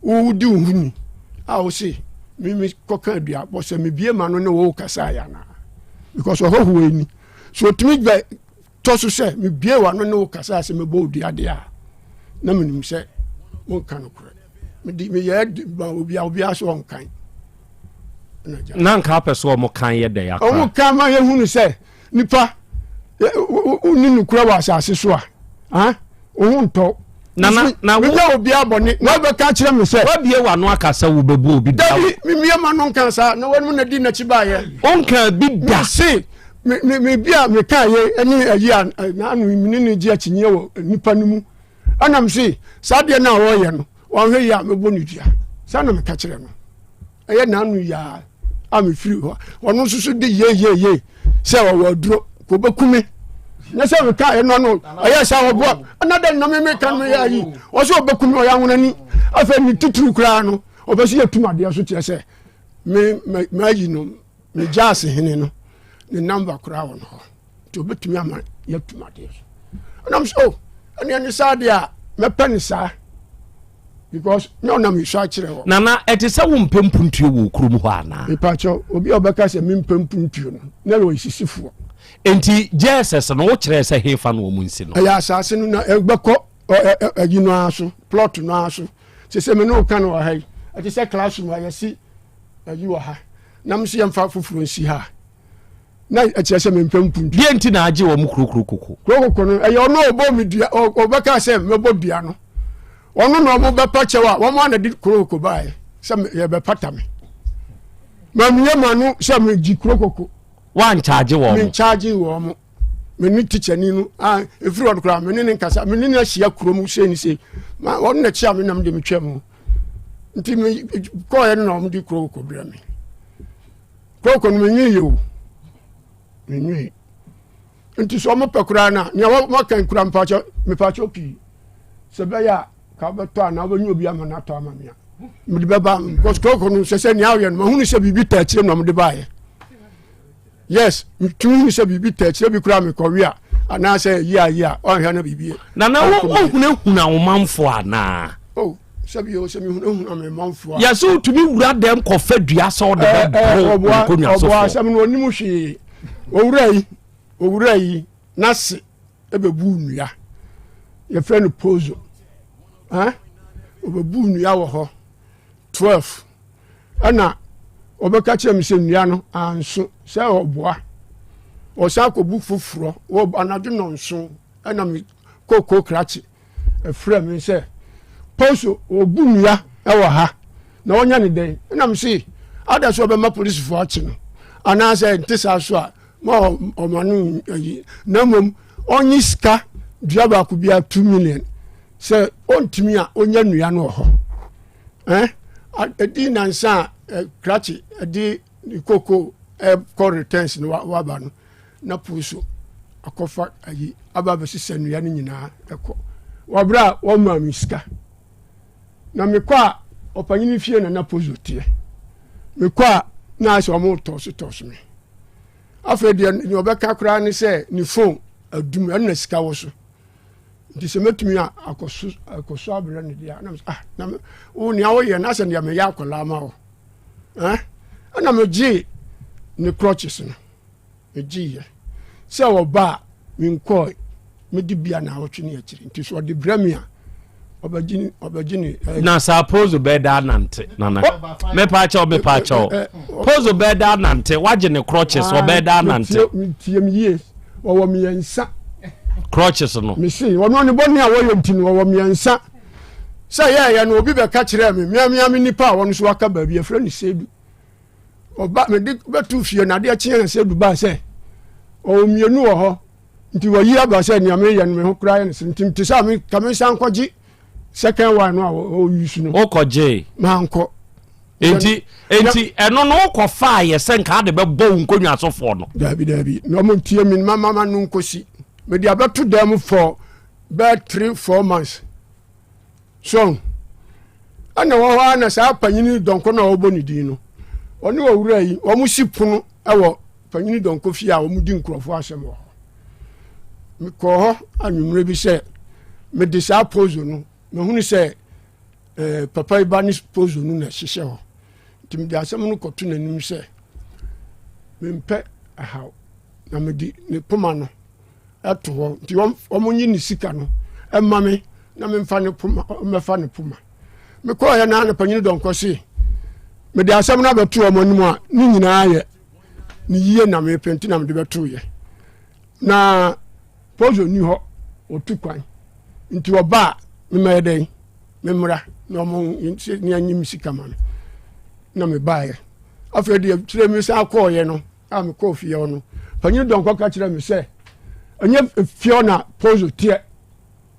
wowodi wo ho ni a wo se mimi kɔka aduabɔ sɛ mebie ma no ne wo kasa ayɛ anaa because ɔhɔhoɔ ani so ɔtumi gba tɔ so sɛ mebie wa no ne wo kasa sɛ mebɔ oduadeɛ a na menim sɛ wonka no korɛ meyɛ obiara sɛ ɔnkan na nka apɛ sɛ ɔmo kan yɛ dɛ yakra ɔmo kan ma yɛhunu sɛ nipa wonni nokora wɔ asase so a ɔho ntɔ menya obiara bɔne na wobɛka kyerɛ me sɛ wabie wano aka sɛ wobɛbu obi dabi memia ma no nka saa na wɔnom na di n'akyi baayɛ ɔnka bi da se mebia meka yɛ ɛne ayi a naano mene ne gye akyinyeɛ wɔ nipa no mu anam se saa deɛ no a wɔyɛ no wɔnhwɛ yi a mɛbɔ no dua saa na meka kyerɛ no ɛyɛ naano yi a mefiri hɔ ɔno nso so de yeyeye sɛ wɔwɔ aduro kɔbɛkume nyese me ka eno no oya sa wo bo another no me kan me yayi o so obekum o ya wonani afa ni tituru kra no obesi yatuma de so tie se me yi no me jase hene no ne number kra won ho to betumi ama yatuma de so nam so ani sa de a me pen sa because no na me sha kire ho nana etese wo mpempuntuo wo kurum ho ana e pa cho obi obeka se me mpempuntuo no na wo sisifo enti Jesus no wo kire se hefa no mu nsi no ya asase no na egbeko agino aso plot no aso se me no kan wa hai ati se classroom ya si ayi wa ha nam se yemfa fufuru nsi ha na ati se me mpempuntuo die enti na age wo mu kurokuro no e yo no obo mi dua obeka se me bo dua no ono no mo bepa chewa wo mo na di kuroko bae se ye bepata me mamye manu se me ji kuroko wan charge wo me charge wo mo me ni teacher ni no efiri won kra me ni nkasa me ni ahia kurom se ni se ma won na chia me nam de me twam nti me ko ye no mo di kuroko bra me kuroko no me nyi yo me nyi nti so mo pekura na ne wo kan kura mpacho me pacho pi se be ya ka beto ana obonyu obi ama na to ama mia me de beba because kuroko no se ni awe no hunu se bibi ta chire no mo de bae yes tu se bibi ta chire bi kura me kowia ana se ya o hia na bibi na wo huna wo manfo ana oh se bi o se mi huna me manfo ya so tumi wura dem ko fadua so de be ko nya so obo se mi no nimu hwe owura yi na se ebebu nua ye friend pozo obebu nua wo ho 12 ana obeka chem se nua no anso se oboa o sa ko bu fufuro wo anade no nso ana mi koko krachi e frɛ me se pozo obu nua e wo ha na wonya ne den ana mi se ada so be ma police fo achi no ana se ntisa so a mo omanu yi na mom onyi ska duaba ku bia 2 million se ontimi a onya nua no ho edi nansa krachi edi koko call returns no waba no na puso akofa ayi aba besisa nua no nyina eko wabra wo ma miska na mekwa opanyini fie na pozo tie mekwa na aso mo toso me afa de ni obeka kra ni se ni phone adum na sika wo so nti se metumi akoso abere ne dia na wo ni awo ye na se ne me ya akola ma wo ana me ji ni crutches no me ji ye se wo ba mi nko me di bia na wo twene akiri nti so de bramia obagini na suppose be da nante nana me pa cha pose be da nante waje ne crutches o be da nante tiem yes wo mi ensa crutches no me see wono ne boni a wo yentini wo mi ensa say ya no obi be ka kire me mia nipa wono so aka ba bi afra ni sedu oba me de betu fie na de chie sedu ba say o mienu wo ho nti wo yi aba say ni ame ye no me ho kra ye ne sintim ti sa me ka me san kwaji second one no o use no okoje manko enti eno no okofa ye se nka de be bo nkonwa asofo no dabi no mo tie min mama no nkosi me dia betu dem for about 3-4 months so ana wo ha na sa panyini donko na obo ni din no oni wo wura yi o mu sipono ewo panyini donko fi a o mu di nkrofo asem wo me ko ho anwumre bi se me de sa pozo no me hunu se papa ibani pozo no na hihye ho tim de asem no koto nanim se me mpe ahaw na me di ne poma no ato ho ti o munyi ni sika no emma me na me mfa ne poma me fa ne poma me ko ya na panyini donko si me de asem na beto o monim a ni nyina ye ni yie na me penti na me de beto ye na pozo ni ho otukwan nti oba me meden me mra no mo ni anyim sika ma na me bae afa de tire me sa ko ye no a me ko fie no panyini donko ka tire me se anya fiona pozo tie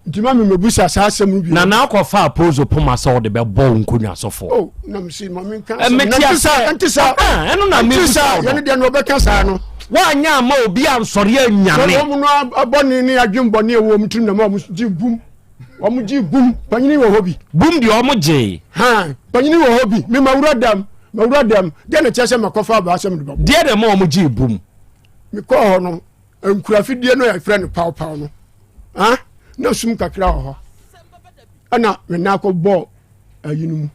nti ma me mebusa sa asem bi na akofa pozo poma so de be bo nkonwa sofo oh na me si ma me kan enti sa eno na me sa ye ne de no be kan sa no wanya ma obi ansɔre anyane so no abɔne ne adwembɔne ɛwɔ mu trim na ma ɔmo gye bum ɔmo gye bum panyini wɔ hɔ bi bum deɛ ɔmo gye ha panyini wɔ hɔ bi me mawura dam deɛ ne kyɛ sɛ makɔfa aba asɛm de bɔbɔ deɛ de ma ɔmo gye bum me kɔ hɔ no nkurafidie no yɛ frɛ no pawpaw no ha na sum kakra wɔ hɔ ana me na akɔ bɔ ayinu mu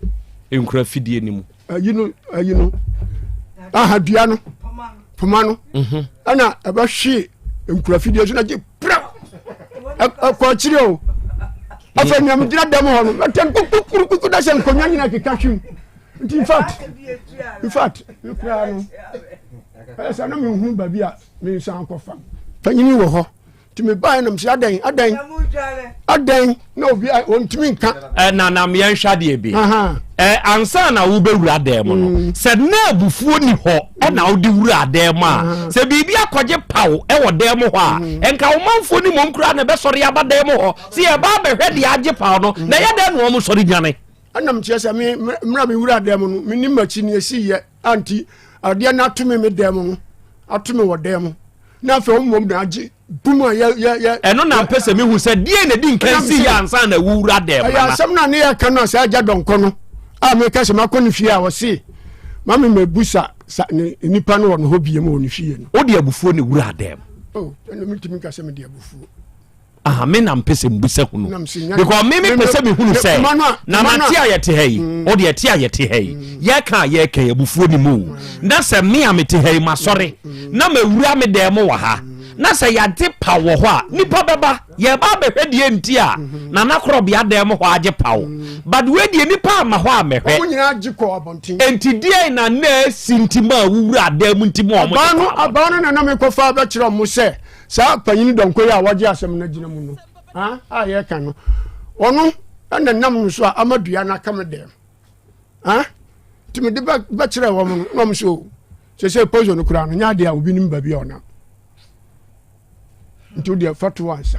nkurafidie ni mu ayinu aha dua no poma no ana ɛbɛhwe nkurafidie so na gye pra akɔ kyire o afa nyam gyina dam hɔ no atam kukukuku da sɛ nkonnwa nyina keka hwim nti in fact me kura no ɛsɛ na me hu baabi a me nsan kɔfa panyini wɔ hɔ nti me bae nam sɛ adan na obi ɔntumi nka na meyɛnhwɛ deɛ bi ansa na wobɛwura dan mu no sɛ na abufuo ni hɔ ɛna wode wura dan mu a sɛ biribi akɔgye paw ɛwɔ dan mu hɔ a ɛnka womanfoɔ ni mmom koraa na ɛbɛsɔre aba dan mu hɔ sɛ yɛbaa bɛhwɛ deɛ agye paw no na ɛyɛ dɛn na wɔm sɔre dwane ɛnam kyerɛ sɛ mmra me wura dan mu no menim makyi ne ɛsiyɛ anti adeɛ no atome me dan mu no atome wɔ dan mu na afei wɔmmom na agye bum a yɛ ɛno na mpɛ sɛ mehu sɛ deɛ na di nkansi yɛ ansa na wura dan mu na asɛm na ne yɛka no sɛ agya dɔnkɔ no a meka sɛ makɔ ne fie a wɔse mame mabusa nipa no wɔ no hɔ biam wɔ ne fie no wode abufuo ne wura dan mu ɛno metumi ka sɛ mede abufuo me na mpɛ sɛ mbusa hu no because me pɛ sɛ mehunu sɛ na mate a yɛte ha yi wode ɛte a yɛte ha yi yɛka a yɛka abufuo ne mu na sɛ me a mete ha yi masɔre na mawura me dan mu wɔ ha na sɛ yɛade paw wɔ hɔ a nipa bɛba yɛba bɛhwɛ deɛ nti a nana Krobea dan mu hɔ agye paw but wedeɛ nipa ama hɔ a mɛhwɛ enti deɛ na na asi nti ma a wowura dan mu nti ma ɔmo aba no na mekɔfa bɛkyerɛ mo sɛ saa panyini dɔnkɔ yi a wɔgye asɛm no gyina mu no a yɛka no ɔno ɛna nam no so a amadua no aka me dɛm nti mede bɛkyerɛ wɔ mo no na ɔm sɛ sɛ poso no koraa no nyɛ adeɛ a obi nim baabi a ɔnam nti wodeɛ fa to ansa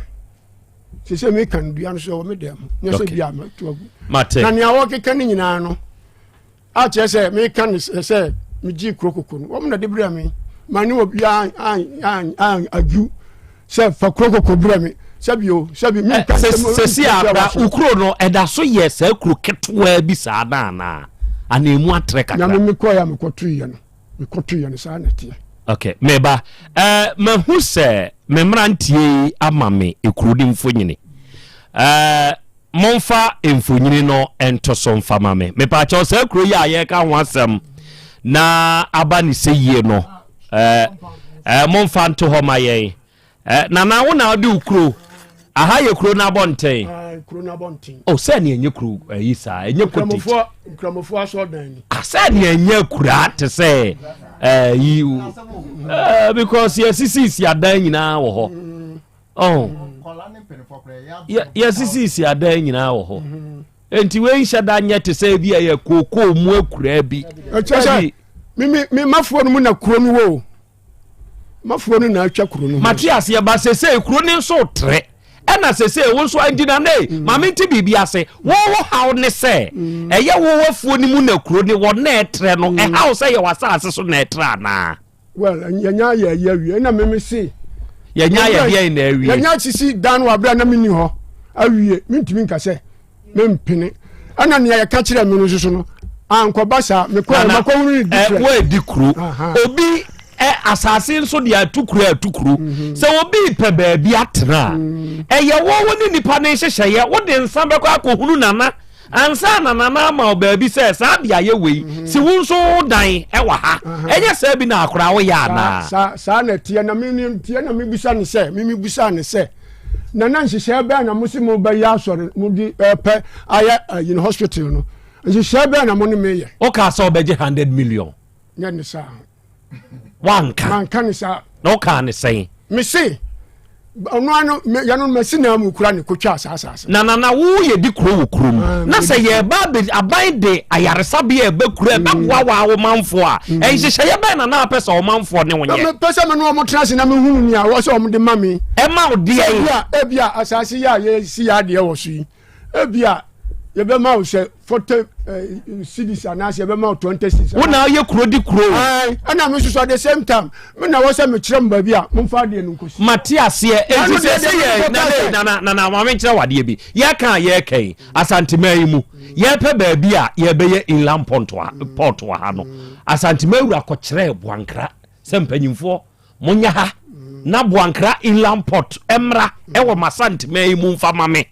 sɛ meka no dua no so ɛwɔ me dɛm nyɛ sɛ bia mato agu na nea wɔkeka no nyinaa no akyerɛ sɛ meka no sɛ megye kuro koko no wɔm na de berɛ me mane wɔ bia adwu sɛ fa kuro koko berɛ me sɛsi abra ukuro no ɛda so yɛ saa kuro ketewaa bi saa na anaa anemu atrɛ kakra na mekɔɛ a mekɔtoyɛ no saa na teɛ okay meba mahu sɛ me mmerantie ama me ekuro di mfonyini momfa mfonyini no ɛnto so mfa ma me mepa kyɛw saa kuro yi a yɛka ho asɛm na aba ne sɛ yie no momfa nto hɔ ma yɛn na wo na wode ukuro aha ye kuro na bonten sɛ ne enye kuro yi saa enye koti nkramofo aso dan ni sɛ ne enye kura te sɛ yi because yesisi adan nyina wo hɔ yesisi adan nyina wo hɔ enti we nhada nye te sɛ bi ye koko mu akura bi me mafo no mu na kuro no wo mafo no na atwa kuro no Matias ye ba sɛ kuro ne nso tre ɛna sɛ wo nso andina ne mame nti biribi ase wo haw ne sɛ ɛyɛ wo wafuo ni mu na kuro ne wo na ɛtrɛ no ɛhaw sɛ yɛ wasase so na ɛtrɛ na well yanya yɛ awie na meme se yanya yɛ na awie yanya sisi dan wa bra na meni hɔ awie mentimi nka sɛ mempene ɛna ne yɛ ka kyerɛ me no so no ankɔba saa mekɔ makɔwuru ni dikra wo edi kuro obi asase nso de atukuru sɛ obi pɛ baabi atena ɛyɛ wo ne nipa ne hyehyɛ wo de nsa bɛkɔ akɔhunu nana ansa na nana ma baabi sɛ saa bia yɛ wei si wo nso dan ɛwɔ ha ɛnyɛ saa bi na akora wo yɛ ana saa na tie na mebisa ne sɛ nana nhyehyɛ bɛɛ na mo se mo bɛyɛ asɔre mo di pɛ ayɛ in hospital no nhyehyɛ bɛɛ na mo ne meyɛ o ka sɛ obɛgye 100 million nyɛ ne saa manka ne saa na o ka ne sɛn me se ono yano masina mu kura ne kotwa asasa na wo ye di kuro wo kuro mu na sɛ ye ba aban de ayaresa bi e ba kuro e ba wa wo manfo a ɛnhyehyɛ ye ba na apɛ sɛ wo manfo ne wo nye me pɛ me no mo trase na me hunu ni a wo sɛ wo de mame e ma wo de ebia asase ya ye si ya de wo so yi ebia yɛbɛma wo sɛ 40 cities anaasɛ yɛbɛma wo 20 cities wona yɛ kuro di kuro ɛna me soso at the same time me na wɔ sɛ mekyerɛ m baabi a momfa adeɛ no nkɔsi mate aseɛ ɛnti sɛ yɛ na mame kyerɛ wadeɛ bi yɛka a yɛkɛn asantema yi mu yɛpɛ baabi a yɛbɛyɛ inland port wɔ ha no asantema awura kɔkyerɛ boankra sɛ mpanyimfoɔ monya ha na boankra inland port ɛmmra ɛwɔ masantema yi mu mfa ma me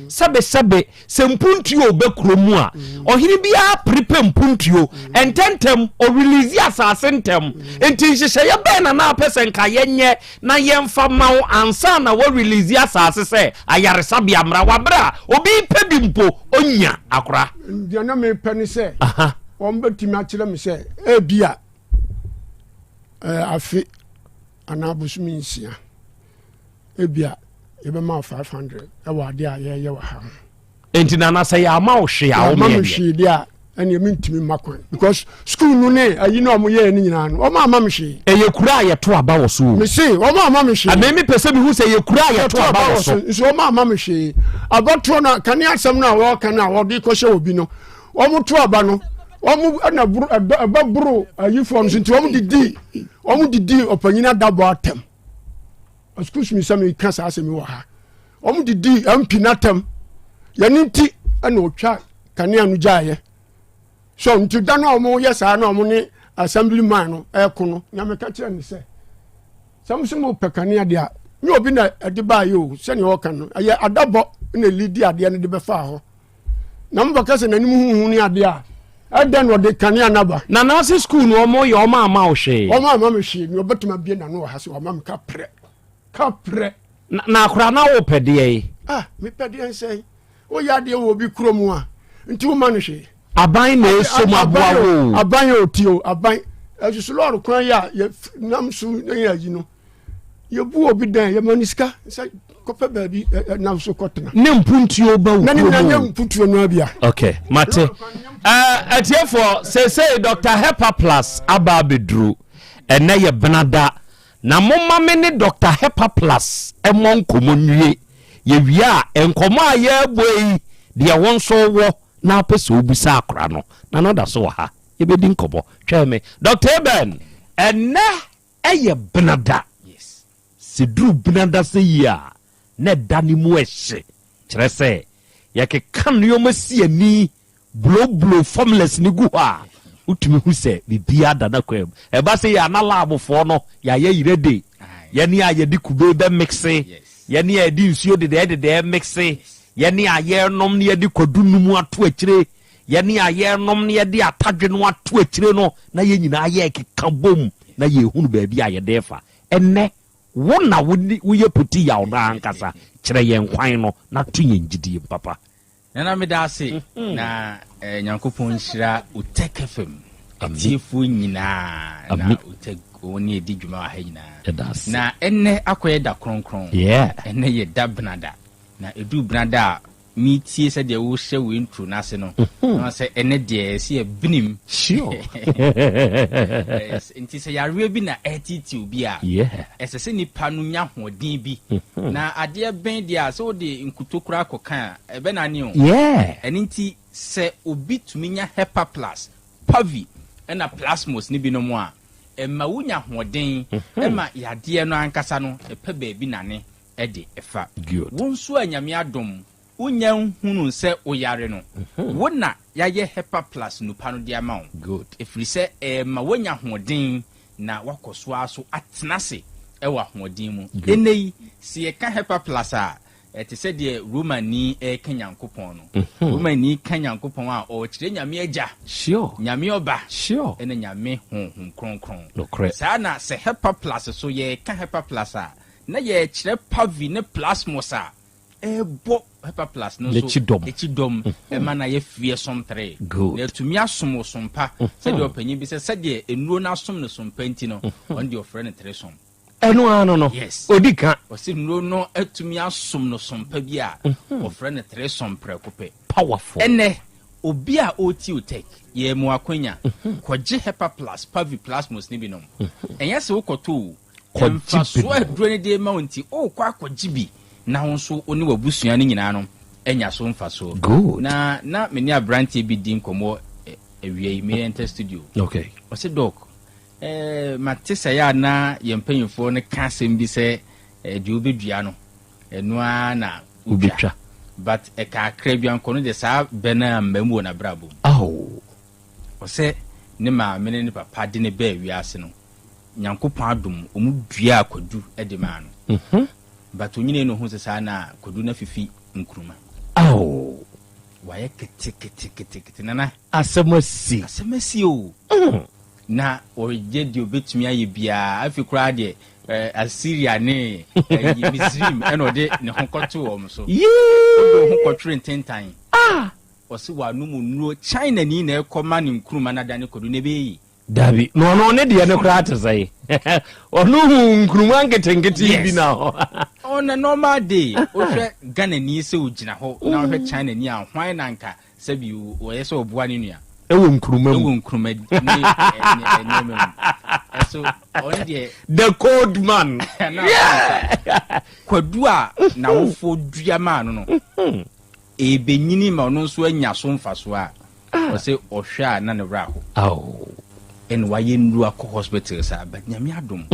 sɛbe sɛ mpuntuo bɛkuro mu a ɔhene biara prepe mpuntuo ɛntɛntɛm ɔrelease asase ntɛm enti nhyehyɛeɛ bɛɛ na apɛ sɛ nka yɛnyɛ na yɛmfa ma wo ansa na wɔrelease asase sɛ ayaresabea mmara wabrɛ a obi pɛ bi mpo ɔnya akora deɛ na mepɛ ne sɛ ɔmbɛtumi akyerɛ me sɛ ebia afe anaa bosomi nsia ebia yɛbɛma 500 ɛwɔ ade a yɛyɛ wɔ ha enti nana sɛ yɛama wo hwee a womehwee deɛ a ɛne mentumi ma kwan because school no ne ayi na ɔmo yɛɛ no nyinaa no ɔma ama me hwee ɛyɛ kura a yɛto aba wɔ so mese ɔma ama me hwee amemi pɛ sɛ mehu sɛ yɛ kura a yɛto aba wɔ so nso ɔma ama me hwee abɔtoɔ no kane asɛm no a wɔka no a wɔde kɔhyɛ obi no ɔmo to aba no ɔmo ɛna ɛbɛboro ayifoɔ no so nti ɔmo didi ɔpanyina dabɔ atɛm excuse me sɛ meka saa asɛm wɔ ha ɔmo didi ampi n'atɛm yɛne nti ɛna ɔtwa kanea no gyaeɛ so nti da no a ɔmo yɛ saa na ɔmo ne assemblyman no ɛko no nyame ka kyerɛ ne sɛ mo sɛ mo pɛ kanea deɛ a me obi na ɛde baayɛ o sɛnea ɔka no ɛyɛ adabɔ na lidi adeɛ no de bɛfaa hɔ na mo bɛka sɛ n'anim huhu ne adeɛ a ɛdɛ no ɔde kanea naba na nase school no ɔmo yɛ ɔma ama wo hwee ɔma ama me hwee ne ɔbɛtumi abie n'ano wɔ ha sɛ ɔma me ka prɛ na akora na wo pɛ deɛ yi me pɛ deɛ nsɛ woyɛ adeɛ wɔ obi kuro mu a nti woma no hwee aban na ɛsom aboa wo aban yɛ otio aban ɛsusu lɔɔre kwan yɛ a yɛnam so yɛ ayi no yɛbu obi dan yɛma no sika sɛ kɔpɛ baabi nam so kɔtena ne mpuntuo ba wo na ne nyɛ mpuntuo no abia okay mate atiefoɔ sɛsɛ Dr. Hepa Plus aba abɛduru ɛnɛ yɛ benada na momma me ne Dr. Hepa Plus ɛmɔ nkɔmmɔ nwie yɛwie a nkɔmmɔ a yɛabɔ yi deɛ wo nso wɔ na apɛ sɛ wobusa akora no na no da so wɔ ha yɛbɛdi nkɔmmɔ twɛ me Dr. Eben ɛnɛ ɛyɛ benada sɛ duru benada sɛ yi a na ɛda ne mu ɛhye kyerɛ sɛ yɛkeka nneɔma si ani blow formulas ne gu hɔ a wotumi hu sɛ bibia da na kwam ɛba sɛ yɛ ana laabofoɔ no yɛayɛ yire de yɛne a yɛde kube bɛ mixe yɛne a yɛde nsuo dedɛɛ mixe yɛne a yɛnom ne yɛde kwadu no mu ato akyire yɛne a yɛnom ne yɛde atadwe no ato akyire no na yɛn nyinaa yɛ keka bom na yɛhunu baabi a yɛde fa ɛnɛ wo na woyɛ poti yaw no ankasa kyerɛ yɛn kwan no na to yɛn gyidie papa nana meda ase na nyankopɔn nhyira Otec FM atiefoɔ nyinaa na Otec wɔne yɛdi dwuma wɔ ha nyinaa na ɛnnɛ akɔyɛ da kronkron ɛnnɛ yɛ da benada na ɛdu benada a metie sɛdeɛ wohyɛ wo intro no ase no na sɛ ɛnɛ deɛ ɛsɛ yɛ benim nti sɛ yareɛ bi na ɛtitiw bi a ɛsɛ sɛ nipa no nya hoɔden bi na adeɛ bɛn deɛ a sɛ wode nkutokora akɔka a ɛbɛnane o ɛno nti sɛ obi tumi nya Hepa Plus pavi ɛna plasmos ne bi no mu a ɛma wonya hoɔden ɛma yadeɛ no ankasa no ɛpɛ baabi nane ɛde ɛfa wo nso a nyame adom wonya hunu sɛ oyare no wo na yɛayɛ Hepa Plus nupa no de ama wo ɛfiri sɛ ɛma wonya hoɔden na wakɔ so aso atena se ɛwɔ ahoɔden mu ɛnɛ yi sɛ yɛka Hepa Plus a ɛte sɛ deɛ Romani ɛka Nyankopɔn no Romani ka Nyankopɔn a ɔkyerɛ nyame agya nyame ɔba ɛna nyame honhom kronkron saa na sɛ Hepa Plus so yɛka Hepa Plus a na yɛkyerɛ pavi ne plasmos a ɛbɔ Hepa Plus no so ɛkyidɔm ɛma na yɛfie som 3 na ɛtumi asom sompa sɛdeɛ ɔpanyin bi sɛ sɛdeɛ enuo no asom no sompa nti no ɔno deɛ ɔfrɛ no 3 som ɛno ano no odi ka ɔsɛ nuo no atumi asom no sompa bi a ɔfrɛ no 3 som prɛko pɛ powerful ɛnɛ obi a ɔti Otec yɛ mu akwanya kɔgye Hepa Plus pavi plasmos ne bi nom ɛnyɛ sɛ wokɔtɔ ɛmfa so aduro ne de ma wo nti ɔkɔ akɔgye bi na ho nso oni wabusua no nyinaa no enya so mfa so good na meni abrante bi din komo ewie me enter studio okay ose doc matisa ya na yempanyifo ne ka asem bi se de obedua no eno na ubetwa but ka Krobea nko no de sa bena mamu na brabo ose ne ma mene ne papa de ne ba wiase no nyankopon adom omu dua akodu de ma no but onyine no hu se sa na kodu na fifi nkruma waye kete nana asemasi o na oje di obetumi aye bia afikura de Assyria ne Misrim eno de ne hokoto wo mso odo hokotwe ntentan osi wa numu nuo China ni na ekoma ne nkruma na dane kodu ne beyi Dabi no ne de ne kra atesai onu nkruma nketengeti bi na ho on a normal day o hwe Ghana ni se ogina ho na o hwe China ni ahwan na nka sabi o yese oboa ne nua ewo nkruma ni so on the cold man kwadua na wofo dua ma no ebenyini ma no so anya so mfaso a o se ohwa na ne bra ho en waye nru akọ hospital sa but nyame adom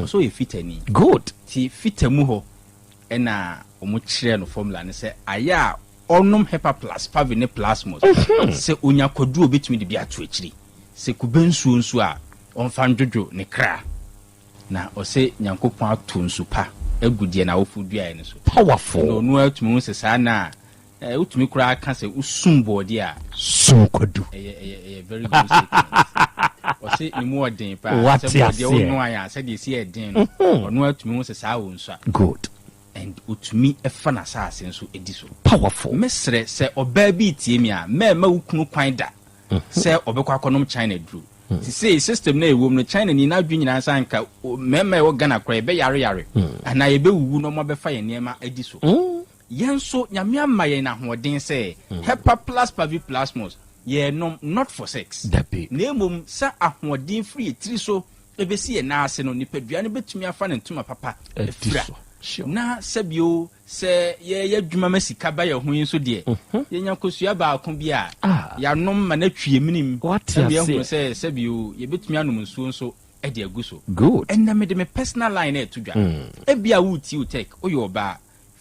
so e fitani good ti fitamu ho ena omo kire no formula ne se aya onum hepa plus pavine plasmos se onya kwadu obetumi de bi ato akiri se kubensuo nso a onfa ndwojo ne kra na o se nyankopon ato nsu pa agudie na wofu dua ne so powerful no no atumi ho se sa na utumi kura ka se usum body a sum kwadu very good statement o se ni mo den pa se body o no aya se de si eden no ono atumi ho se sa wo nso good and utumi efa na sa asenso ediso powerful mesre se oba bi tie mi a ma ukunu kwan da se obekwa konom China dru ti say system na ewom no China ni na adwu nyina san ka mema e wo Ghana kra be yare ana ye be wuwu no mo be fa ye niema ediso yenso nyame amaye na hoden se hepa plus pavi plasmos ye no not for sex na emom sa ahoden free tiri so ebesi ye na ase no nipadua no betumi afa ne ntuma papa efra na sabio se ye dwuma masika ba ye ho yinso de ye nyakosua ba akon bi a ya nom ma na twie minim sabio ho se sabio ye betumi anom nsuo nso e de aguso good and na me de me personal line e to dwa e bia wuti Otec oyo ba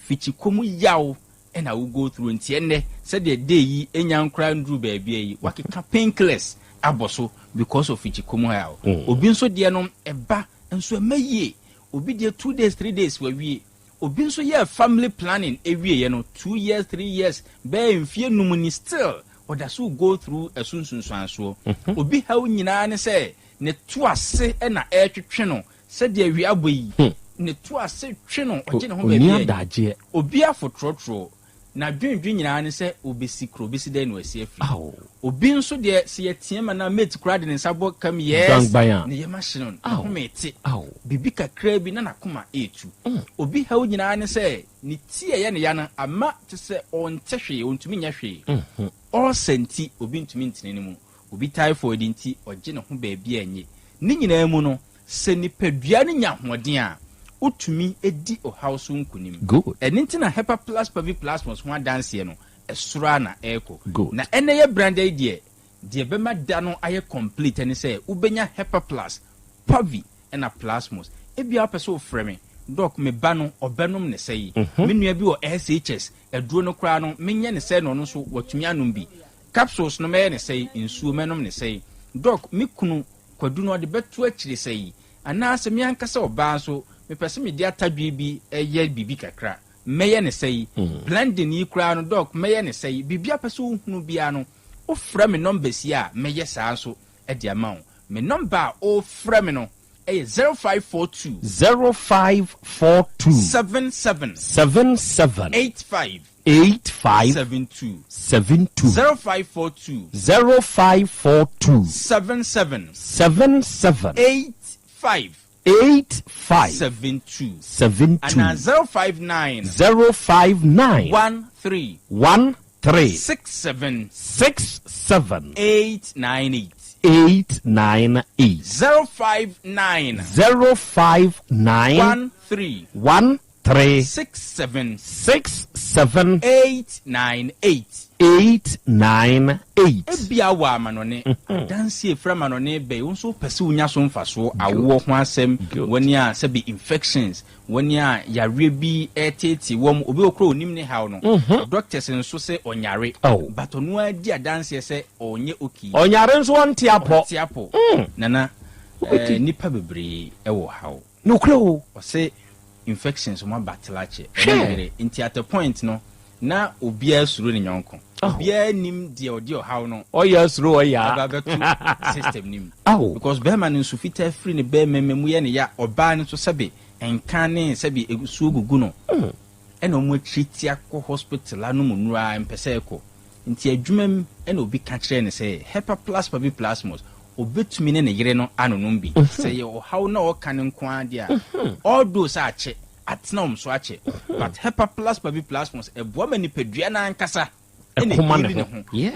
fichi komu yaw and I will go through ntienne said the day yi enyan kra ndru ba bia yi wakeka painkillers aboso because of fichi komu yaw obi nso de no eba nso emaye obi de 2 days 3 days we obi nso ye family planning ewie ye no 2 years 3 years be mfie numuni still oda so go through asunsunsan so obi hawo nyina ne se ne to ase na etwetwe no se de awi aboyi ne to ase twe no oje ne ho ba bia obi afotrotro na dwendwe nyina ne se obesi krobesi de no asi afi obi nso de se yetie ma na mate kra de ne sabo kam yes ne ye machine no ho mete bibi kakra bi na nakoma etu obi hawo nyina ne se ne tie ye ne ya na ama te se onte hwe ontumi nya hwe all senti obi ntumi ntene ne mu obi typhoid nti oje ne ho ba bia enye ne nyina mu no se ni padua ne nya hoden a utumi edi o house nkunim good eninti na hepa plus pavi plasmos ho dance no esura na eko na ene ye brand idea de be ma da no aye complete ene say ubenya hepa plus pavi na plasmos ebia peso frame doc me ba no obenom ne sei me nua bi o SHS eduro no kra no menye ne sei no no so watumi anom bi capsules no me ne sei insuo menom ne sei doc me kunu kwadu no de beto akire sei ana se me ankasa oba so me pese me dia tadwe bi eye bibi kakra meye ne sei blending yi kra no doc meye ne sei bibia pese ohunu bia no o fra me number si a meye saa so e dia ma me number o fra me no e 0542 77 85 72 0542 77 85 72 and 059 13 67 898 898 059 059 13 1367 898 898 ebia wa amanone danse efra manone be wonso pese unya so mfaso awo ho asem woni a se be infections woni a yare bi eteti wom obi okro onim ne haw no doctors nso se onyare but onu adi adanse se onye oki onyare nso onte apo nana nipa bebre ewo haw no kro o se infections mo batlache nti at a point no na obia suru ne nyonko obia nim de odi haw no oya suru oya ababetu system nim because behman nso fita free ne be mememu ye ne ya oba ne so sebe enkane sebe egusu gugu no ena omo treat akọ hospital anu munura empese eko nti adwumam ena obi ka kire ne se hepa plus pabi plasmos obetumi ne yire no anonom bi se ye haw na o kan nko ade a all those ache atnom so ache but hepa plus pabi plasmos eboa mani pedua na ankasa ene yiri ne ho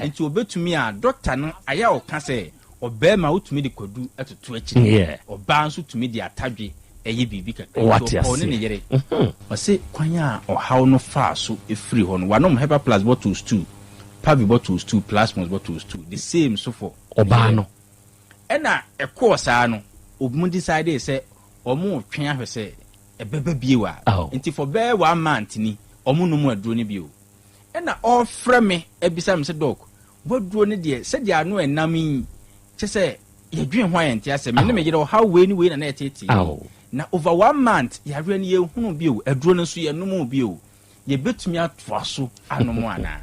nti obetumi a doctor no aya o ka se obema utumi de kodu atoto achi oba nso tumi de atadwe eye bibi kakra one ne yere o se kwanya o haw no fa so efiri ho no wanom hepa plus bottles 2 pabi bottles 2 plasmos bottles 2 the same so for oba no ena ekosa no obi decide say omo twen ahwese ebeba biewa nti for be 1 month ni omo no mu aduro ni bio ena ofre me ebisa me se doc boduro ni de se de anu enam chese yedwen ho ayente ase me ne me gire how we ni we na etete na over 1 month yare ni ye hunu bio aduro no so ye no mu bio ye betumi atwa so anomo ana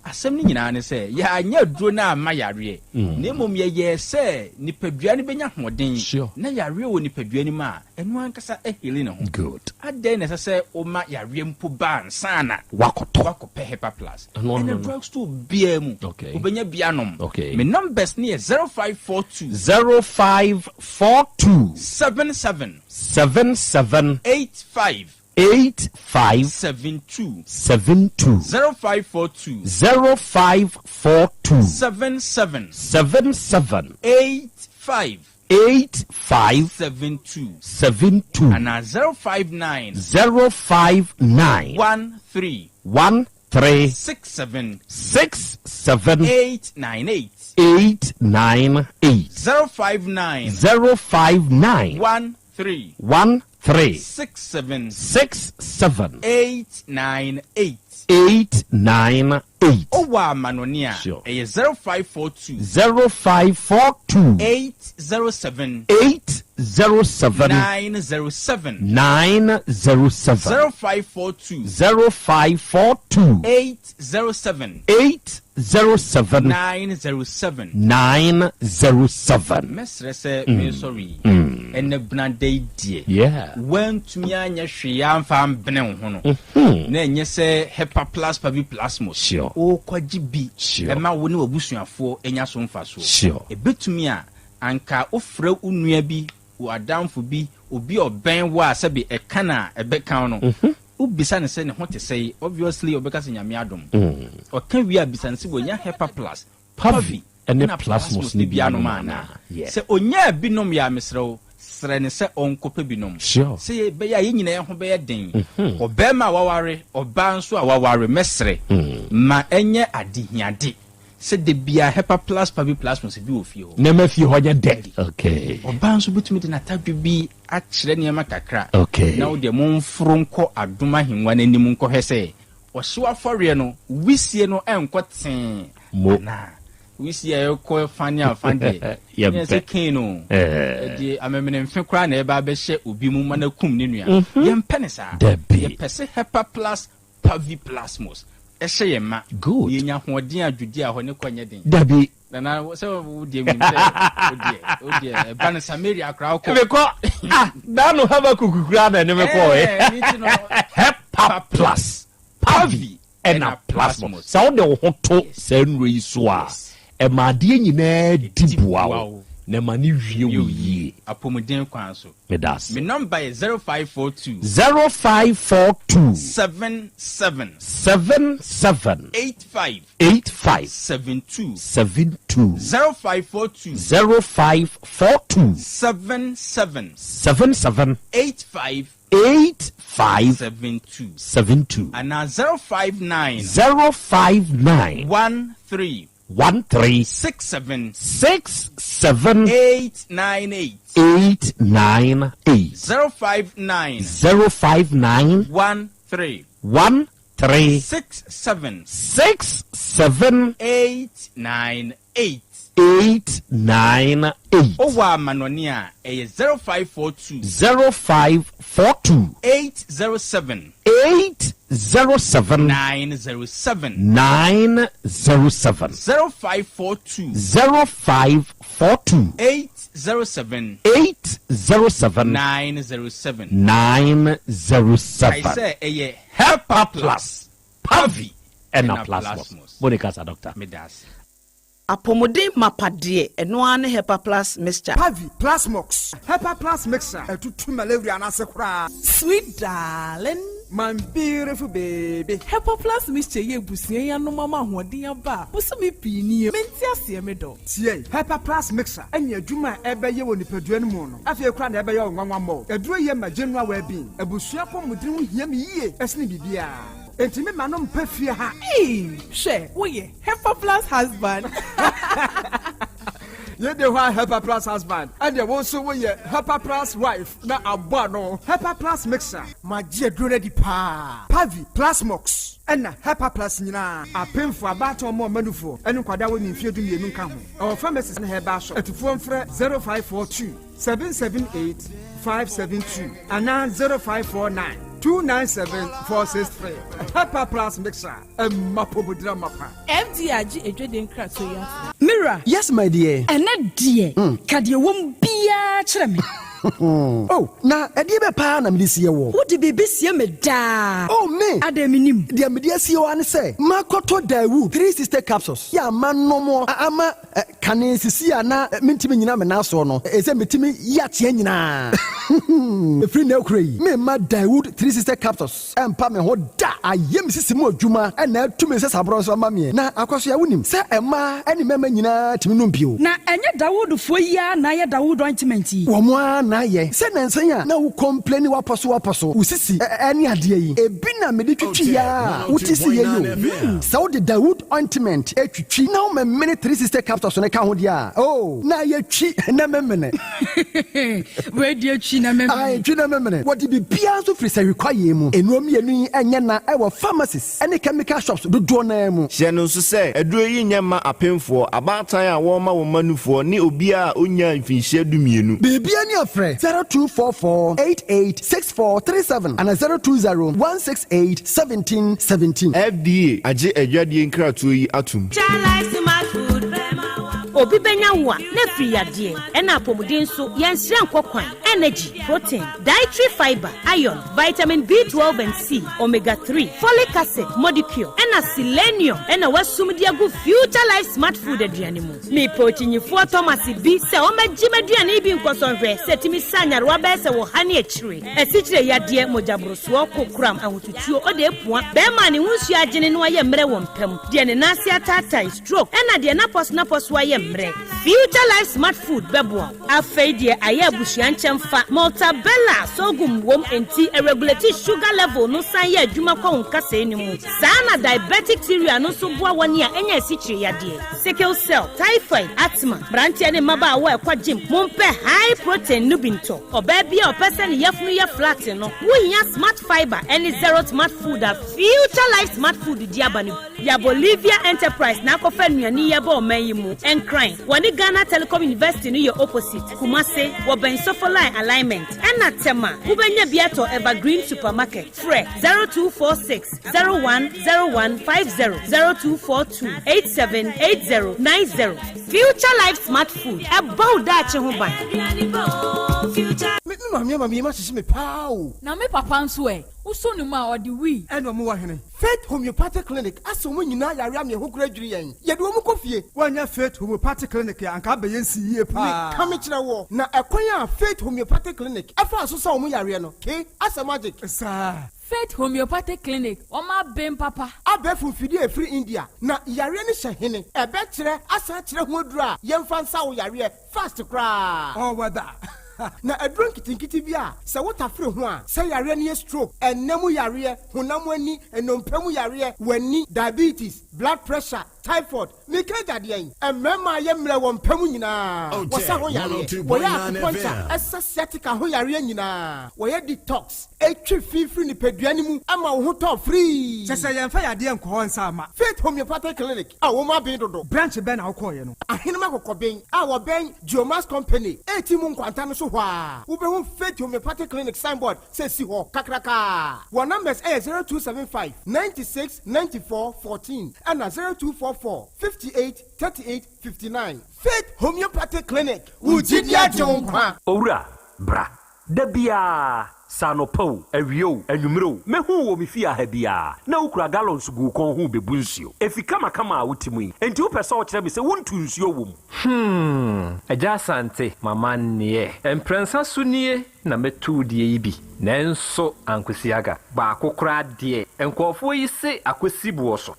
asem ni nyina ne se ya anya duro na ama yare ne mom ye se nipadua ne benya hoden na yare wo nipadua ni ma enu ankasa ehili ne ho good ade ne se o ma yare mpo ban sana wakoto hepa plus and the drugs to bia mu obenya bianom me numbers ni 0542 77 85 8572 0542 77 85 72 and 059 13 67 898 059 13 67 898 Owa Manonia 0542 807 907 0542 807 907 Mesre say me sorry and brande die when to me anya hwe fam bene ho no na enye se hepa plus pabi plasmos o kwaji bi e ma wo ne wabusuafo enya so mfa so e betumi a anka ofra unua bi wo adamfo bi obi oben wa sabe e kana e bekan no ubisa ne se ne ho te sei obviously obeka se nyame adom o kan wi abisa ne se wo nya hepa plus pavi ene plasmos ni bia no mana se onya binom ya mesrew sere ne se onkope binom se be ya nyina ye ho be ye den obema waware oba nso a waware mesre ma enye adehiade se de bia hepa plus pabi plasmos bi ofie ho na mafi ho nya de okay oba nso bitumi de natadwe bi a kire ne ma kakra na wo de monforo nko adoma henwa nanim nko hwese o hyewa fɔre no wisie no enko ten na wisi ayo ko fani afande yese keno di amemene mfe kra na eba be hye obi mu mana kum ne nua yempe ne sa yepese hepa plus pavi plasmos ehye yema yenya hoden adwudi a ho ne kwanya den dabi na se wo die mi se odie ba na Samaria kra ko me ko da no haba kukukura na ne me ko hepa plus pavi ena plasmos sa wo de wo hoto sa nroi so a emade nyina dibua na mani wie wo yie apomuden kwan so medas me number is 0542 77 85 72 0542 77 85 8572 and now 059 13 67 898 059 13 67 898 898. Owa Manonia a 0542 807 907 0542 807 907 I say a Hepa Plus Pavi and a Plasmos. Monica, doctor. Medas. Apomodin mapadie eno ane Hepa Plus mixture. Pavi Plasmox. Hepa Plus mixture. Etutu malaria na sekura. Sweet darling, my beautiful baby. Hepa Plus mixture ye busie ya no mama hoden aba. Buso me pini menti ase me do. Tie Hepa Plus mixture. Enya adwuma ebeye woni padua no mu no. Afie kura na ebeye onwanwa mo. Eduro ye ma general well being. Ebusua pomodin ho hia me yie. Esne bibia. Entimi manom pefie ha. She, we Hepa Plus husband. You the one Hepa Plus husband, and you also we Hepa Plus wife. Na abano Hepa Plus mixer. My dear ready pa. Pavi Plasmox. And Hepa Plus nina. A pin for about or more manufo. And kwada we in fear do you no come. Our pharmacist and Herba shop at phone for 0542 778 572 and now 0549 297-463. Hepa Plus mixer. Mapobudra mapa. FDRG edweden krato ya. Mira. Yes, my dear. And that dear. Kadi won bia chere me. Oh, na edi be pa na me sie wo. Wo di bebe sie me da. Oh me. Adaminim. Dia me dia sie wo an say. Makoto Dawu 3 sister capsules. Ya manom ama kane sisi ana mentimi nyina me na so no. Ese metimi ya tie nyina. Free na okrai. Me ma Dawood 3 sister capsules. Empa me ho da. Ayem sisi mu adwuma na tumi se sabro so ma me. Na akwaso ya wonim. Se ema eni mema nyina timi no mpio. Na enye Dawood fo ya na ye Dawood ointment yi. Wo mo na ye. Se nansan ya na wo complain waposo. Usisi eni ade yi. Ebi na me de twitwi ya. Wutisi ye yo. Se wo de Dawood ointment etwitwi na wo me 3 sister capsules ne ka ho dia. Oh, na ye twi na memene. We de twi na memene. Ai twi na memene. What be bia so free say require mu. Enuom yenu enye na e wo pharmacies any chemical shops do do na mu. Hye no so say eduro yi nyema apemfo abatan a wo ma wo manufo ni obi a onya mfinhye dumienu. Bibia ni afre 0244886437 and 02016871717. FDA age adwadie nkratoyi atum. Obi benya wa na free yade e na apomuden so yenhire nkokwan energy protein dietary fiber iron vitamin B12 and C omega 3 folic acid molecule and selenium and wasum dia go future life smart food aduane mu me pochinyifo Thomas bi se o magime aduane bi nkosonhwe setimi sanyare wa be se wo hane akire asichire yade mojabroso kokram ahotutuo o de epua be ma ne hunsu agene no aye mre wo mpam de ne nase atata stroke and de na pos wa ye future life smart food bebo afeidie aye abusuanchem fa multabella sogum wom enti regulate sugar level no san ye adwuma kwa nkasa enimu sana diabetic theory no so boa woni a enya sichire yade sickle cell typhoid asthma branche ne maba wa kwa gym mompe high protein nubinto oba bia opese ne yefunu ye flat no wohia smart fiber any zero smart food a future life smart food diabani ya Bolivia enterprise na kofa nuani ye ba omanyimu encrying wani Ghana Telecom University no your opposite Kumase wo ben sofoline alignment ena tema ubenya biato evergreen supermarket fre 0246 010150 0242 878090 future life smart food about that ho ban me ma sisi me pao na me papa nso uso ni ma odi wi eno mo wa hene Faith Homeopathic Clinic aso mo nyina yare am ye ho kura dwiri yen ye de wo mu kofie wanya Faith Homeopathic Clinic ya anka be yensi yie pa ka me kire wo na ekwan a Faith Homeopathic Clinic afa aso so mo yare no ke asa magic sa Faith Homeopathic Clinic oma bem papa abefu fidi e free India na yare ni hye ebe kire asa kire ho adura ye mfa nsa wo yare fast kra oh wada Na aduro nkitinkiti bi a sɛ wotafere ho a sɛ yare ne stroke ɛnam yare honam ani ɛnompam yare wani diabetes blood pressure typhoid mekaja deɛ ɛmɛma yɛ mmerɛ wɔ mpam nyinaa wɔsa ho yare wɔyɛ acupuncture ɛsɛ sciatica ho yare nyinaa wɔyɛ detox ɛtwi fifiri nipadua ne mu ama wo ho tɔ free kyɛ sɛ yɛmfa yadeɛ nkɔhɔ nsa ama Faith Homeopathic Clinic a wɔma abɛn dodo branch bɛn na wokɔɔyɛ no ahenema kɔkɔbɛn a wɔbɛn Geomas Company ɛti mu nkwanta no so hɔ a wobɛhu Faith Homeopathic Clinic signboard sɛ si hɔ kakraka wɔn numbers ɛyɛ 0275 96 94 14 ɛna 0244 58 38 59 Faith Homeopathic Clinic wujidia jonkwa owura bra dabia sanopo awio anwumro mehu wo me fia ha bia na ukura gallons gu kon hu bebu nsuo efika makama a wutimu yi enti wo pese wo kire me se wontu nsuo wom Yaw Asante mama nie emprensa sunie na metu die yi bi nanso ankosiaga ba akokora de enkofo yi se akosi buoso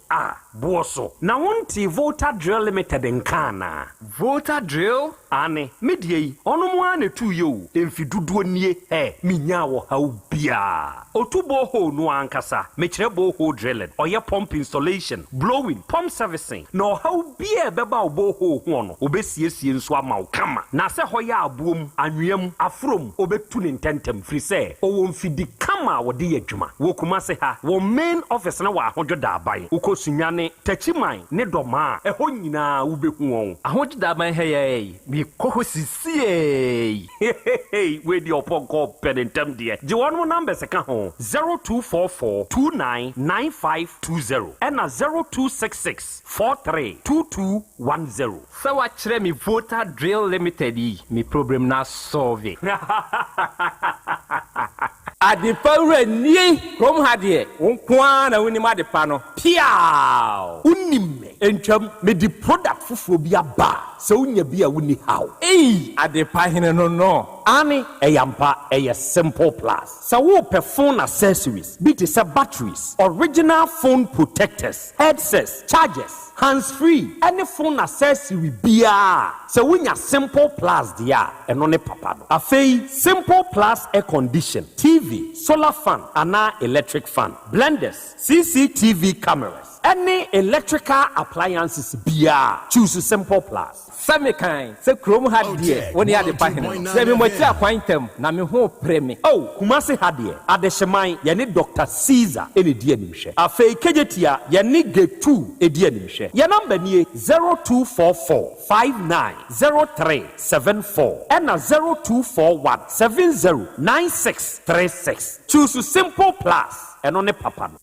buoso na wonti Volta Drill Limited nkana Volta Drill ane medie yi ono mo ane tu yo emfiduduo nie minya wo haubia otubo ho no ankasa mekire bo ho drilling oye pump installation blowing pump servicing no haubia beba obo ho no obesiesie nso ama wo kama na se hoya abuom anwem afrom obetu ne ntentem firi se owo mfidi kama wo de adwuma wo kuma se ha wo main office na wa ahodwoda aban ukosunyane tachiman ne doma eho nyina wo behu won ahodwoda aban he mi koko sisie we di oponko penentem de je won mo number se ka ho 0244 299520 and 0266 432210 so wa kire mi Volta Drill Limited yi mi problem na solve Adipawre ni krom hadie wonkwa na woni madepa no piao unimme entwam me di product fufuo bi aba se unya bi a woni haw adepa hene no ani eyampa eye simple plus so wo phone accessories be to say batteries original phone protectors headsets chargers hands free any phone accessory bia so wunya simple plus dia eno ne papa no afei simple plus air condition TV solar fan ana electric fan blenders CCTV cameras any electrical appliances bia choose simple plus Samikan se krom hadie woni adepa hene se me mochi akwantam na me ho preme kumase hadie adehyeman ye ne Dr. Caesar ene die animhwe afei kejetia ye ne G2 edi animhwe ye number nie 0244590374 and 0241709636 choose simple plus eno ne papa no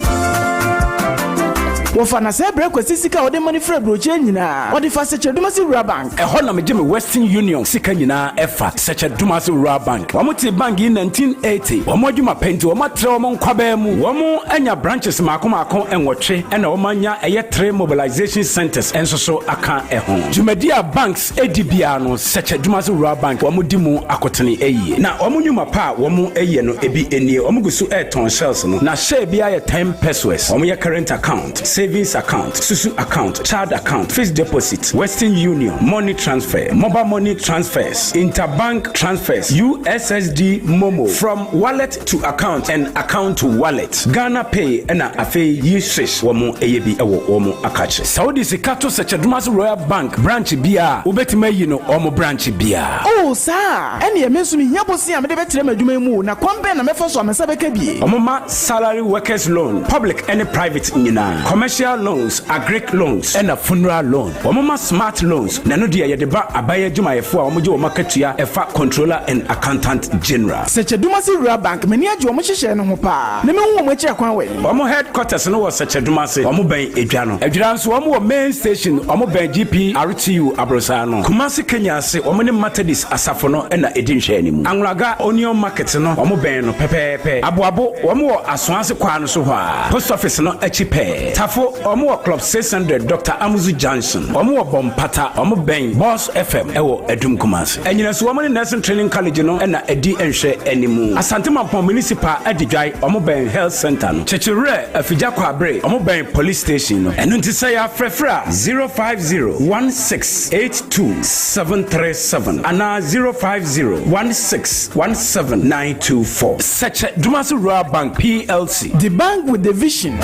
Wofa na se break sika ode money free broche nyina ode fa seche dumasi rural bank ehɔ na megye me Western Union sika nyina efa seche dumasi rural bank wɔmote bank in 1980 wɔmo adwuma penti wɔmo atre wɔmo nkwaba mu wɔmo anya branches maako enwɔtwe ɛna wɔmo anya ɛyɛ 3 mobilization centers enso so aka ɛho Jumedia banks edibia no seche dumasi rural bank wɔmo di mu akotene eyie na wɔmo nyuma pa wɔmo eyie no ebi enie wɔmo gusu airton shells no na share bia yɛ 10 pesos wɔmo yɛ current account savings account, Susu account, child account, fixed deposit, Western Union, money transfer, mobile money transfers, interbank transfers, USSD Momo, from wallet to account and account to wallet, Ghana Pay, and Afe Yusrish, Womo Eyebi Ewo Womo Akache. Saudi Sikato Sechadumas Royal Bank, branch Bia, Ubetime Yino, Omo branch Bia. Oh, sir, and ye mesumi yabosi am de betre madwuma na kwambe na mefoso amesabeka bi. Omoma salary workers loan, public and private nina. Commercial loans, agric loans, and a funeral loan. Omoma smart loans. Nano dia yedeba abaye juma yefua omojo omakatua efa controller and accountant general. Sechadumas Rural Bank meni ajo omohihye no ho pa. Ne me hu omochi akwan we. Omo headquarters no was Sechadumas. Omo ben edwano. Edwano so omo main station omo ben GP RTU Abrosano. Kumasi Kenya se omo ne Methodist asafo no na edinhwe animu. Anwlaga onion market no omo ben no pepepe. Aboabo omo asoase kwa no so ho a. Post office no achipe. Tafo Atafo omo Club 600 Dr. Amuzu Johnson omo Bompata omo Ben Boss FM ewo Edum Kumasi. Enyina so omo Nursing Training College no na edi enhwe animu. Asante Mampong Municipal Edijai omo Ben Health Center no. Chechire afija kwa abre omo Ben Police Station no. Enu nti say afrefra 05016827737 ana 05016179224. Such Dumasu Rural Bank PLC. The bank with the vision.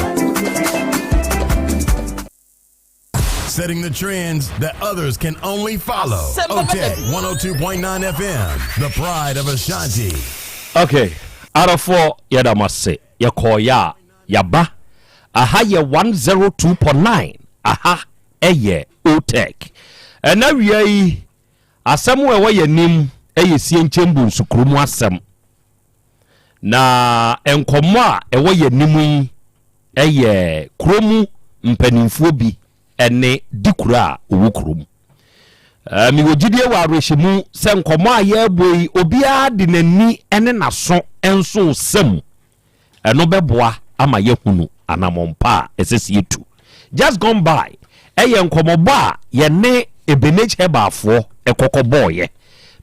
Setting the trends that others can only follow. Otec 1029 FM, the pride of Ashanti. Okay, out of 4, Yadamase, Yakoya, Yaba, aha, ye 102.9, aha, eye, Otec. And now ye, Asem Beba Dabi nim, sien chembu sukrumu asem. Na enkomwa ye nimu eye kromu mpanimfuo bi ene dikura owukrum. Mi wogidie wa arehemu se nkomo aye boi obia de nani ene naso enso sem. Eno beboa ama yehunu anamompa esesietu. Just gone by. Eye nkomobo a ye ne Ebenech hebafo ekokoboye.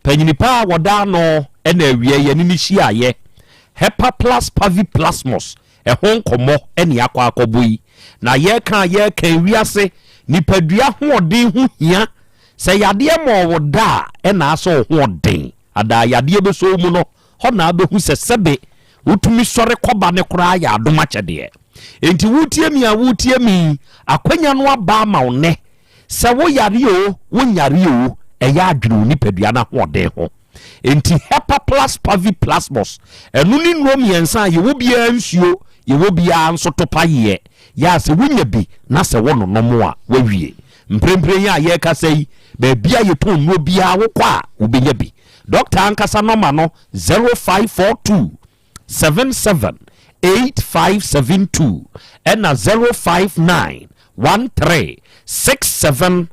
Panyinipa woda no ene awie ye ni hia ye. Hepa plus pavi plasmos ehon komo ene akwa akoboi. Na ye kan wiase nipadua hoɔden ho hia sɛ yadeɛ ma woda ɛna aso hoɔden ada yadeɛ beso mu no hɔ na abehu sɛ sɛbe wotumi sɔre kɔba ne koraa ya adoma kyɛdeɛ enti wutie mi akwanya no aba ma wo ne sɛ wo yare o wo nyare o ɛyɛ adwene nipadua na hoɔden ho enti hepa plus pavi plasmos ɛno ni nuro miɛnsa ye wo bia nsuo ye wo bia nso topa ye ya se wunya bi na se wono nomo a wawie mprempren ya ye kasa yi ba bia ye ton no bia wo kwa ubenya bi doctor ankasa noma no 0542 778572 and 059 13 67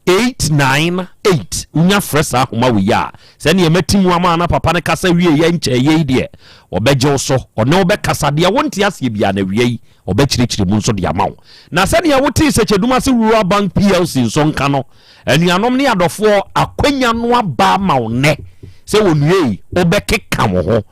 898 unya fresa homa we ya se ne matimu ama na papa ne kasa wie ye nche ye de obeje so one obekasa de wonte ase bia na wie obekirikiri mu nso de amawo na se ne wote se cheduma se rural bank PLC nso nka no anuanom ne adofo akwanya no aba mawo ne se wonue obekeka mo ho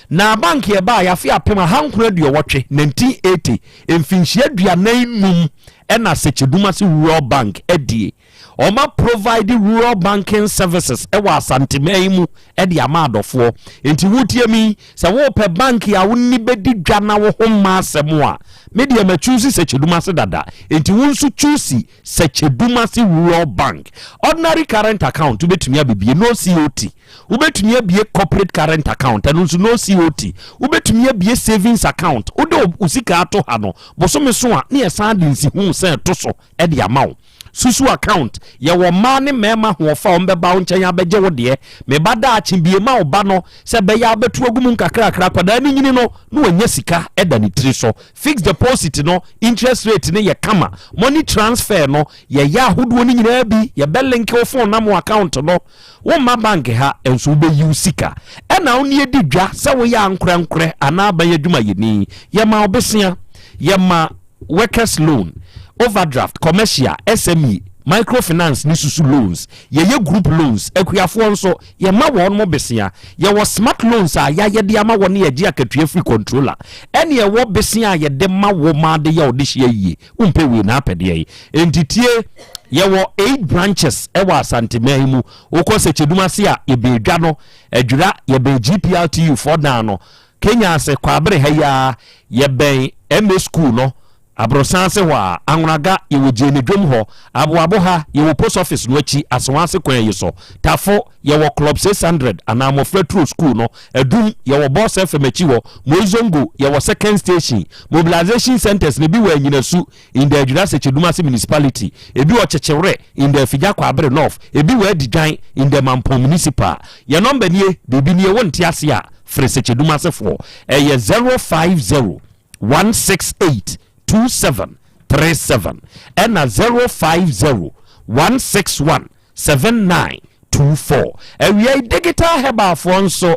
na bank ye ba ya fi apema hankura de wotwe 1980 emfinhia aduananum ena se cheduma se rural bank edie Oma provide rural banking services ewa Asante mu edi amadofo enti wutie mi se wo pe bank ya wonni bedi dwa na wo homma asemo a media ma choose se cheduma se dada enti wonsu choose se cheduma se rural bank ordinary current account ubetumi abibie no COT ubetumi abie corporate current account anu no COT ubetumi abie savings account udo usika ato ha no bosome so a ne yesa de nsi hu se to so edi amawo susu account ye wo ma ne mema ho fa ombeba wo nchen abeje wo de me bada achibie ma oba no se be ya betu agum nkakra kwada ni nyini no no wanya sika eda ni tiri so fixed deposit no interest rate ne ye kama money transfer no ye ya hodo ni nyina bi ye be link wo phone na mo account no wo ma bank ha enso be yi sika ena wo ne edi dwa se wo ya nkrenkre ana ba ye dwuma ye ni ye ma obesia ye ma workers loan overdraft commercial SME microfinance ni susu loans ye group loans ekuafo nso ye ma won mo besia ye wo smart loans a ya de ama won ye gi akatua free controller ene ye wo besia ye de ma wo ma de ye odihye yi umpe we na apede ye entitie ye wo 8 branches ewa Asante mu ukose cheduma se a ye be dwa no adwura ye be GPLTU for down no Kenya se kwabere ha ya ye ben MA school no abrosanse wa anwunaga yewo jene dwom ho aboabo ha yewo post office no achi aswanse kwan yi so tafo yewo club 600 anamo fretro school no edum yewo boss FM achi wo moizongo yewo second station mobilization centers ne bi wa anyinasu in the Adjurase Chedumase municipality ebi wo chechewre in the Fijakwa Abre North ebi wa Didan in the Mampong municipal ye number nie bebi nie wonte ase a frese Chedumase fo eye 050 168 2737 and 050 161 7924. We are digital herbal fonso.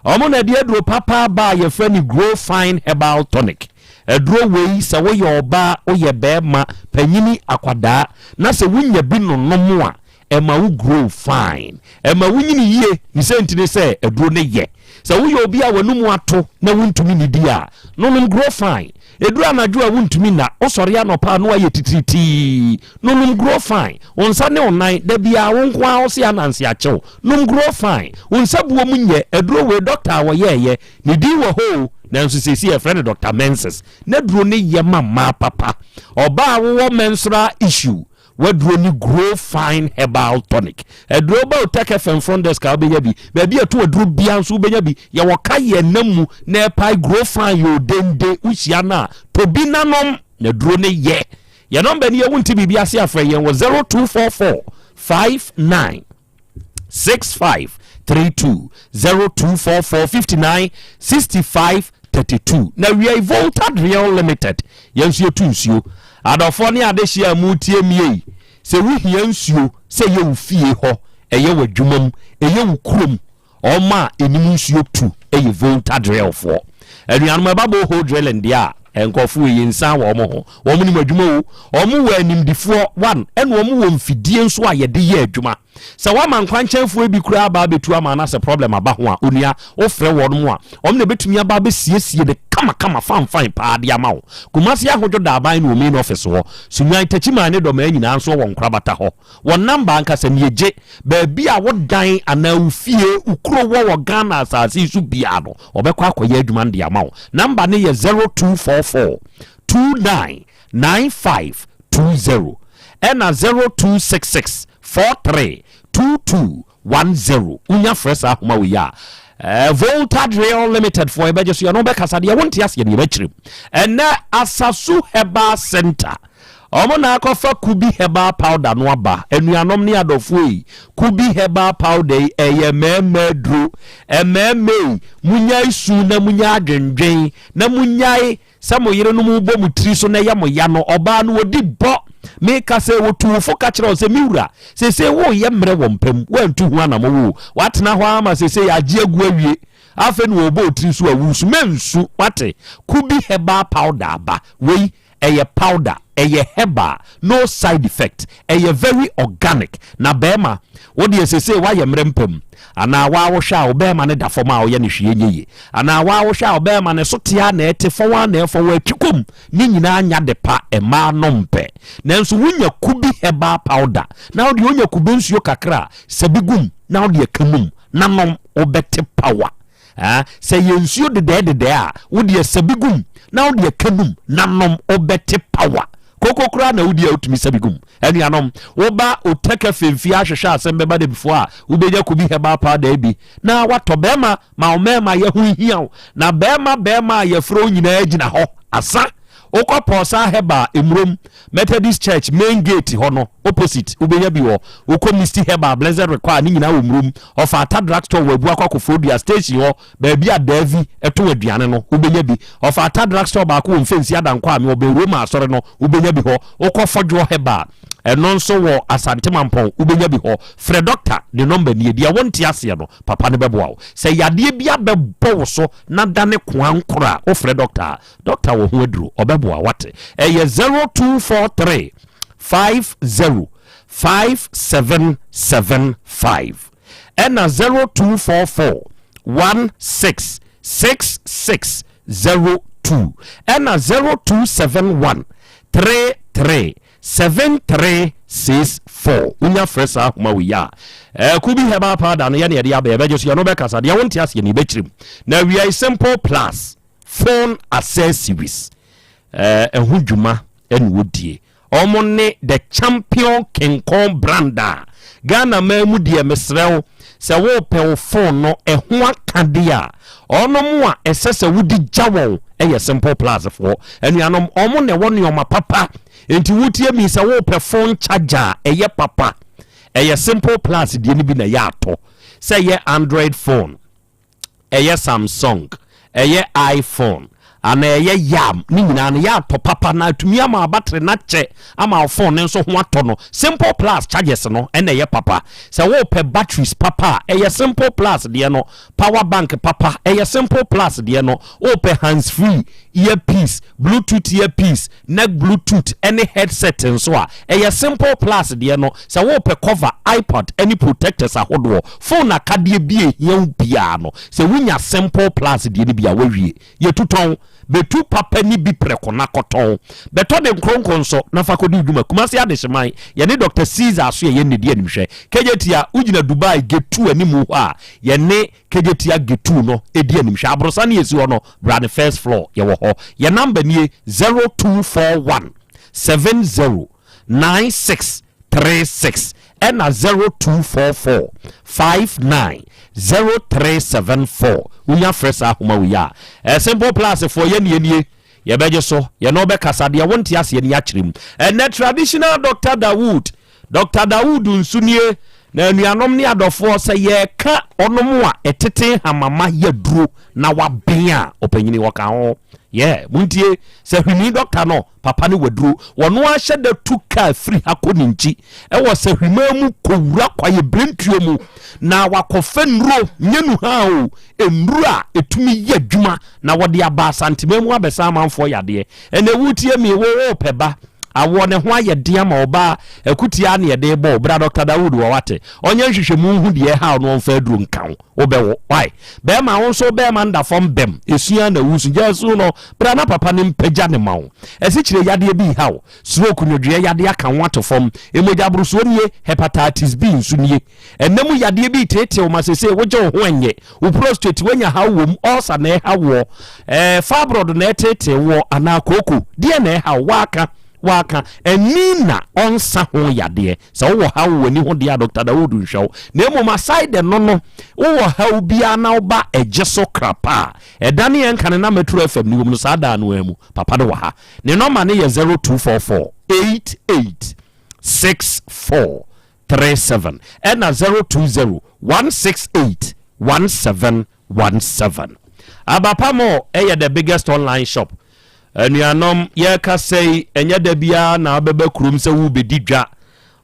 Omona dia dro papa ba ye friend grow fine herbal tonic. eduro wei se wo ye oba wo ye bema panyini akwada na se wunya bi nonom a ema wo grow fine ema wunyini yie ni se ntine se eduro ne ye se wo ye obi a wanumu ato na wuntumi ni dia nonom grow fine eduru anadwo a wuntumi na osori anopa no aye titiriti nonom grow fine onsa ne onan da bia wonko a osi anansi achew nom grow fine onsa buo munye eduru we doctor wo ye ni di wo ho na nso sesi e friend Dr. Menses na duro ne ye mama papa oba wo menstrual issue waduro ni grow fine herbal tonic eduro ba Otec FM front desk ka obenya bi ba bi ato waduro bia nso obenya bi ye woka ye namu na epai grow fine yo dende usia na to bi nanom na duro ne ye number ni ye wunti bi ase afra ye wo 0244 59 6532 0244 59 6532 na we are Volta Real Limited yensuo tunsuo adofo ne adehia mu tie mie se wi hia nsuo se ye ufie ho eye wadwumam eye wukrom oma enimu nsuo tu eye Volta Real fo anuanum babo ho drilling dia enkofu yinsa wo mo ho wo mu ni madwuma wo omu wa animdifo 1 ene omu wo mfidie nso a ye de ye adwuma sa wa man kwanchenfo ebi kura ba betu ama na se problem aba ho a onua wo frɛ wo no a om na betumi aba be siesie de kama fan pa de ama wo kumasi ahodwo da aban no main office ho sunwan tachima ne do ma nyina nso wo nkrabata ho wo number anka se nieje ba bia wo dan ana ufie ukuro wo Ghana asase su bia no obekwa akoye adwuma de ama wo number ne ye 0244 299520 ena 0266 432210 unya fresa homa we ya Volta Real Limited for ebeje so no be kasa de wonte ase de bechirim ena Asasu Herbal Center omo na akofa kubi herbal powder no aba enuanom ne adofo yi kubi herbal powder eye memedru ememe munya isu na munya adwendwen na munya samoyire no mu bo mutiri so na ya no oba no odi bo me ka se wotuufo ka kire o se miwura se wo ye mre wo mpam wantu hu anamo watena ho ama se ya agi agu awie afa no obo otiri so awusu mensu wate kubi herbal powder ba wei eye powder eye herbal no side effect eye very organic na bema wodi se wa ye mre mpam ana wa wo hwa obema ne da foma wo ye ne hwie nyeye ana wa wo hwa obema ne sotia na etefo wa na efo wa twikom ni nyina anya de pa ema no mpe nanso wunya kubi herbal powder na wo de wonya kubi nsuo kakra sabigum na wo de kanum nanom obete power se yensuo de a wo de sabigum na wo de kanum nanom obete power koko kura na wudi utumi sabigum anuanom wo ba Otec femfi ahwehwe Asem Beba Dabi before a ubeja kubi herbal powder bi na wato bema ma omema ye hu hia na bema ye fro nyina agina ho asa okwa posa herbal emrom Methodist Church main gate ho no opposite ubenya bi wo Misty Herbal Blessed Require ni nyina wo mrom of Ata drugstore wabu akwakofodia station ho ba bia Davi eto aduane no ubenya bi of Ata drugstore ba ko mfensi adankwa ame oberoma asore no ubenya bi ho okofodwo herbal eno nso wo Asante mampon ubenya bi ho frɛ doctor the number nie dia wonte ase no papa ne bɛboa wo sɛ yade bia bɛbɔ so na dane kwankora o frɛ doctor wo ho aduro obɛboa wate ɛyɛ 0243 505775 ena 0244 166602 ena 0271 33 7364 unya fresa homa we ya kubi herbal powder no ya ne de aba ebeje so ya no be kasa de wonte ase ne bechirim na we are simple plus phone accessories ehudwuma ene wodie omone the champion King Kong branda Ghana mamu die mesrew se wo pe wo phone no eho akade a ono mo a esese wodi jawo eye simple plus for enuanom omo ne woni oma papa enti wutie mi se wo pe phone charger eye papa eye simple plus die ni bi na ya ato se ye Android phone eye Samsung eye iPhone ana ye yam ni nyina na ya to papa na atumi ama battery na che ama phone nso ho ato no simple plus charges no ene ye papa se wo pe batteries papa eye simple plus de no power bank papa eye simple plus de no wo pe hands free earpiece bluetooth earpiece neck bluetooth any headset nso a eye simple plus de no se wo pe cover iPod any protectors ahodo phone akade bie hia bia no se wunya simple plus de ni bia wawie ye tuton betu papa ni bi preko na koton beto de nkronkron so na fakodi dwuma kumase adehyeman ye ne Dr. Caesar so ye ne die animhwe kejetia ugina Dubai getu animu ho a ye ne kejetia getu no edi animhwe abrosa ne yesi ho no brand first floor ye wo ho ye number nie 0241 709636 and 0244 590374 unya fresh ahoma uya simple plus for ye ye beje so ye no be kasa de wonti ase ye akyerem and traditional Dr. Dawood nsunie na anuanom ne adofo se ye ka onom a etete hamama ye duro na wabea opanyini waka ho ye muntie se hwini doctor no papa ne waduro wono a hye da tuka free akoninchi e wo se hwimamu kowura kwaye brentuo mu na wakofa nro nyenu ha o enru a etumi ye adwuma na wode aba santimemu abesa amanfo yade ene wutie mi wo peba awo ne ho aye de ama oba akutia ne de bo bra Dr. Dawood wo wate onye hwehwemu hu de ha no mfa aduro nkan obewo why be ma won so be ma nda fom bem esua na wusu jesu no bra na papa ne mpagya ne mawo esikyire yade bi ha wo stroke no dwe yade aka wato fom emoja bruso nie hepatitis B nsu nie enemu yade bi tete o masese woje ho enye wo prostate wanya ha wo ulcer na ha wo fibroid na tete wo anakoko die na ha waka enina onsa ho yade se wo ha wani ho dia Dr. Dawood nhwew na emo aside no wo ha bia na oba ejeso krapa edane en kan na Metro FM ni wo sa da no emu papa de wo ha ne number ne ye 0244 886437 and 020 168 1717 abapamo the biggest online shop anuanom ye ka sei enya da bia na abeba krum se wo bedidwa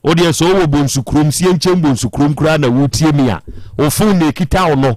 odi so wo bonsu krum sie nchem bonsu krum kra na wo tie mi a wo phone na kita wo no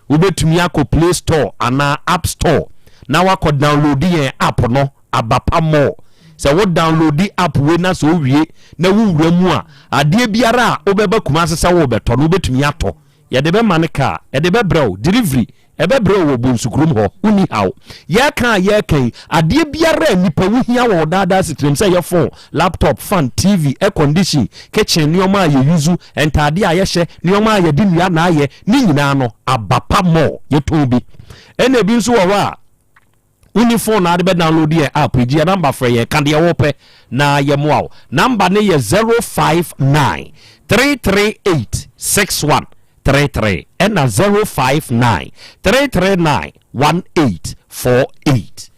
wo betumi akọ Play Store ana App Store na wakọ download yen app no abapamo se wo download the app we na so wie na wo wura mu a ade biara a obeba kuma sesa wo beto no betumi ato ye de be maneka ye de be brew delivery ebe brew wo bonsukrum ho uni haw ye kan ade biara nipa wo hia wo dada sitrem say your phone laptop fan TV air condition kitchen nioma ye use entade a ye hye nioma ye di nua na aye ni nyina no abapa mo ye ton bi ene bi nso wo a uni phone na de be download ye app ji number for ye kan de wo pe na ye mo aw number ne ye 059 338 61 33 and 059 339 1848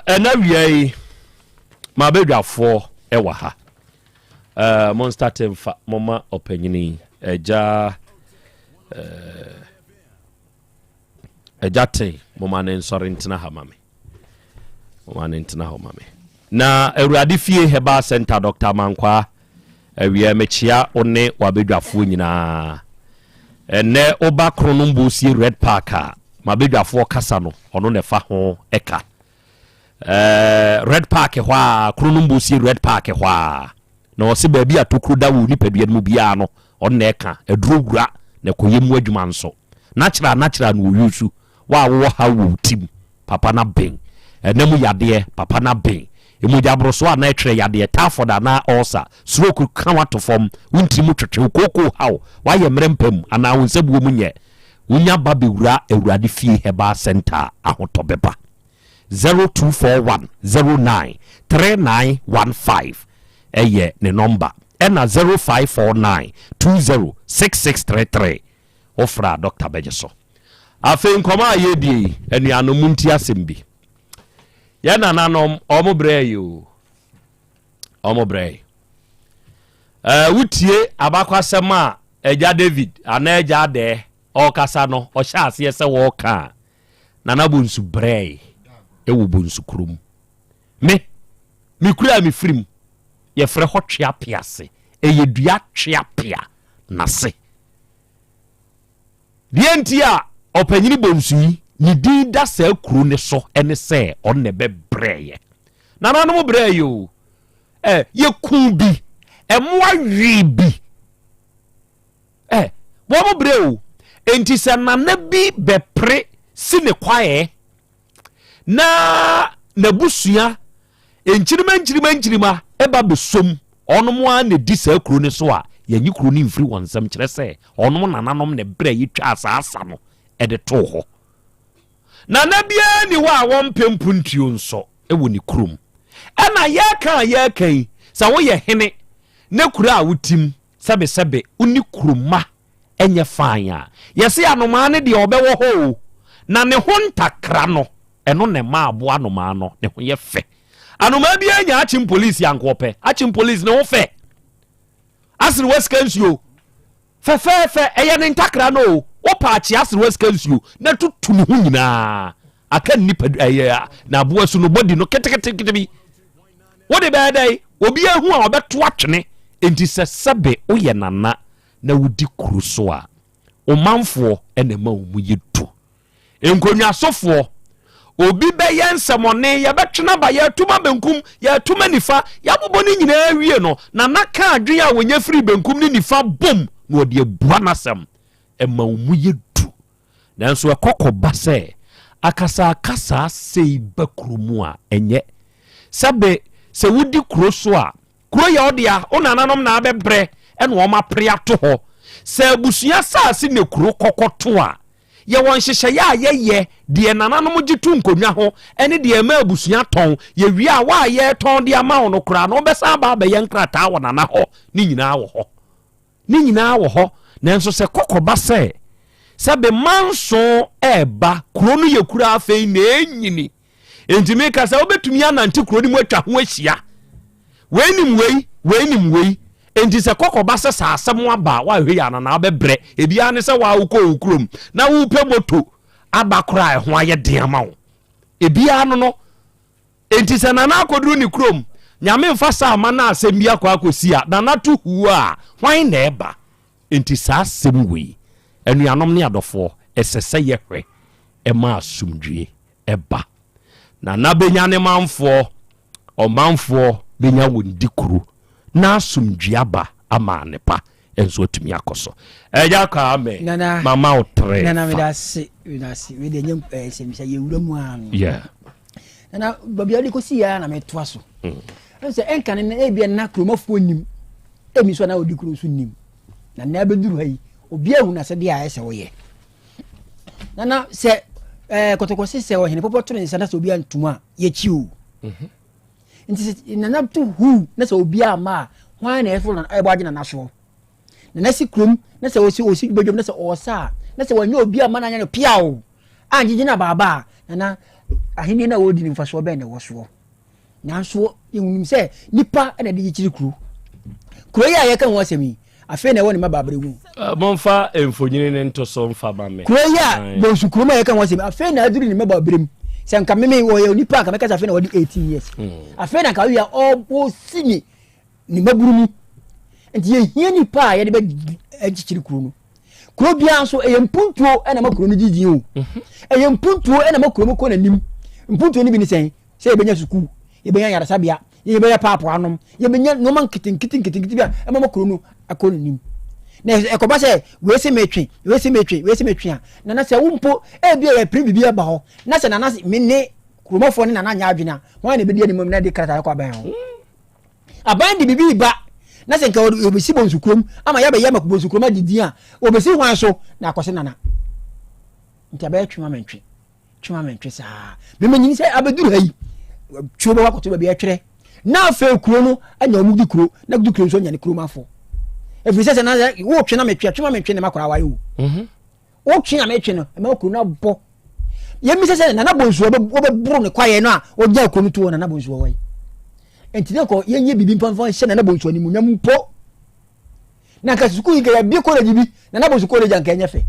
and we my baby for ewa ha monster temfa mama opinion eja te mama ne sorry ntina ha mame mama ne ntina ha mame na Awurade fie heba center Dr. Mankwa we mechia one wabedwafo nyina ene oba kronombo si Red Park a mabedwafo kasa no ono ne fa ho eka Red Park hwa kronombo si Red Park hwa na osi ba bi atokru da wo nipadua mu bia no ono eka eduro wura ne koyemu adwuma nso natural no yusu wa wo ha wo tim papa na ben enemu yade papa na ben emuja broso a na etwe yade taford na ulcer stroke kan wato form untimu twetwe koko haw waye mrempam ana wonsabuo munye unya babewura Awurade fie heba center ahotobeba 0241093915 eye ne number ena 0549206633 ofra Dr. Bejeso afen koma yedie enuano munti asembi ya na nanom omobre yo omobre wutie abakwasema eja David ana eja de o kasa no o sha ase se wo ka nana bonsu brɛ ewo bonsu krom me kura me firim ye frɛ hɔ twea piase eye dua twea pia na se die ntia opanyini bonsu yi ni din da sa kuro ne so ene sɛ ɔne be brɛ nana no brɛ yo ye ku bi emoa wi bi bo mo brɛ o enti sɛ nana bi bɛpre si ne kwae na busua enkyirima eba besom onom a ne di sa kuro ne so a yanyi kuro ne mfiri wonsam kyerɛ sɛ onom nananom ne brɛ yitwa asasa no de to ho nana bia ni wa won pempuntuo nso ewo ni krom ana yɛ kan sa wo yɛ hene ne kuro a wotim sebe uni kroma enye fanya yɛse anoma ne de obɛwɔ ho na ne ho ntakra no ɛno ne ma abo anoma no ne ho yɛ fɛ anoma bia nya achim police yankɔpɛ achim police ne ho fɛ asiri weskansuo fɛfɛɛfɛ ɛyɛ ne ntakra no wo paachi asiri weskansuo na tutu ne ho nyinaa aka nipa ɛyɛ na abo asu no body no ketekete bi wo de bɛdai obi ahu a ɔbɛto atwene enti sɛ sɛbe wo yɛ nana na wodi kuru so a omanfo ene ma wo yedu enkonwa sofo obi bɛyɛ nsɛmɔne yɛbɛtwena ba yɛtuma benkum yɛtuma nifa yɛbobɔ ne nyinaa wie no na naka adwen a wonya firi benkum ne nifa bom na ɔde abua nasɛm ɛma wo yedu nanso ɛkɔkɔba sɛ akasa sei ba kuro mu a ɛnyɛ sɛbe sɛ wodi kuro so a kuro yɛ ɔde a onananom na abɛbrɛ ɛna ɔma pre ato hɔ sɛ abusua saase ne kuro kɔkɔto a yɛ wɔn hyehyɛ a yɛyɛ deɛ nananom gye to nkonnwa ho ɛne deɛ ma abusua tɔn yɛ wie a wa yɛ tɔn de ama wo no kora no bɛsa ba bɛyɛ nkrataa wɔ nana hɔ ne nyinaa wɔ hɔ nanso sɛ kɔkɔba sɛ be manso ɛba kuro no yɛ kura afei na enyini entimi ka sɛ wobɛtumi anante kuro ni mu atwa ho ahyia weinim wei enti sɛ kɔkɔba sɛ saasɛm aba wa hwe ya na bɛbrɛ ebia ne sɛ wa wokɔ okrom na wo pɛ moto aba kora ho ayɛ den ama wo ebia no enti sɛ nana akoduru ni krom nyame mfa sa ama na asɛm bia kwa akosi a nana to hu a hwan na ɛba enti saasɛm wei anuanom ne adɔfo ɛsɛ sɛ yɛhwɛ ɛma asomdwie ɛba nana benya ne ɔmanfoɔ benya wondi kuro na asomdwie aba ama nepa enso atumi akɔso ɛja ka me mama otre nana medase we de nyam semisa ye wura mu anu nana babia de kosi ya na metoa so se enka ne e bia na kromafo nim emi so na odi kuro so nim na na abeduru hayi obi ahu na se de a ese wo ye nana se kotokosi se wo hene popoto ne se na se obi antuma ye chi o nti nana to hu na se obi ama hwan na efo na ebo agye na so na si krom na se osi bedwom na se osa na se wanyo obi ama na nya no pia o anjije na baba na ahini na wodi ni mfaso be na wo so na so yewunim se nipa na de yichiri kuro ya ye kan wo asemi afi na woni mababre mu monfa emfonyini ne ntoso mfa ba me kuro ya bo su kuro ma ye kan wo asemi afi na aduri ni mababre mu se nka meme wo ye nipa ka meka afi na wodi 18 years afi na ka wi ya obo sini ni maburu mu enti ye hia nipa ye de be agichiri kuro no kuro bia so eyempuntuo na makuro no gigi o eyempuntuo na makuro mo ko na nim mpuntuo ni bi ni sen se ye benya suku ye benya yarasabia ye benya papo anom ye benya no man kitin bia e makuro no akọ na nim na ekoba se we se metwe a na se wumpo e bia ya pri bia ba ho na se na me ne kuromofo ne na nya adwena ho na be dia ni mom na de krata ko aban ho aban de bibi ba na se nka obesi bonsu krom ama ya be ya makubonsu krom adidi a obesi hwan so na akose nana nti aba twema mentwe saa me manyini se abeduru hayi twoba wakoto ba bia twere na afa kuro no anya omudi kuro na gudu kuro so nya ne kuro mafo efi se na wo twena mentwe ne makora wayo wo twena metwe no e makuro na bo yemi se na bonsu obeburu ne kwaye no a ogya kuro no to na bonsu wo wayi entine ko yenye bibi mpamfa hye na bonsu ani munyam mpo na ka suku yi ya bi college bi na bonsu college anka enye fe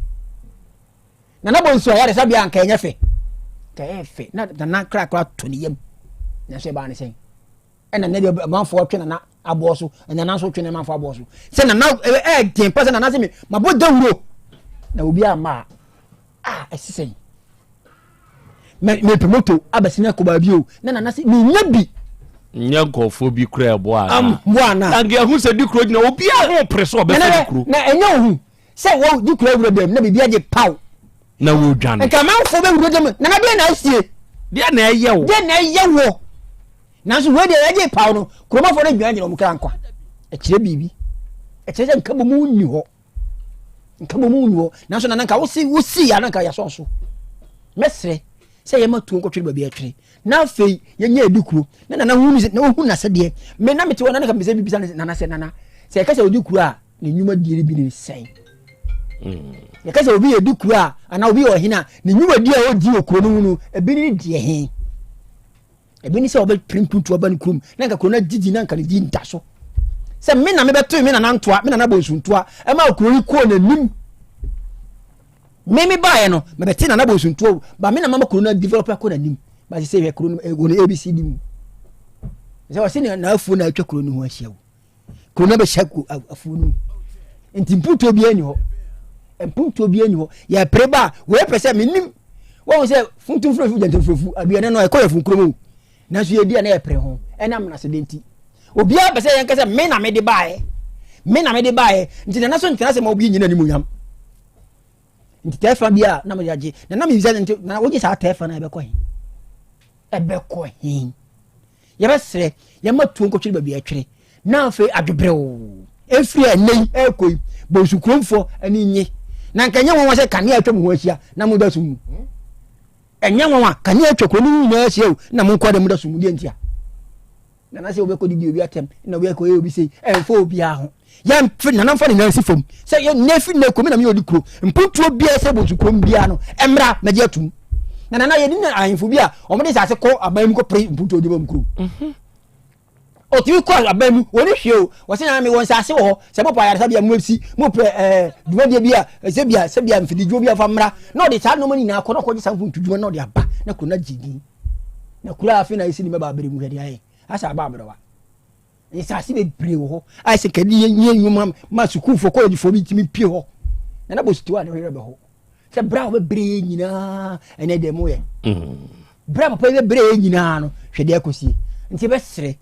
na bonsu ya resabia anka enye fe kɛɛfɛ na krakra to ne yam na so ba ne sɛn ɛna ne de manfo twɛ na aboɔ so ɛna na so twɛ na manfo aboɔ so sɛ na den pɛ sɛ na se me mabɔ dawuro na obi ama ɛsisɛn me promoto abasina ko ba bio na se me nya bi nya nkɔfo bi kura ɛbɔ ana ange ahu sɛ di kuro gyina obi a ho pere so ɔbɛfa di kuro na ɛnya ohu sɛ wo di kuro wuro dem na bibia gye paw na wo dwane nka manfo be wuro dem na de na asie de na ɛyɛ wo nanso wo de ɛgye paw no kuromafo no dwan gyina mu kra nkwa ɛkyerɛ bibi ɛkyerɛ sɛ nka bomu nni hɔ nanso na nka wo si ya nka ya so mesre sɛ yɛ ma tuo nkɔtwere ba bi atwere na afei yɛnyɛ edi kuro na hu na sɛ deɛ me na mete wɔ na nka me sɛ bibisa na sɛ nana sɛ yɛka sɛ odi kuro a ne nnwuma die bi ne sɛn yɛka sɛ obi yɛ di kuro a ana obi yɛ ɔhena ne nnwuma die a odi wɔ kuro no mu no ebi ne deɛ he ebi ni sɛ ɔbɛ pirimputu ɔba ne kurom na nka kuro na didi na nka ne di nda so sɛ me na mebɛto me na nantoa me na na bonsuntoa ɛma kuro yi kɔ n'anim me bae no mebɛte na na bonsuntoa ba me na mama kuro na developer kɔ n'anim ba sɛ yɛ kuro no ɛgo ABCD mu sɛ wɔse na afuo na atwa kuro no ho ahyia wo kuro na bɛhyia afuo no nti mputuo bi ani hɔ yɛ pere ba wo pɛ sɛ menim wɔn sɛ funtum frofu jantum abiane no ɛkɔ yɛ fun kuro mu na so yɛ di na yɛ pere ho ɛnam na se denti obia pɛ sɛ yɛn kɛ sɛ me na me de bae nti na so ntena sɛ ma obi nyina ni munyam nti tefa bia na me yagye na me bisa nti na wogi sa tefa na ɛbɛkɔ hin yɛbɛsrɛ yɛma tuo nkɔtwere ba bi atwere na afei adwebrew efiri anei ekoi bosukromfo ani nye na nkanya wɔn sɛ kanea atwa mu ho ahyia na mo da sumu enya wɔn kanea atwa kro no nyinaa ahyia na mo nkɔ da mo da sumu die ntia na sɛ obɛkɔ didi obi atem na obi akɔ obi sei ɛmfo obi aho yɛn fi na namfa ne nansi fam sɛ yɛ nefi na komi na me odi kro mputuo bia sɛ bosukrom bia no emra na gye atum na yɛ ni ahemfo bi a ɔmo de sase kɔ aban mu kɔ pre mputuo di bam kro o ti kɔ aban mu woni hwe o wɔse na me won sase wɔ hɔ sɛ papa yare sabia mu afsi mu pre dumadie bi a sɛ bia mfidi dwo bi afa mra na ɔde saa no mani na akɔ na kɔ gye sanfo ntudwuma na ɔde aba na kro na gidi na kura afi na isi ni meba bere mu hwede aye asa ba abrewa isasi be bre ho ai se kadi yenyu ma sukufo ko di fo bi timi pie ho na bostu wa ne hwere be ho se bra be bre nyina ene de mo ye bra papa be bre nyina no hwede akosie nti be sere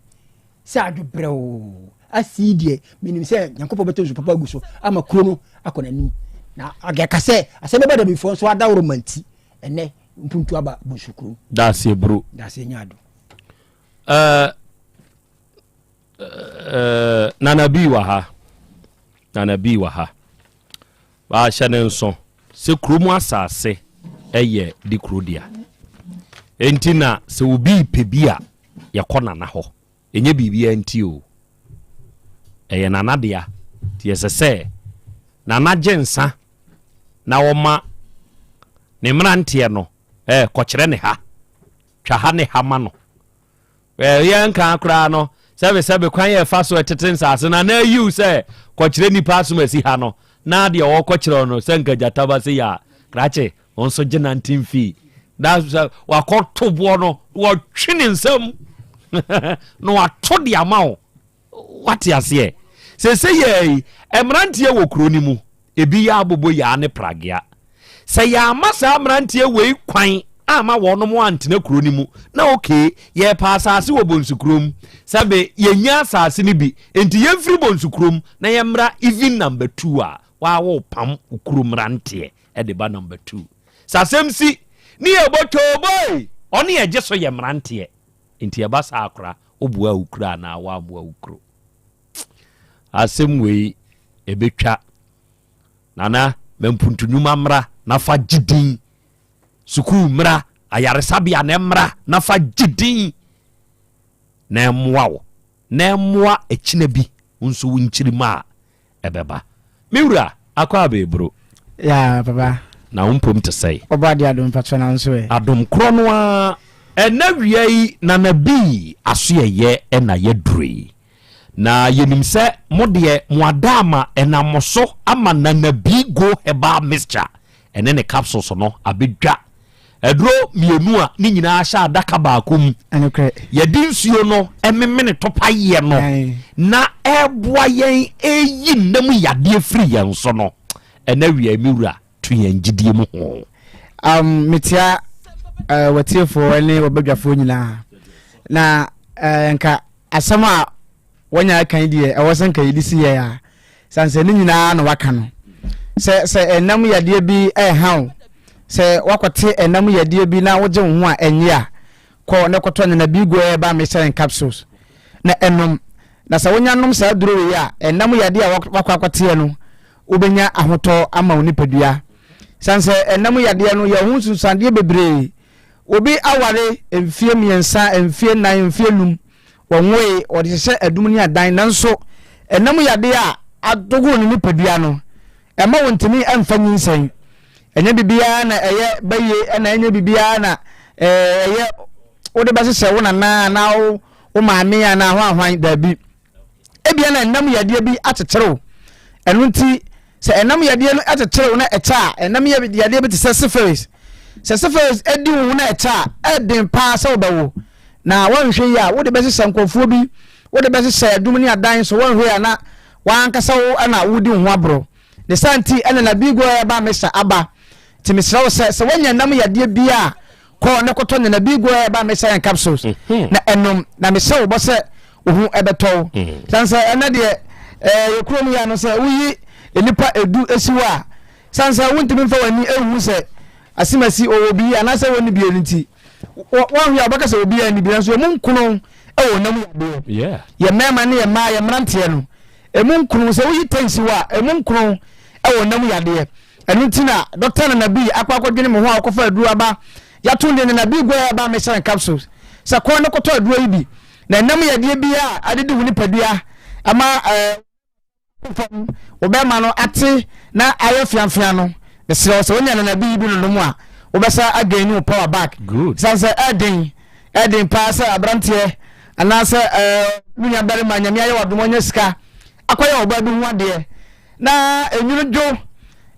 se adu bre o asidi minim se nyankopɔ beto so papa gu so ama kuro no akona ni na agaka se Asem Beba Dabi fo so ada romanti ene mpuntu aba bosukuru da se bro da se nyado Nana bi wa ha ba hyɛ ne nso sɛ kurom asase ɛyɛ di kurodia enti na sɛ obi pɛ bi a yɛkɔ nana hɔ ɛnyɛ biribi anti o ɛyɛ nana dea ti yɛsɛ sɛ nana gyensa na wɔma ne mmeranteɛ no kɔkyerɛ ne ha twa ha ne ha ma no yɛn ka koraa no sɛbe kwan yɛ fa so ɛtete nsase na yiw sɛ kɔkyerɛ nipa asom asi ha no na deɛ wɔkɔkyerɛ no sɛ nka gyata ba sɛ yɛ krakye wɔn nso gye 19 fee da sɛ wakɔto boɔ no wɔtwe ne nsam na wato de ama wo wate aseɛ sɛ yɛ mmeranteɛ wɔ kuro no mu ebi yɛ abobɔ yɛ ne pragea sɛ yɛ ama saa mmeranteɛ wei kwan ama wɔnom antena kuro ni mu na okay yɛ pa asase wɔ bonsukrom sabe yɛnya asase ni bi enti yɛmfiri bonsukrom na yɛmra even number 2 a wawo pam kuro mrante de ba number 2 sasɛm si ni yɛbɔtɔ boy ɔne yɛgye so yɛ mrante enti yɛba saa akora obua ukura na wa aboa ukuro asɛm wei ebetwa nana mempuntunuma mra na fa gidin suku mra ayaresabia na mra na fa gidin na mmoa na mmoa ekina bi nso wonkyirima ebeba miwura akwa bebro ya baba na umpom te sei oba dia dum patro na nso e adom krono a enawiai na nabi asoyeye na yeduri na yenim se modie moadama enamoso ama na nabi go heba mixture ene ne capsules no abedwa edro mienu a ni nyina sha adaka baako mu yɛde nsuo no ememene topa ye no na ɛboa yɛn eyi nam yade firi yɛn so no ɛna wi amiwura to yɛn gidie mu ho metia watiefo ne wobadwafo nyina na nka asama wanya kan die ɛwɔsen kan yidi si yɛ a sanse ne nyina na waka no sɛ enam yade bi ɛhaw sɛ wakote enam yade bi na wogye ho a enye a kɔ ne kɔtɔ ne na bigo ba mechanic capsules na enom na sɛ wonya nom sa duro yi a enam yade a wakwakote no wobenya ahotɔ ama onipadua sanse enam yade no yɛ ho susande bebree obi aware emfie miensa emfie nan emfie num wonwe odi hye adum ni adan nanso enam yade a adogo ne nipadua no ema wontimi emfa nyinsen enye bibia na eye baye na enye bibia na eye wode ba hye wo na wo maame ya na hwan dabi ebia na enam yade bi ateterew enu nti se enam yade no ateterew na echa enam yade bi te syphilis edi wo na echa edin pa se obawo na wanhwe ya wode be hye nkofuo bi wode be hye adum ni adan so wanhwe ya na wankasa wo ana wodi ho abro de santi ene na bigo ba mesa aba timisrawo se wanya nam yade bia ko ne koto ne na bigo ba mesa capsules na enom na mesa wo bo se ohu ebeto sansa ene de yekrom ya no se uyi enipa edu esiwa sansa wontimi mfa wani ehu se asimasi obi anase woni bia nti wan ya baka se obi ani bia so mun kuno ewo nam yade ye mema ne ye ma ye mrante no emun kuno se uyi tensiwa emun kuno ewo nam yade enu ntina doctor na bi akwakodwene me ho akofa aduru aba yatunde ne na bi gwa aba mechanic capsules se ko ne koto aduru yi bi na nam yade bi a adede woni padua ama obema no ate na ayo fianfia no de se o nya na bi bi no mu a obesa again you power back sanse eden pass abrantie anase nunya bere manyame ayo wadomonya sika akoya oba bi ho ade na enyuru jo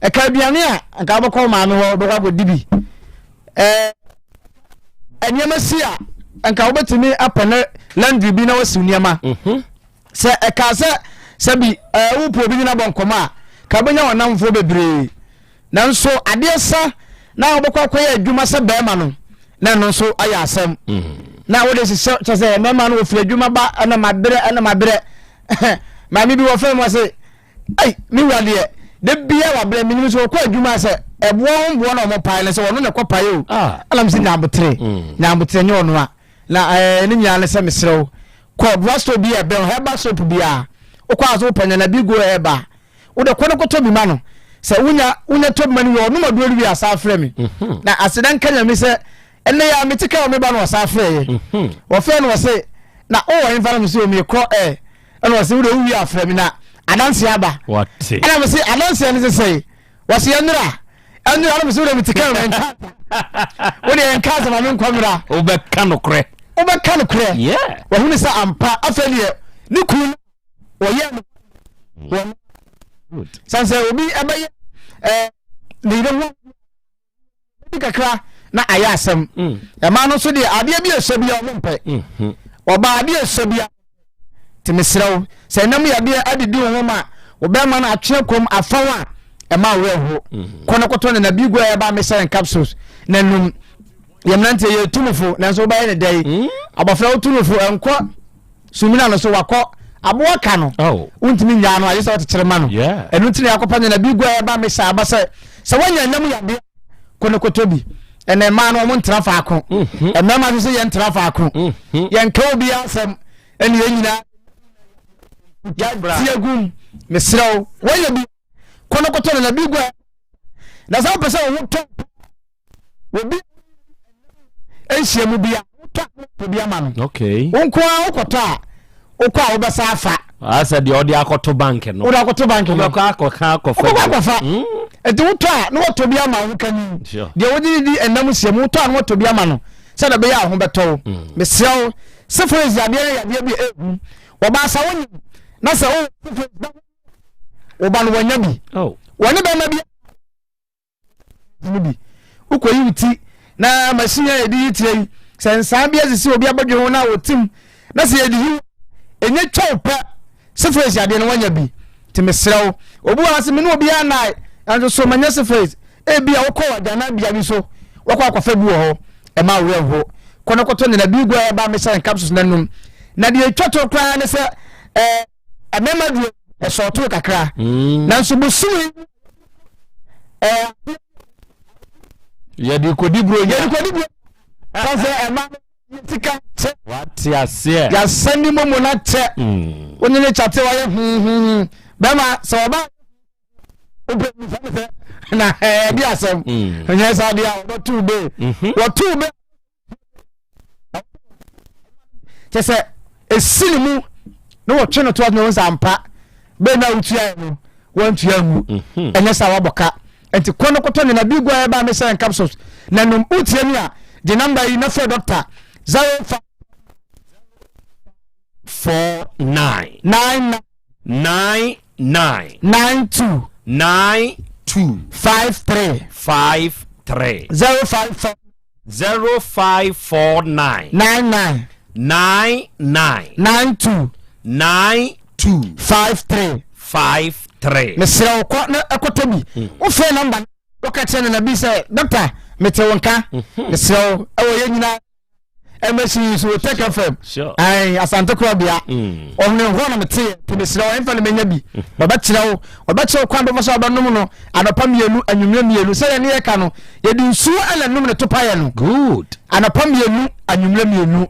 ekabiane a aka bokọ ma me ho bokọ godibi enyema si a anka obetimi apane landry bi na wasi niema se eka se bi upo bi na bonkoma ka benya wonamfo bebre nanso ade sa na obokọ akoya adwuma se be ma no na no so aya asem na wode se se mema no ofri adwuma ba na madre mami bi wo fe mo se ai mi wade de bia wa bre minimi so ko adwuma se ebo mbo na mo pai le se wono ne ko pai o alam se nyambotre nye ono a na ni nyane se mesrew ko brasto bi e be heba soap bia o ko aso panya na bi go eba wo de ko ne ko to bi ma no se unya to mani yo no maduori bi asa frɛ mi na asedan kanya mi se enne ya metika o me ba no asa frɛ ye wo fe no se na o wa infara mi se o mi ko eno se wo de wi afrɛ mi na adanse aba what ena me se adanse ne se sei wase yanura anu ala me se wo de metika o menka wo de enka za ma me nkwamra o be kanokre yeah wo hu ne sa ampa afeli ni ku wo ye no good sanse obi abaye ni de ho kakra na ayasem e ma no so de ade bi esebia o mpe oba ade esebia timisraw se nam ya de adidi wo ma oba ma na atwe kom afawa e ma we ho kono koto na bi go e ba mechanic capsules na num yemnante ye tumufo na so ba ye ne dai abafra tumufo enko sumina no so wakọ aboa ka no untimi nya no ayesa wotekere ma no enu ntini akopa na bi gwa ba me sa abase se wanya nam ya be kono kotobi ene ma no mo ntra fa ako ene ma so ye ntra fa ako ye nka obi asem ene ye nyina ya tiagum mesraw wanya bi kono koto na bi gwa na sa pese wo to obi enhia bia to bia ma no okay wonko a okota okwa obesa afa asa de odi akoto bank no odi akoto bank no akofa edi wuto a no to bia ma wo kan de wodi di enam siam wuto a no to bia ma no se da be ya ho beto mesrew se for izade ya de bi ehu wo ba sa woni na se wo ba no wanya bi woni ba ma bi ukoyi uti na machine ya di tie sensa bia sisi obi abadwe ho na wotim na se yedi hu enye chawpa sefresi ade no wanya bi timesrew obu ase me no obi anai anjo so manya sefresi e bia wo ko wada na bia bi so wo ko akwafa bi wo ho e ma wo ho kono koto ne na bi gwa ba me say capsules nanum na de twato kra ne se amema du e so to kakra na nso busu yedi kodi bro Kaze ema tika che wati ase ya sandi momo na che onye chate wa ye bema so ba obe mi fa na bi asem onye sa dia o tu be chese esini mu no wo twe no to no nsampa be na utua no wantua mu enye sa wa boka enti kono koto ne na bi gwa e ba me say capsules na no utia ni a the number you know for doctor 0549 92 53 0549 92 53 mesra ko na ekotobi o fe number o ka tene na bi say doctor mete wonka mesra o ye nyina emesi so Otec FM ai Asante Krobea o ne ho na mete te mesra o enfa na menya bi baba kire o ba kire kwan do so abanum no anopa mienu anwumre mienu se ne ye ka no ye di nsu ala num ne topa ye no good anopa mienu anwumre mienu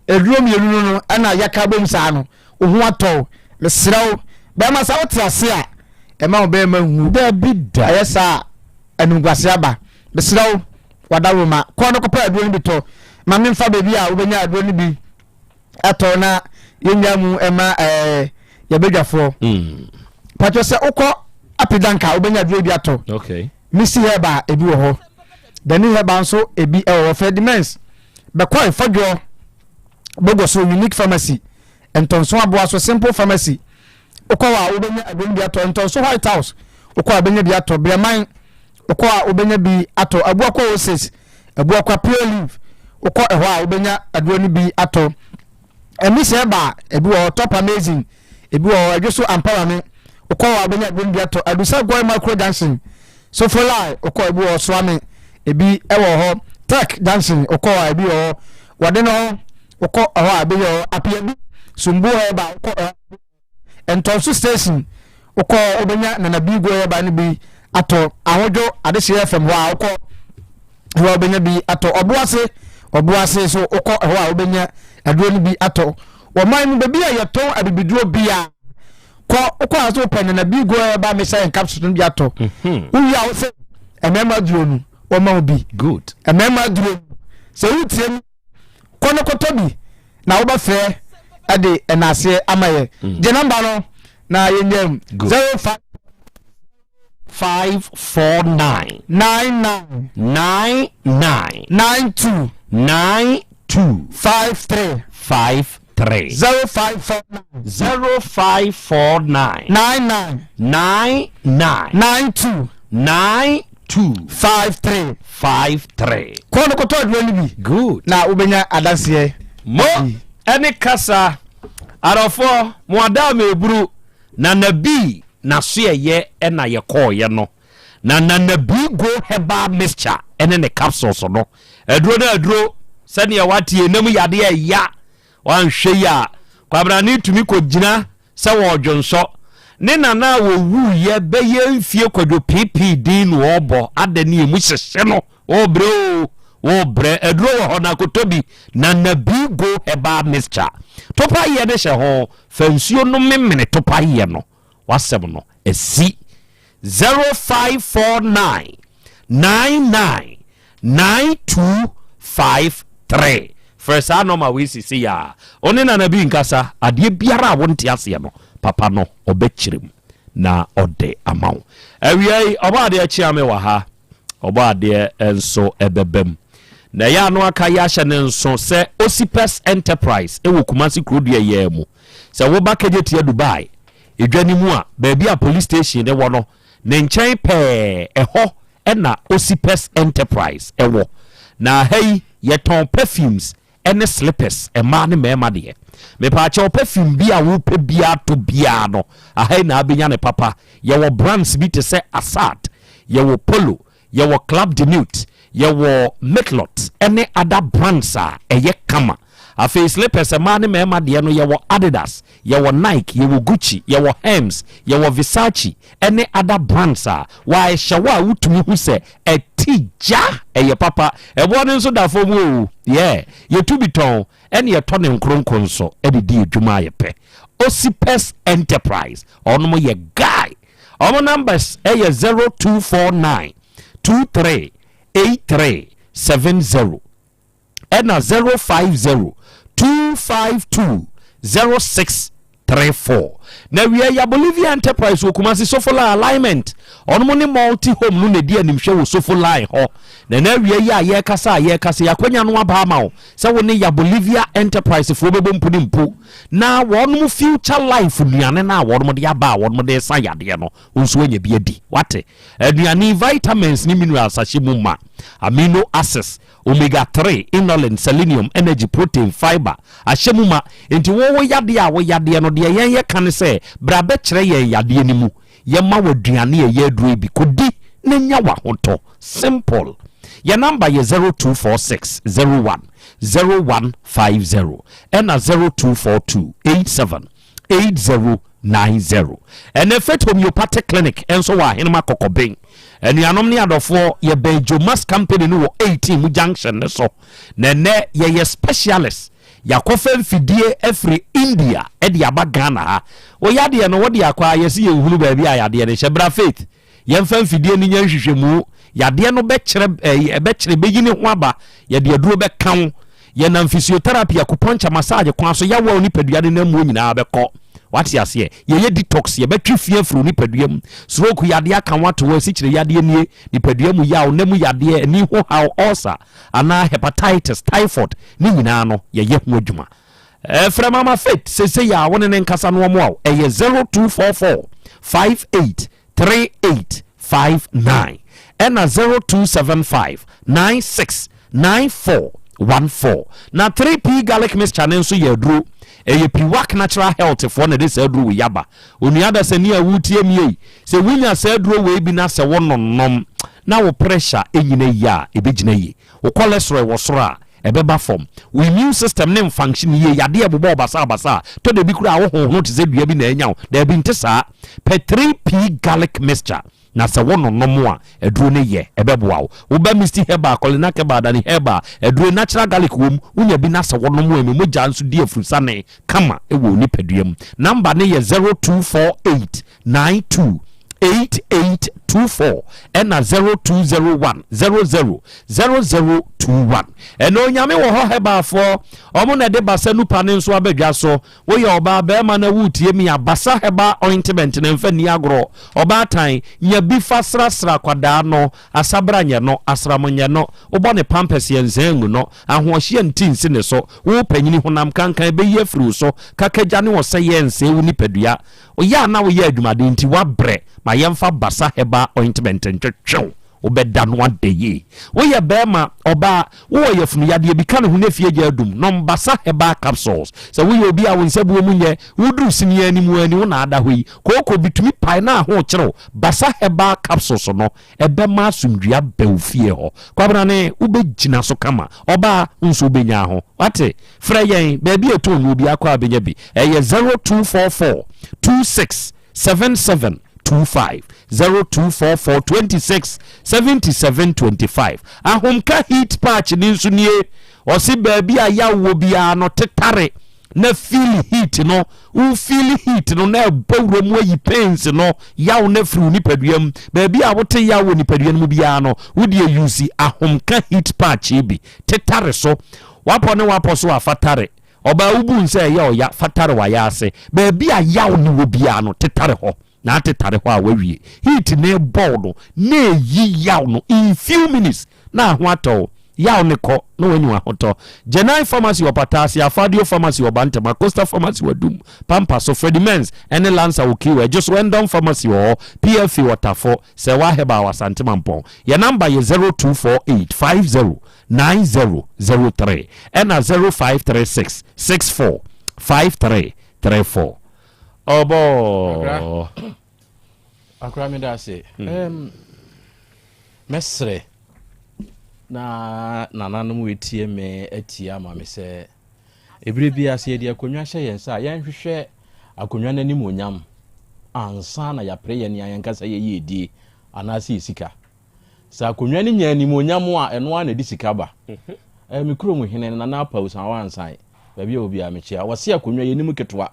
eduro mienu no ana yaka bom sa no o ho ato mesra o ba ma sa o tiase a e ma o be ma hu da bida ayesa anungwase aba besirawo wadawo ma ko no kopa aduro ni bito ma me mfa bebi a obenya aduro ni bi ato na yenya mu ema ya bedwafo pacho se ukọ apidanka obenya aduro bi ato okay misi heba ebi wo ho dani heba nso ebi wo fedimens be ko ifodwo bogo so unique pharmacy entonso aboa so simple pharmacy ukọ wa obenya aduro bi ato entonso White House ukọ obenya bi ato breman ukọ obenya bi ato abuakọ oasis abuakọ pure leaf ukọ ehwa obenya aduro ni bi ato emisi heba ebi wo top amazing ebi wo adwoso empowerment ukọ wa obenya aduro ni bi ato adusa goy micro dancing so for lie ukọ ebi wo swami ebi ewo ho tech dancing ukọ wa ebi wo wade no ukọ ehwa ebi wo apiabi sumbu heba ukọ entonso station ukọ obenya na bigo heba ni bi ato ahojo adehye FM wa ukọ ehwa obenya bi ato obuase so ukọ ehwa obenya aduro ni bi ato wo man mu bebi ayeto abibiduro bia ko ukọ aso pen na bigo heba me say capsule ni bi ato uya wo se emema duro nu wo ma obi good emema duro se utiem kono kotobi na wo ba fe ade enase amaye je number no na yenyem 05 549 99 92 53 0549 92 53 kono koto aduro ni bi good na ubenya adanse mo ene kasa arofo mo adam eburu na nabi na so ye na ye call ye no na nabi go heba mixture ene ne capsules no aduro sane ya watie nam yade ya wan hwe ya kwabra ni tumi ko gina se wo dwonso ne nana wo wu ye be ye mfie kwadwo ppd no obo ade ne mu hyehye no wo bre aduro ho na kotobi na nabi go heba mixture topa ye de hye ho fansuo no memene topa ye no wasem no esi 0549 999253 first anoma we see ya oni na nabi nkasa ade biara wonte ase no papa no obekirem na ode amaw awiai obade achiame wa ha obade enso ebebem na ya no aka ya hye ne nso se Osipes Enterprise ewo Kumasi Krobea ye mu se wo ba kageti Dubai edwani mu a baabi a police station de wo no ne nchen pe eho na Osipes Enterprise ewo na hey yeton perfumes ene slippers ema ne mema de me pa cha perfume bia wo pe bia to bia no ahai na abenya ne papa ye wo brands bi te se Asat ye wo Polo ye wo Club de Nude ye wo Metlot ene other brands a eye kama afi slippers ema ne mema de no ye wo Adidas ye wo Nike ye wo Gucci ye wo Hermes ye wo Versace ene other brands a why shawa wutumi hu se etija eye papa ebo ne nso da fom o yeah ye to biton ene ye to ne nkronkron so e di adwuma ye pe Osipes Enterprise onomo ye guy omo numbers eye 0249 238370 ena 050 252 0634 na we ya Bolivia Enterprise okumasi sofola alignment onomo ne multi home no ne dia nimhwe wo sofola ho na we ya ye kasa yakwanya no aba ma wo se wo ne ya Bolivia Enterprise fo bebo mpuni mpo na wonom future life nuane na wonom de aba wonom de sa yade no nso anya bi adi wate aduane vitamins ni minerals ahye ma amino acids omega 3 inulin selenium energy protein fiber ahyemuma enti wo yade a wo yade no de yen kan se bra be kire yen yade ni mu ye ma waduane ye aduro bi kodi na nya wa hoto simple your number is 0246 01 0150 and 0242 87 8090 and if it homeopathic clinic and so wa hinma kokobin and you anom ni adofo ye Benjomas company no 18 junction so na ne ye specialist yakofa fidie every India e de aba Ghana ha o yade no wode akwa ye se ye hunu ba bi ayade ne hyebra faith ye mfa fidie ni nya hwehwemu yade no be kire begini ho aba ye de aduro be kan ye na physiotherapy acupuncture massage kwa so ya wa oni padua na mu nyina be ko wati ase ye detox ye betwi fie furu ni paduam stroke yade aka wato wa sikire yade nie ni paduam ya o namu yade ni ho how ulcer ana hepatitis typhoid ni nyina no ye ho adwuma fra mama fit se ya woni ne nkasa no mo e ye 0244 583859 and 0275 969414 na 3P garlic mixture nenso ye duro eye piwak natural health for na this aduro we yaba onuada se ni awutie mie se winya se aduro we bi na se wononnom na wo pressure enyina ya ebegina yi wo cholesterol wo soro ebeba form we immune system nem function ye yade ebobo basa to de bi kura wo ho te se dua bi na enya da bi ntesa pe 3P garlic mixture na se wononnom a eduro ne ye ebeboa wo ba misti heba kolina keba da ne heba eduro natural garlic wom unya bi na se wonnom a memoja nso di afrusa ne kama ewo ni paduam number ne ye 0248 92 8824 and 0201 000021 and onyame wo ho heba for omo na de basa nupa ne nso abadwa so wo ye oba ba ma na wutie mi abasa heba ointment na mfa ni agro oba tan nya bi fasrasra kwada no asabra nya no asramonye no obo ne pampers ye nzangu no ahohye ntinsi ne so wo panyini honam kankan be ye fru so kakagya ne wo se ye nse wo ni padua o ya na wo ye adwumade nti wa bre ma yemfa basa heba ointment ntwetwew obeda no adeye wo ye bema oba wo ye funu yade bi kan ho na fie gya adum no basa heba capsules so wo ye obi a wonsabu munye wudru sini ani mu ani wo na ada hoyi koko bitumi pai na ho kyerɛw basa heba capsules no ebe ma asumdua bewfie ho kwabra ne ubegina so kama oba nso benya ho wate fra yen ba bi eto no obi akwa benya bi eye 0244 2677 25 0244 26 77 25 ahomka heat patch ni nso nie osi baabi a yawo bia no tetare na feel heat no u feel heat no na bawro mu ayi pains no yawo na fru ni paduam baabi a wote yawo ni paduam mu bia no wodi use ahomka heat patch bi tetare so wapo ne wapo so afatare oba ubu nse ya o ya fatare wa ya ase baabi a yawo ni wo bia no tetare ho na atetare ho a wawie heat ne board na yi yaw no in few minutes na ho ato yaw ne kɔ na wanyu ahoto Jenai pharmacy wɔ Patasi Afadio pharmacy wɔ Bantama Costa pharmacy wɔ Dum Pampa so Freddy Men's ene Lansa wɔ Kiwe just Random pharmacy wɔ PFA wɔ Tafo sɛ waheba wɔ Asante Mampɔn your number is 0248509003 and 0536645334 obo akra me da se mesre na nananom wetie me atia ma me se ebire bia se de akonwa hye yen sa yen hwehwe akonwa nanim onyam ansa na ya prayer ni ayen kasa ye yedie anase sika sa akonwa ni nya anim onyam a eno a na di sika ba me krom hene na na pause an wansan ba bia obi a me chia wose akonwa ye nim ketwa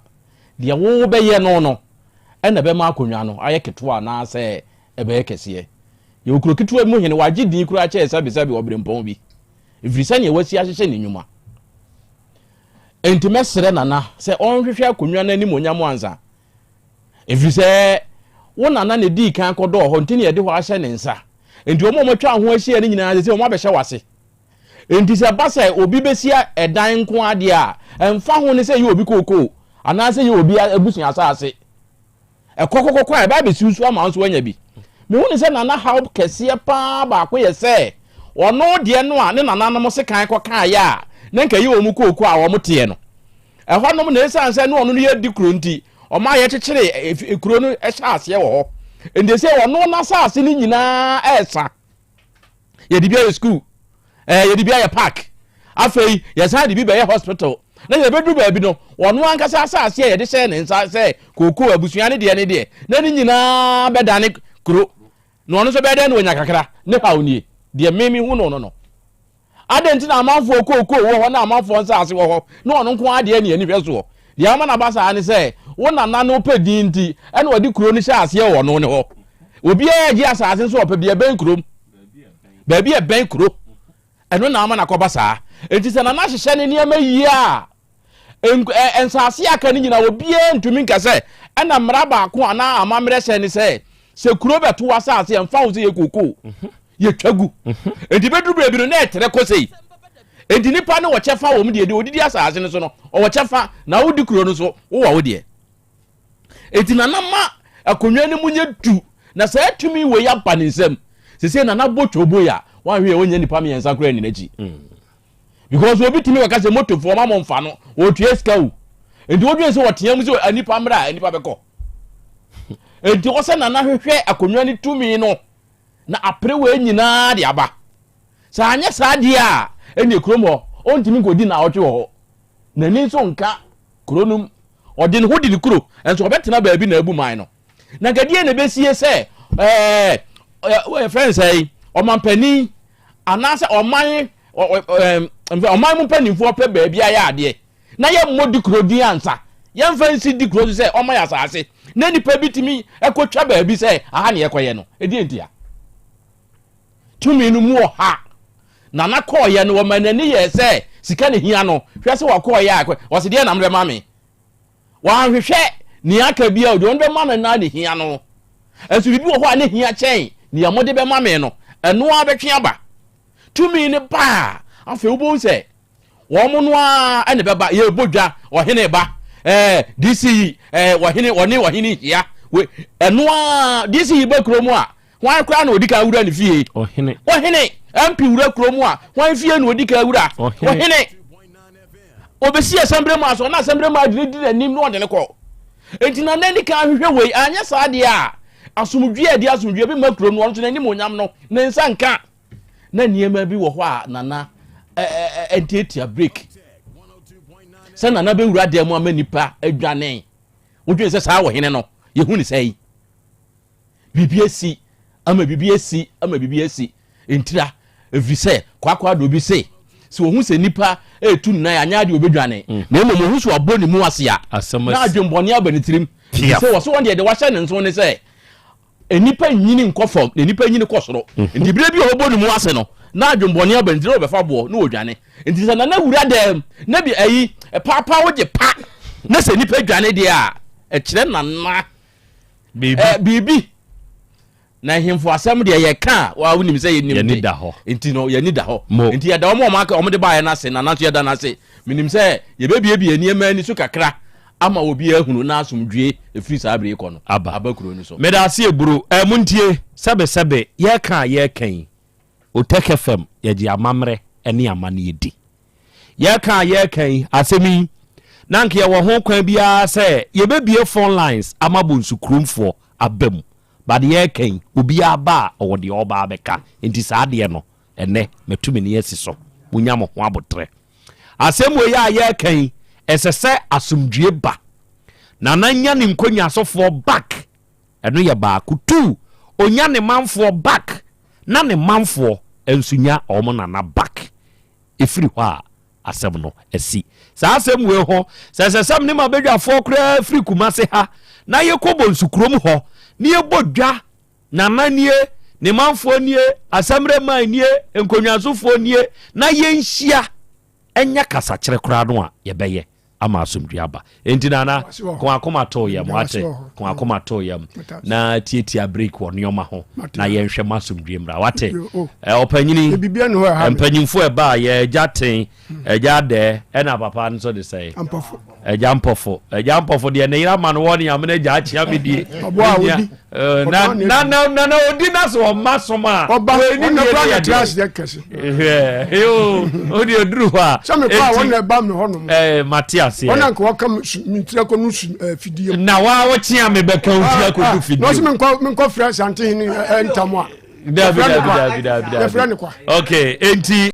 de wo be ye no ena be ma akonwa no aye ketwa na se ebe ye kese ye okuro ketwa mu hene waje din kuro a che sabi obrempon bi ifrisa ne wasi ahyehye ne nyuma enti mesere nana se onhwehwe akonwa na anim onyam anza ifrisa wo nana ne di kan kodo ho ntini ye de ho ahye ne nsa enti omo twa ho ahye ne nyina se omo abehye wase enti se basa obi besia edan nko ade a emfa ho ne se ye obi kokoo ana se ye obi abusun asase ekokokoko a ba be siusu ama nso anya bi me hu ne se nana help kese pa ba ko ye se ono de no a ne nana no se kan koka ya ne nka ye omu kokoo a wo mte no ehɔ no ne se anse no ono no ye di kuro nti o ma ye kyekere ekuro no ehya ase wo ho ende se ono na asase ni nyina esa ye di bia school ye di bia park afei ye sa di bi be hospital na ye bedu ba bi no ono ankasa asase ye de hye ne nsa se kokoo abusua ne de na ni nyina bedane kuro no ono so bede na onya kakra ne ha oni de memi hu no adenti na amanfo kokoo wo ho na amanfo nsa ase wo ho na ono nko ade ne ani hwe so de ama na basa ne se wo nana no pedi nti ene wadi kuro ni hye ase wo no ne ho obi agi asase so opedi ben kuro ba bi e ben kuro eno na ama na kobasa enti se na na hyehye ne niam yi a ensase aka ni nyina obi ntumi nkase ena mra ba ko ana amamre hye ne se kuro beto wasase emfa wo se ye kokoo ye twagu enti bedru brebi no na etere kosei enti nipa ne wo chefa wo mde odidi asase ne so no wo chefa na wo di kuro no so wo wa wo de enti nana ma akonwa ne munye du na sa atumi we ya pa ne nsam sese nana bochobo ya wan hwe wonya nipa me yensa kura ni naji because obi timi we ka se moto fo ma mo mfa no wo tue ska wo enti wo dwen se wo team se anipa mra anipa beko enti wo se nana hwehwe akonwa ne tumi no na aprewe nyina de aba sa anya sa de a eni kromo ontimi kodi na otwe ho na ni so nka kronum odi ne hodi ne kuro enso obetena baabi na abu man no na gadie na besie se friends say omampani anase oman mu panimfo pe baabi aya ade na ye modi kuro di ansa ye mfansi di kuro se oman ya asase na nipa bitimi ekotwa baabi se aha ne yekoye no edi entia tumi no mu ha nana koye no womanani ye se sika ne hia no hwe se wakoye akwe wose de na mre mame wan hwehwe ni aka bia o de on be mame na ne hia no enso bibi wo ho ne hia chen ni amode be mame no eno abetwe aba tumi ne ba afa obo se wo mo no a ene be ba ye bodwa ohene ba DC wahine hia we eno a DC ba kromu a wan kra na odika wura ne fie ohene MP wura kromu a wan fie na odika wura ohene obesi assembly ma so na assembly ma di na nim no ode ne ko enti na nani ka hwehwe we anya sa de a asumdwe de asumdwe bi ma kromu no na nim onyam no na nsa nka na niema bi wo ho a nana entiatia break se nana be wura de mu amanipa adwane wodwe se sa wo hene no ye hu ni sei bibiesi ama bibiesi entira efrise kwakwa do bi se wo hu se nipa etu nnan anya de obedwane na emo hu so aboni mu ase a na adwembone abanitirim se wo so wonde de wa hye ne nso ne se enipa nyini nkofom enipa nyini kosoro ndibire bi oboni mu ase no na adwembone abanitiri obefa bo na odwane entisa na wura dem na bi ayi papa woje pa na se nipa dwane de a ekire nana bibi na hemfo asɛm de yɛ ka wa wonim sɛ yɛnim da ho enti no yɛni da ho enti yɛda ɔmo ɔmo aka ɔmo de baayɛ na ase na nanso yɛda na ase minim sɛ yɛbɛbiebie nneɛma ani so kakra ama obi ahunu na asomdwie efiri saa abere kɔ no aba kuro ni so meda ase eburo muntie sɛbɛ yɛkan Otec FM yɛgye amamrɛ ɛne amane yɛdi yɛkan asɛmi nanke yɛwɔ ho kwan biara sɛ yɛbɛbie phone lines ama bonsukurumfoɔ abam but yɛkan obi aba a ɔwɔ deɛ ɔba abɛka nti saa deɛ no ɛnɛ matumi ne yɛsi so munya mo ho abotrɛ asɛm wɔ yɛ a yɛkan ɛsɛ sɛ asomdwie ba na nya ne nkonya asɔfoɔ back ɛno yɛ baako 2 onya ne manfoɔ back na ne manfoɔ ensunya ɔmo nana back efiri hɔ a asɛm no asi saa asɛm wɔ hɔ sɛsɛsɛm ne ma bedwafoɔ kora firi kumase ha na yɛkɔbɔ nsukurom hɔ ne yɛbɔ dwa nana nie ne manfoɔ nie asɛmrɛ ma nie nkonnwasofoɔ nie na yɛnhyia ɛnya kasakyerɛ kora no a yɛbɛyɛ ama asomdwe aba enti nana ko akoma to yam wate ko akoma to yam na tietia break wɔ nneɔma ho na yɛnhwɛ ma asomdwe mra wate ɔpanyini mpanyimfo ɛba yɛgya ten ɛgya dɛ ɛna papa nso de sɛ ɛgya mpɔfo deɛ ne yera ma no wɔ ne yamene gya akyea me die na odi na so ɔma som a odi oduru hɔ a Matia wana nko wakam mintira ko nu fidie na wa wo tia me beka utia ko du fidie no se men ko fra sante hin ntamo a da okay enti